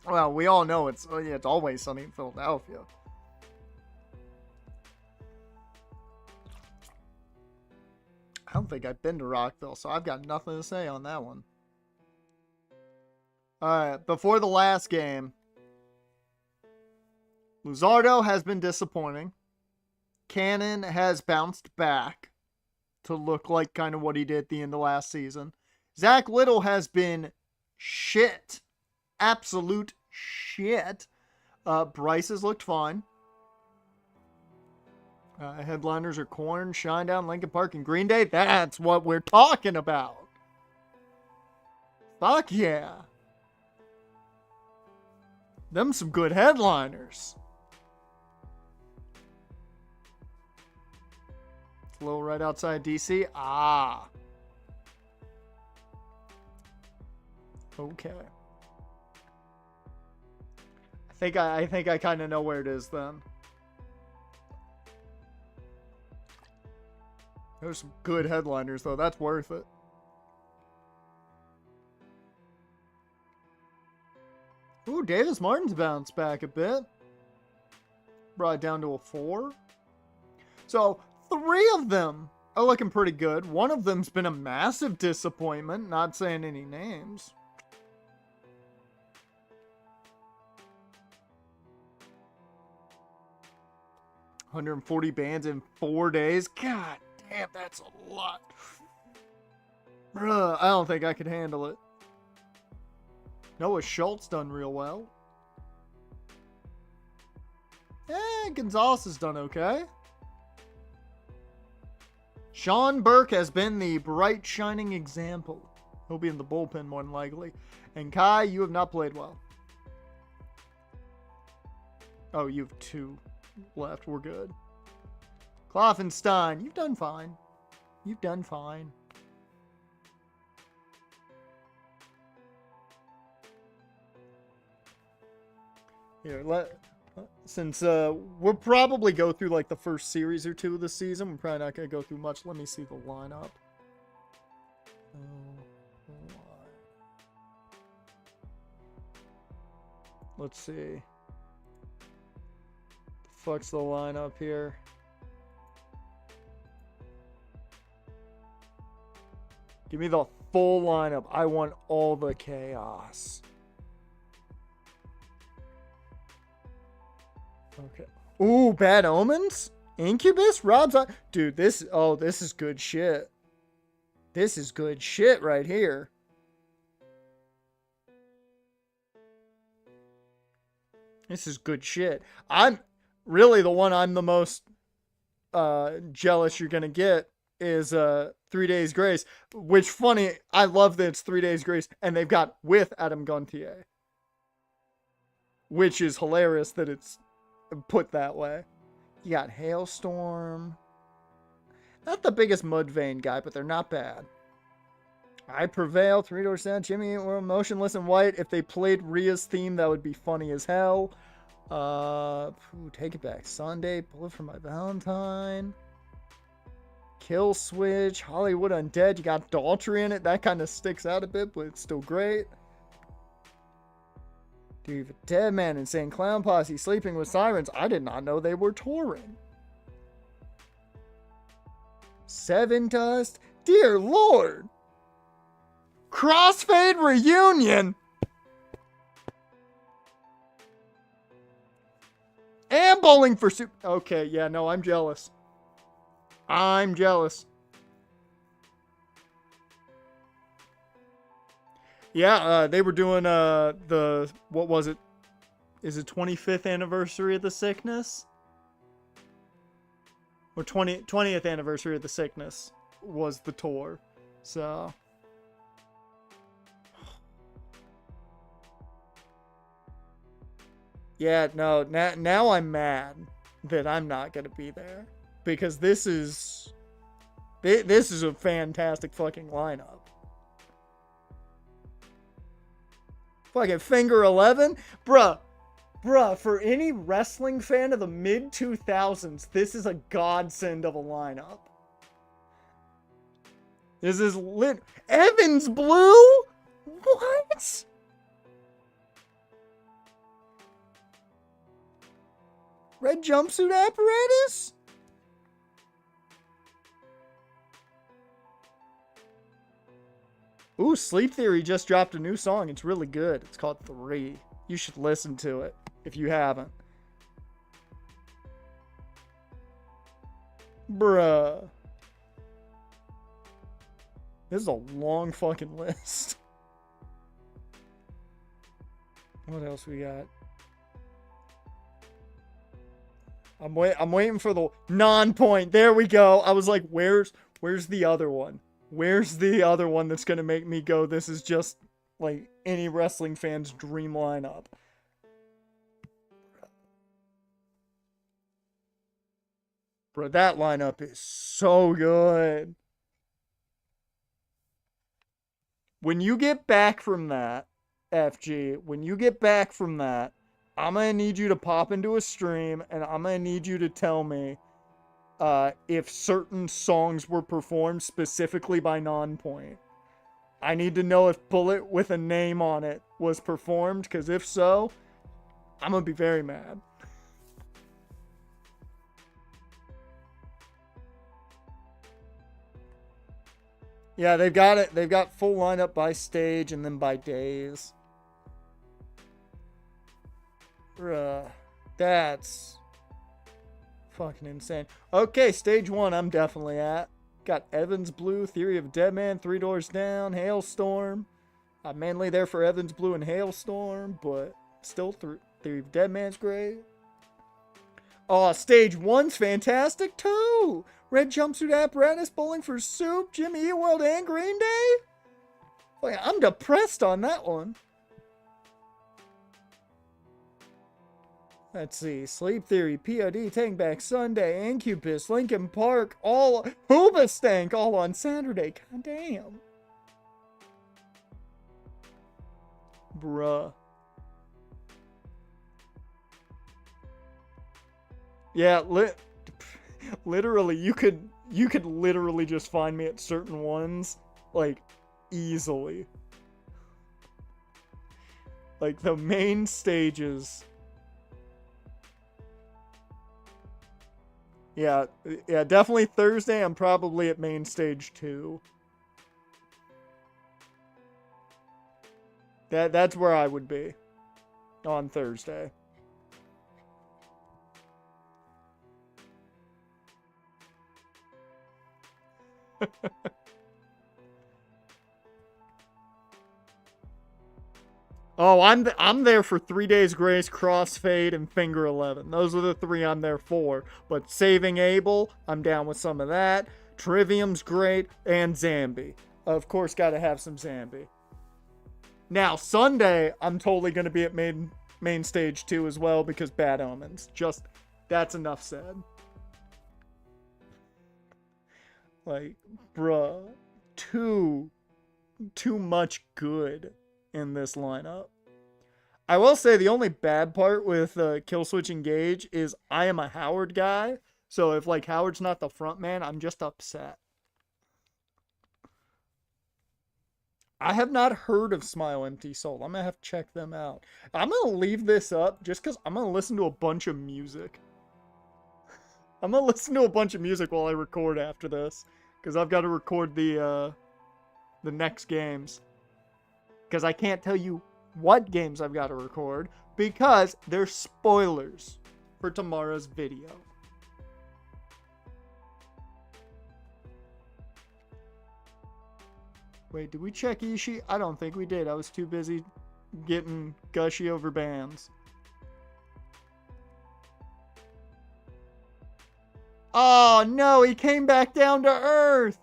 Well, we all know it's always sunny in Philadelphia. I don't think I've been to Rockville, so I've got nothing to say on that one. Alright, before the last game, Luzardo has been disappointing. Cannon has bounced back to look like kind of what he did at the end of last season. Zach Little has been shit. Absolute shit. Bryce has looked fine. Headliners are Korn, Shinedown, Linkin Park, and Green Day. That's what we're talking about. Fuck yeah. Them some good headliners. It's a little right outside DC. Ah. Okay. I think I kind of know where it is then. There's some good headliners though. That's worth it. Ooh, Davis Martin's bounced back a bit. Brought it down to a 4. So 3 of them are looking pretty good. One of them's been a massive disappointment. Not saying any names. $140 bands in 4 days. God damn, that's a lot. Bruh, I don't think I could handle it. Noah Schultz done real well. Gonzalez has done okay. Sean Burke has been the bright, shining example. He'll be in the bullpen more than likely. And Kai, you have not played well. Oh, you have 2 left. We're good. Kloffenstein, you've done fine. You've done fine. Here, since we'll probably go through like the first series or 2 of the season, we're probably not going to go through much. Let me see the lineup. Let's see. Fuck's the lineup here. Give me the full lineup. I want all the chaos. Okay. Ooh, Bad Omens? Incubus? Rob's on. Dude, this is good shit. This is good shit right here. This is good shit. I'm really the one I'm the most jealous you're gonna get is 3 Days Grace. Which funny, I love that it's 3 Days Grace and they've got with Adam Gontier. Which is hilarious that it's put that way. You got Hailstorm. Not the biggest Mudvayne guy, but they're not bad. I Prevail, 3 Door Sound, Jimmy, or Motionless in White. If they played Rhea's theme, that would be funny as hell. Take It Back Sunday, Bullet for My Valentine. Kill Switch, Hollywood Undead. You got Daltrey in it. That kind of sticks out a bit, but it's still great. Dude, you have a Dead Man, Insane Clown Posse, Sleeping with Sirens. I did not know they were touring. Seven Dust. Dear Lord. Crossfade Reunion. And Bowling for Soup. Okay, yeah, no, I'm jealous. I'm jealous. Yeah, they were doing what was it? Is it 25th anniversary of the sickness? Or 20th anniversary of the sickness was the tour. So yeah, no, now I'm mad that I'm not going to be there because this is a fantastic fucking lineup. Fucking Finger 11? Bruh, for any wrestling fan of the mid-2000s, this is a godsend of a lineup. This is lit. Evans Blue? What? Red Jumpsuit Apparatus? Ooh, Sleep Theory just dropped a new song. It's really good. It's called 3. You should listen to it if you haven't. Bruh. This is a long fucking list. What else we got? I'm waiting for the non-point. There we go. I was like, where's the other one? Where's the other one that's gonna make me go, this is just like any wrestling fan's dream lineup? Bro, that lineup is so good. When you get back from that, FG, when you get back from that, I'm gonna need you to pop into a stream and I'm gonna need you to tell me if certain songs were performed specifically by Non-Point. I need to know if Bullet with a Name on it was performed, because if so, I'm gonna be very mad. Yeah, they've got it. They've got full lineup by stage and then by days. That's fucking insane. Okay, stage 1 I'm definitely at. Got Evans Blue, Theory of Dead Man, Three Doors Down, Hailstorm. I'm mainly there for Evans Blue and Hailstorm, but still Theory of Dead Man's great. Oh, stage 1's fantastic too. Red Jumpsuit Apparatus, Bowling for Soup, Jimmy Eat World, and Green Day. Like, I'm depressed on that one. Let's see. Sleep Theory, POD, Take Back Sunday, Incubus, Linkin Park, all Hoobastank all on Saturday. God damn. Bruh. Yeah, literally, you could literally just find me at certain ones, like, easily. Like, the main stages. Yeah, definitely Thursday, I'm probably at main stage 2. That's where I would be on Thursday. Oh, I'm there for 3 Days Grace, Crossfade, and Finger 11. Those are the 3 I'm there for. But Saving Abel, I'm down with some of that. Trivium's great, and Zambi. Of course, gotta have some Zambi. Now, Sunday, I'm totally gonna be at main stage 2 as well, because Bad Omens. Just, that's enough said. Like, bruh, too much good in this lineup. I will say the only bad part with Killswitch Engage is I am a Howard guy, So if, like, Howard's not the front man, I'm just upset. I have not heard of Smile Empty Soul. I'm going to have to check them out. I'm going to leave this up just because I'm going to listen to a bunch of music. I'm going to listen to a bunch of music while I record after this. Because I've got to record the next games. Because I can't tell you what games I've got to record. Because they're spoilers for tomorrow's video. Wait, did we check Ishii? I don't think we did. I was too busy getting gushy over bands. Oh, no, he came back down to earth.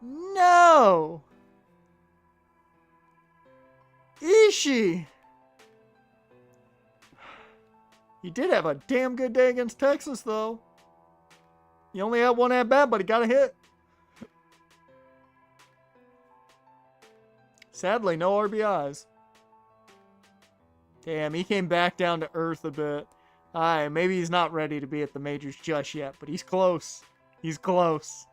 No. Ishii. He did have a damn good day against Texas, though. He only had one at bat, but he got a hit. Sadly, no RBIs. Damn, he came back down to earth a bit. Alright, maybe he's not ready to be at the majors just yet, but he's close. He's close.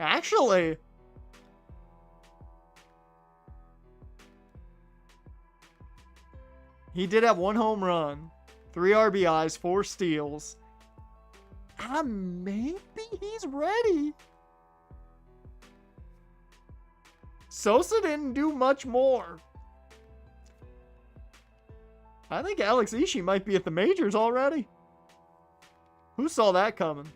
Actually, he did have 1 home run, 3 RBIs, 4 steals. Maybe he's ready. Sosa didn't do much more. I think Alex Ishii might be at the majors already. Who saw that coming?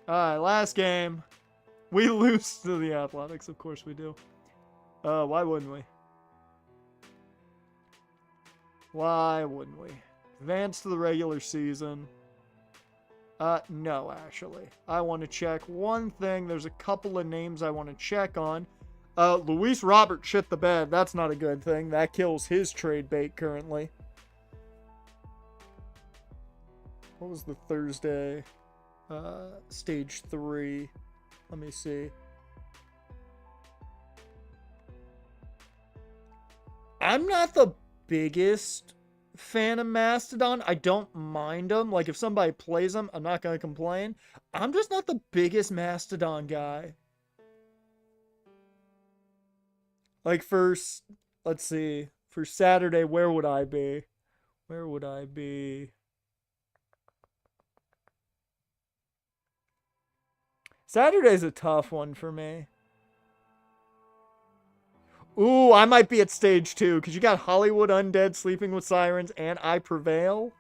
Alright, last game. We lose to the Athletics, of course we do. Why wouldn't we? Why wouldn't we? Advance to the regular season. No, actually. I want to check one thing. There's a couple of names I want to check on. Luis Robert shit the bed. That's not a good thing. That kills his trade bait currently. What was the Thursday? Stage 3. Let me see. I'm not the biggest fan of Mastodon. I don't mind them. Like, if somebody plays them, I'm not going to complain. I'm just not the biggest Mastodon guy. Like, let's see. For Saturday, where would I be? Where would I be? Saturday's a tough one for me. Ooh, I might be at stage 2, because you got Hollywood Undead, Sleeping with Sirens, and I Prevail.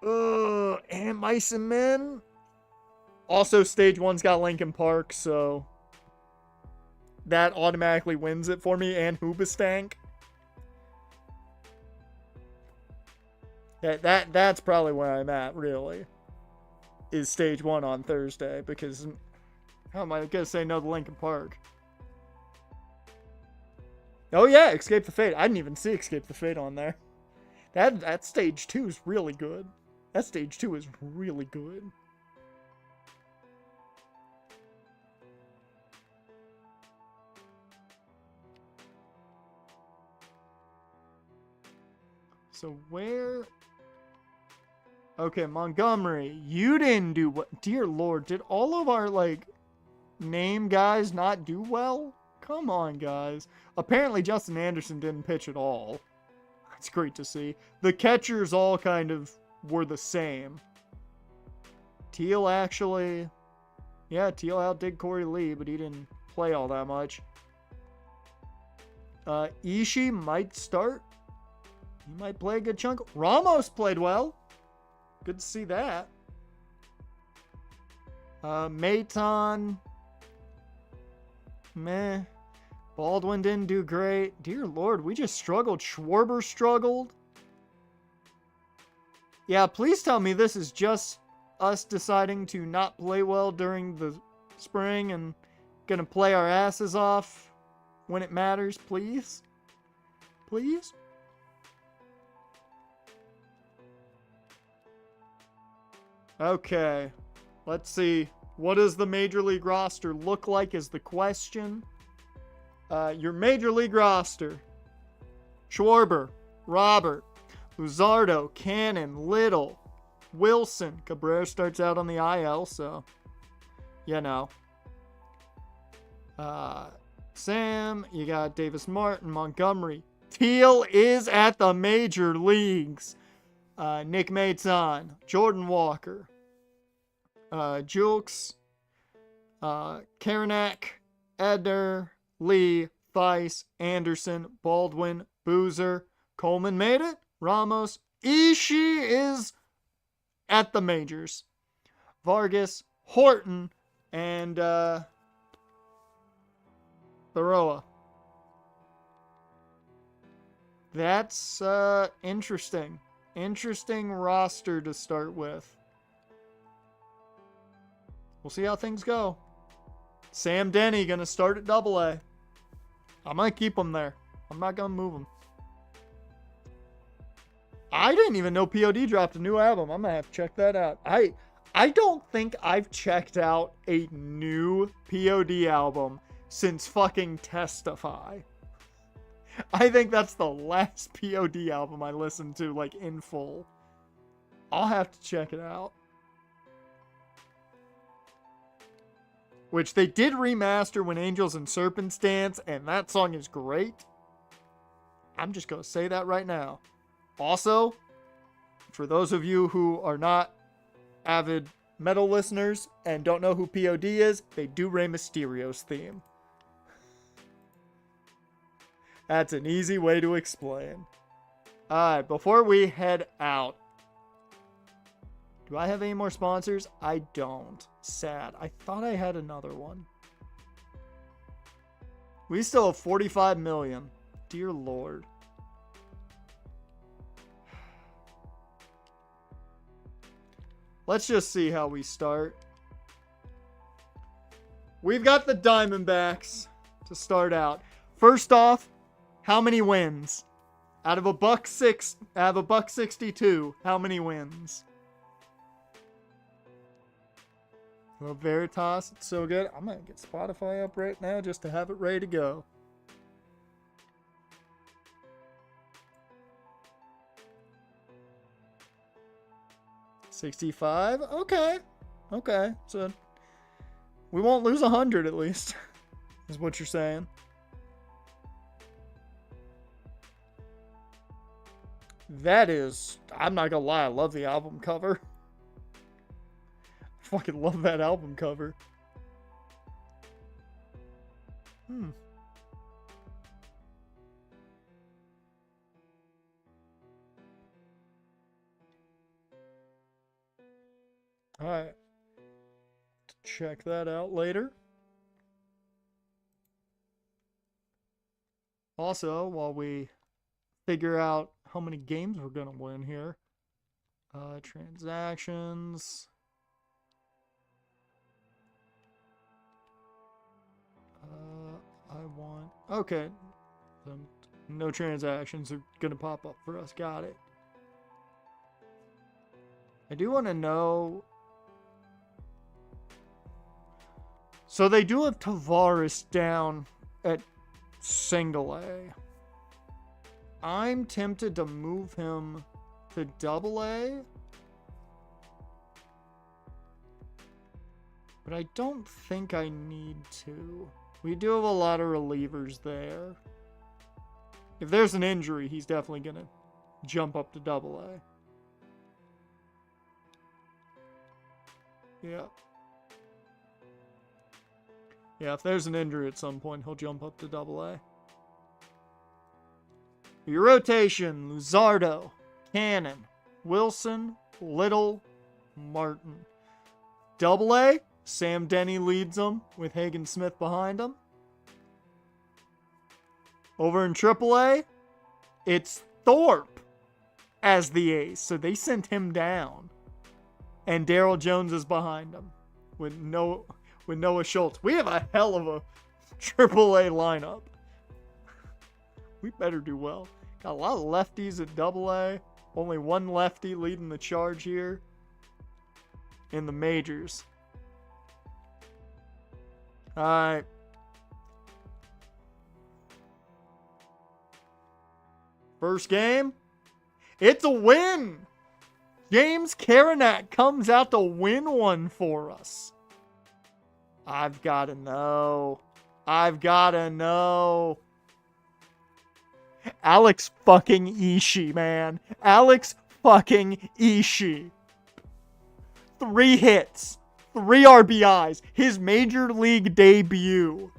And Mice and Men. Also, stage 1's got Linkin Park, so that automatically wins it for me, and Hoobastank. That's probably where I'm at, really. Is stage 1 on Thursday, because how am I going to say no to Linkin Park? Oh yeah, Escape the Fate. I didn't even see Escape the Fate on there. That stage 2 is really good. That stage 2 is really good. So where? Okay, Montgomery, you didn't do what? Dear Lord, did all of our, like, name guys not do well? Come on, guys. Apparently, Justin Anderson didn't pitch at all. That's great to see. The catchers all kind of were the same. Teal actually... Yeah, Teal outdid Corey Lee, but he didn't play all that much. Ishii might start. He might play a good chunk. Ramos played well. Good to see that. Maton. Meh. Baldwin didn't do great. Dear Lord, we just struggled. Schwarber struggled. Yeah, please tell me this is just us deciding to not play well during the spring and gonna play our asses off when it matters, please? Please? Okay. Let's see. What does the Major League roster look like is the question. Your Major League roster. Schwarber, Robert, Luzardo, Cannon, Little, Wilson. Cabrera starts out on the IL, so, you know. Sam, you got Davis Martin, Montgomery. Teal is at the major leagues. Nick Maton, Jordan Walker, Julks, Karanak, Edner, Lee, Theis, Anderson, Baldwin, Boozer. Coleman made it. Ramos. Ishii is at the majors. Vargas, Horton, and Baroa. That's interesting. Interesting roster to start with. We'll see how things go. Sam Denny going to start at AA. I might keep him there. I'm not going to move him. I didn't even know POD dropped a new album. I'm going to have to check that out. I don't think I've checked out a new POD album since fucking Testify. I think that's the last POD album I listened to, like, in full. I'll have to check it out. Which they did remaster When Angels and Serpents Dance, and that song is great. I'm just going to say that right now. Also, for those of you who are not avid metal listeners and don't know who POD is, they do Rey Mysterio's theme. That's an easy way to explain. Alright, before we head out, do I have any more sponsors? I don't. Sad. I thought I had another one. We still have 45 million. Dear Lord. Let's just see how we start. We've got the Diamondbacks to start out. First off, how many wins? Out of a $1.62, how many wins? Well, Veritas, it's so good. I'm going to get Spotify up right now just to have it ready to go. $65. Okay. So we won't lose 100 at least, is what you're saying. That is, I'm not gonna lie, I love the album cover. I fucking love that album cover. Alright. Check that out later. Also, while we figure out how many games we're going to win here. Transactions. Okay. No transactions are going to pop up for us. Got it. I do want to know. So they do have Tavares down at single A. I'm tempted to move him to AA. But I don't think I need to. We do have a lot of relievers there. If there's an injury, he's definitely going to jump up to AA. Yeah. Yeah, if there's an injury at some point, he'll jump up to AA. Your rotation, Luzardo, Cannon, Wilson, Little, Martin. AA, Sam Denny leads them with Hagen Smith behind him. Over in AAA, it's Thorpe as the ace, so they sent him down. And Darryl Jones is behind him with Noah Schultz. We have a hell of a AAA lineup. We better do well. Got a lot of lefties at AA. Only one lefty leading the charge here in the majors. Alright. First game, it's a win. James Karenak comes out to win one for us. I've got to know. I've got to know. Alex fucking Ishii, man. Alex fucking Ishii. 3 hits. 3 RBIs. His major league debut.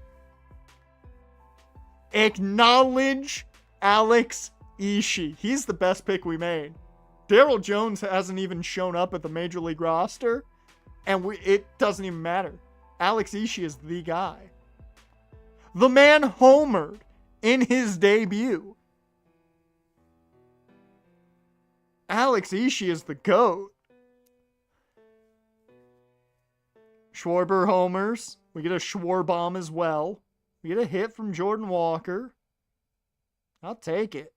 Acknowledge Alex Ishii. He's the best pick we made. Darryl Jones hasn't even shown up at the major league roster, and it doesn't even matter. Alex Ishii is the guy. The man homered in his debut. Alex Ishii is the GOAT. Schwarber homers. We get a Schwarbomb as well. We get a hit from Jordan Walker. I'll take it.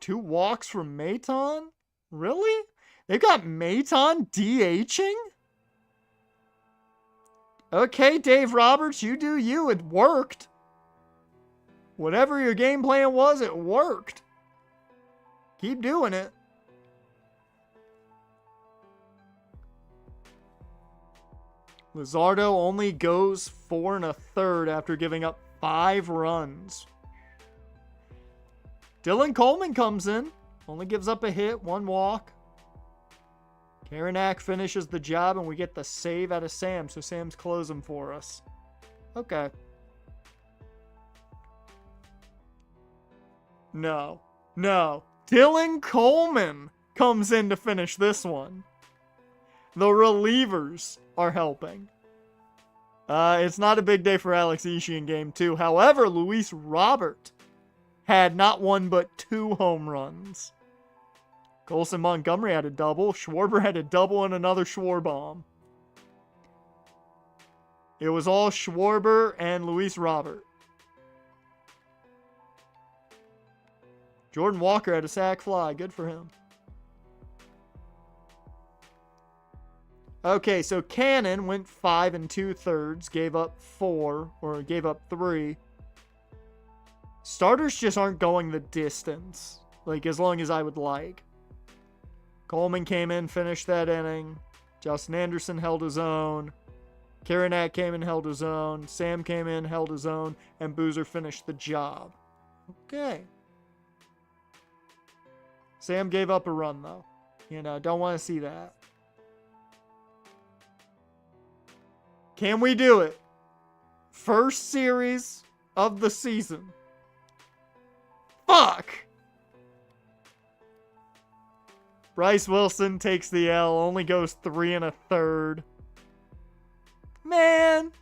2 walks from Maton? Really? They've got Maton DHing? Okay, Dave Roberts, you do you. It worked. Whatever your game plan was, it worked. Keep doing it. Luzardo only goes 4 1/3 after giving up 5 runs. Dylan Coleman comes in. Only gives up a hit, 1 walk. Karenak finishes the job, and we get the save out of Sam. So Sam's closing for us. Okay. No. Dylan Coleman comes in to finish this one. The relievers are helping. It's not a big day for Alex Ishii in game 2. However, Luis Robert had not 1 but 2 home runs. Colson Montgomery had a double. Schwarber had a double and another Schwarbomb. It was all Schwarber and Luis Robert. Jordan Walker had a sac fly. Good for him. Okay, so Cannon went 5 2/3, gave up 3. Starters just aren't going the distance, like as long as I would like. Coleman came in, finished that inning. Justin Anderson held his own. Karenak came in, held his own. Sam came in, held his own. And Boozer finished the job. Okay. Sam gave up a run, though. Don't want to see that. Can we do it? First series of the season. Fuck! Bryce Wilson takes the L, only goes 3 1/3. Man,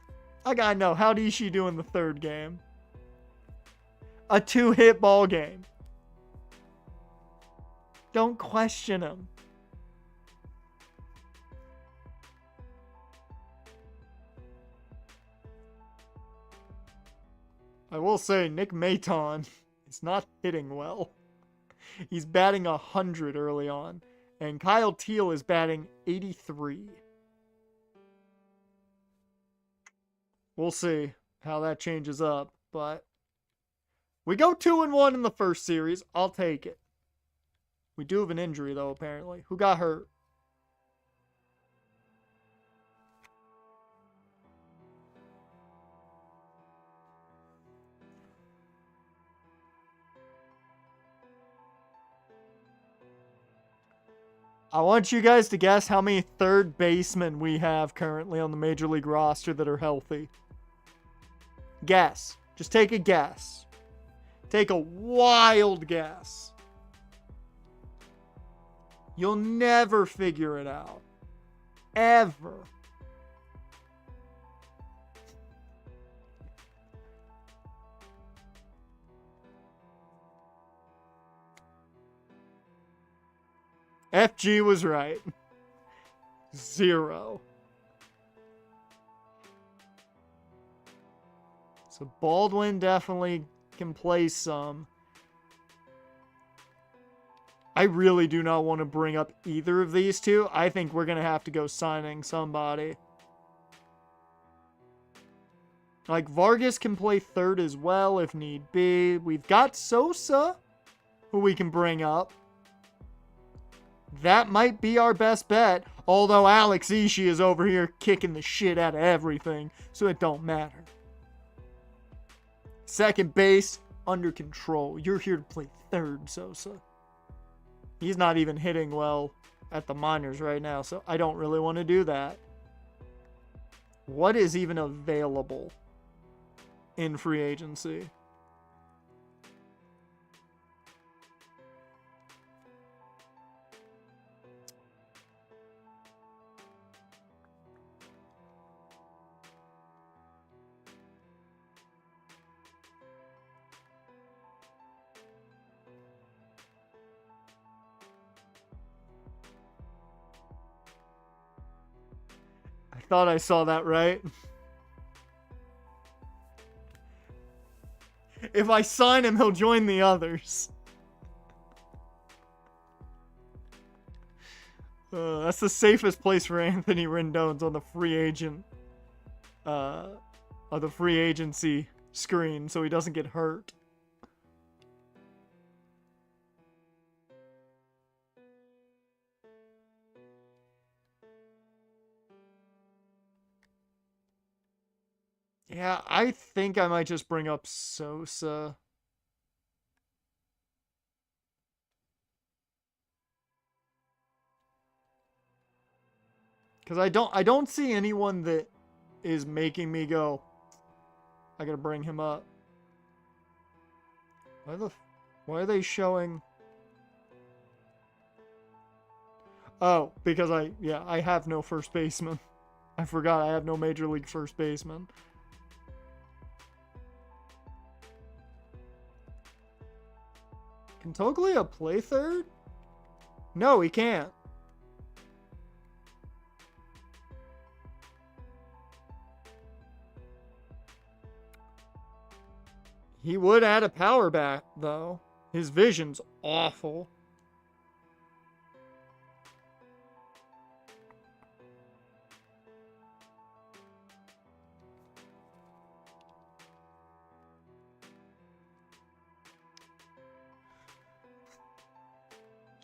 I gotta know, how'd Ishii do in the 3rd game? A 2-hit ball game. Don't question him. I will say, Nick Maton is not hitting well. He's batting 100 early on. And Kyle Teal is batting 83. We'll see how that changes up. But we go 2-1 in the first series. I'll take it. We do have an injury, though, apparently. Who got hurt? I want you guys to guess how many third basemen we have currently on the Major League roster that are healthy. Guess. Just take a guess. Take a wild guess. You'll never figure it out. Ever. FG was right. 0. So Baldwin definitely can play some. I really do not want to bring up either of these two. I think we're going to have to go signing somebody. Like, Vargas can play third as well if need be. We've got Sosa, who we can bring up. That might be our best bet. Although Alex Ishii is over here kicking the shit out of everything, so it don't matter. Second base, under control. You're here to play third, Sosa. He's not even hitting well at the minors right now, so I don't really want to do that. What is even available in free agency? I thought I saw that right. If I sign him, he'll join the others. That's the safest place for Anthony Rendon's on the free agent, on the free agency screen, so he doesn't get hurt. Yeah, I think I might just bring up Sosa. Because I don't see anyone that is making me go, I gotta bring him up. Why are they showing? Oh, because I have no first baseman. I forgot I have no major league first baseman. Can Toglia play third? No, he can't. He would add a power bat, though. His vision's awful.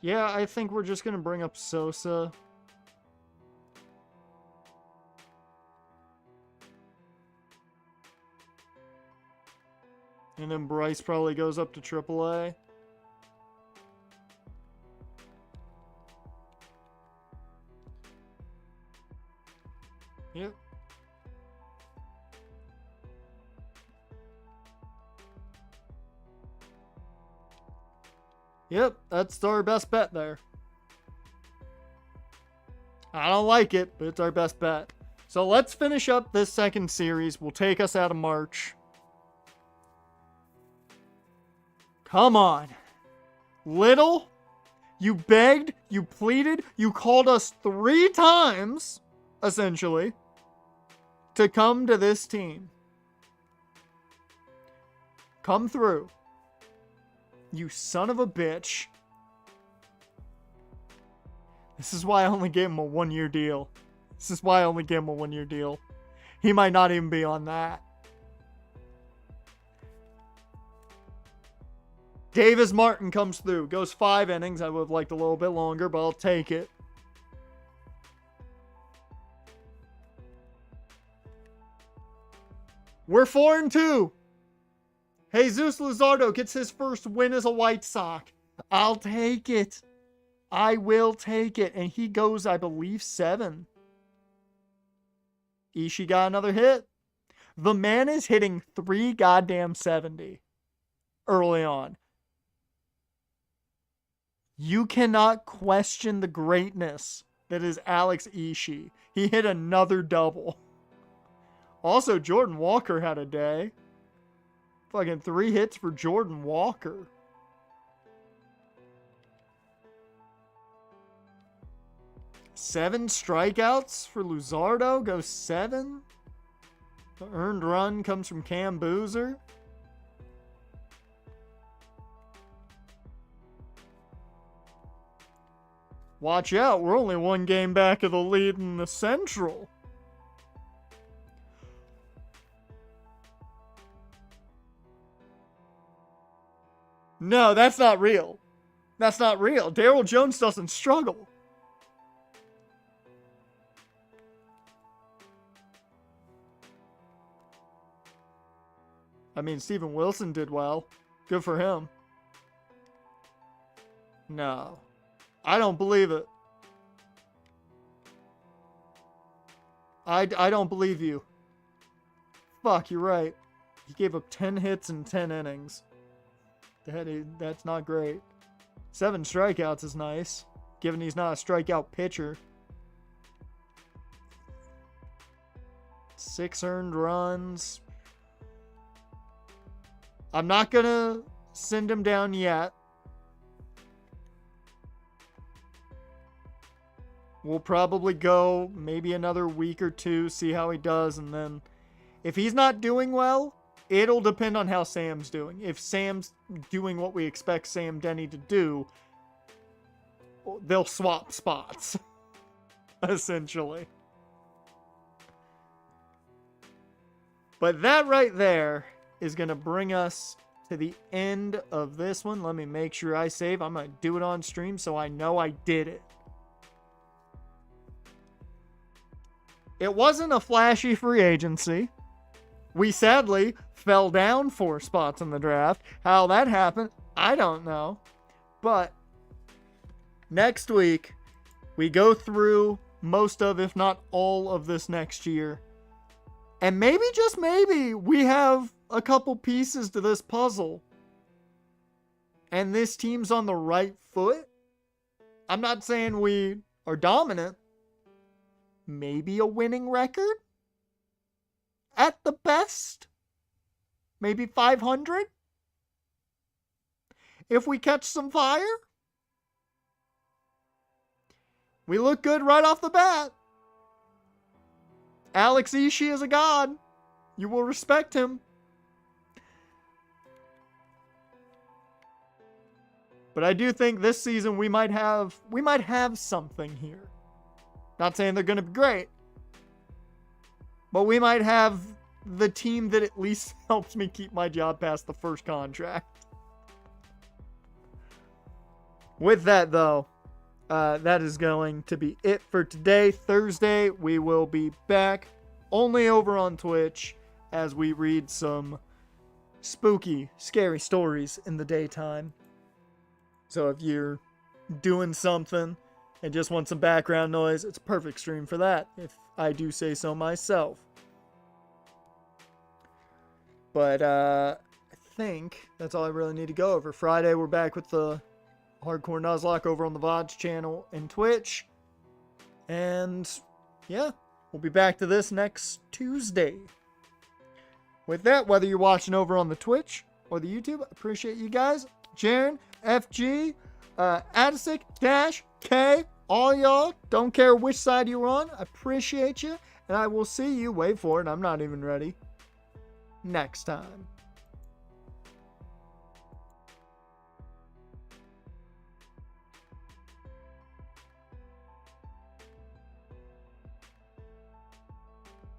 Yeah, I think we're just going to bring up Sosa. And then Bryce probably goes up to AAA. Yep. Yep, that's our best bet there. I don't like it, but it's our best bet. So let's finish up this second series. We'll take us out of March. Come on. Little, you begged, you pleaded, you called us 3 times, essentially, to come to this team. Come through. You son of a bitch. This is why I only gave him a 1-year deal. This is why I only gave him a 1-year deal. He might not even be on that. Davis Martin comes through. Goes 5 innings. I would have liked a little bit longer, but I'll take it. We're 4-2. Jesus Luzardo gets his first win as a White Sox. I'll take it. I will take it. And he goes, I believe, 7. Ishii got another hit. The man is hitting 3 goddamn 70 early on. You cannot question the greatness that is Alex Ishii. He hit another double. Also, Jordan Walker had a day. Fucking 3 hits for Jordan Walker. Seven strikeouts for Luzardo. Goes 7. The earned run comes from Cam Boozer. Watch out, we're only 1 game back of the lead in the Central. No, that's not real. That's not real. Daryl Jones doesn't struggle. I mean, Steven Wilson did well. Good for him. No. I don't believe it. I don't believe you. Fuck, you're right. He gave up 10 hits in 10 innings. That's not great. 7 strikeouts is nice, given he's not a strikeout pitcher. 6 earned runs. I'm not going to send him down yet. We'll probably go maybe another week or two, see how he does, and then if he's not doing well, it'll depend on how Sam's doing. If Sam's doing what we expect Sam Denny to do, they'll swap spots, essentially. But that right there is going to bring us to the end of this one. Let me make sure I save. I'm going to do it on stream so I know I did it. It wasn't a flashy free agency. We sadly fell down 4 spots in the draft. How that happened, I don't know. But next week, we go through most of, if not all of this next year. And maybe, just maybe, we have a couple pieces to this puzzle. And this team's on the right foot. I'm not saying we are dominant. Maybe a winning record? At the best? Maybe 500? If we catch some fire? We look good right off the bat. Alex Ishii is a god. You will respect him. But I do think this season we might have something here. Not saying they're going to be great. But we might have the team that at least helps me keep my job past the first contract. With that, though, that is going to be it for today. Thursday, we will be back only over on Twitch as we read some spooky, scary stories in the daytime. So if you're doing something and just want some background noise, it's a perfect stream for that, if I do say so myself. But I think that's all I really need to go over. Friday, we're back with the Hardcore Nuzlocke over on the VODs channel and Twitch. And yeah, we'll be back to this next Tuesday. With that, whether you're watching over on the Twitch or the YouTube, I appreciate you guys. Jaren, FG, Adisic, Dash, K, all y'all, don't care which side you're on, I appreciate you, and I will see you, wait for it, I'm not even ready, next time.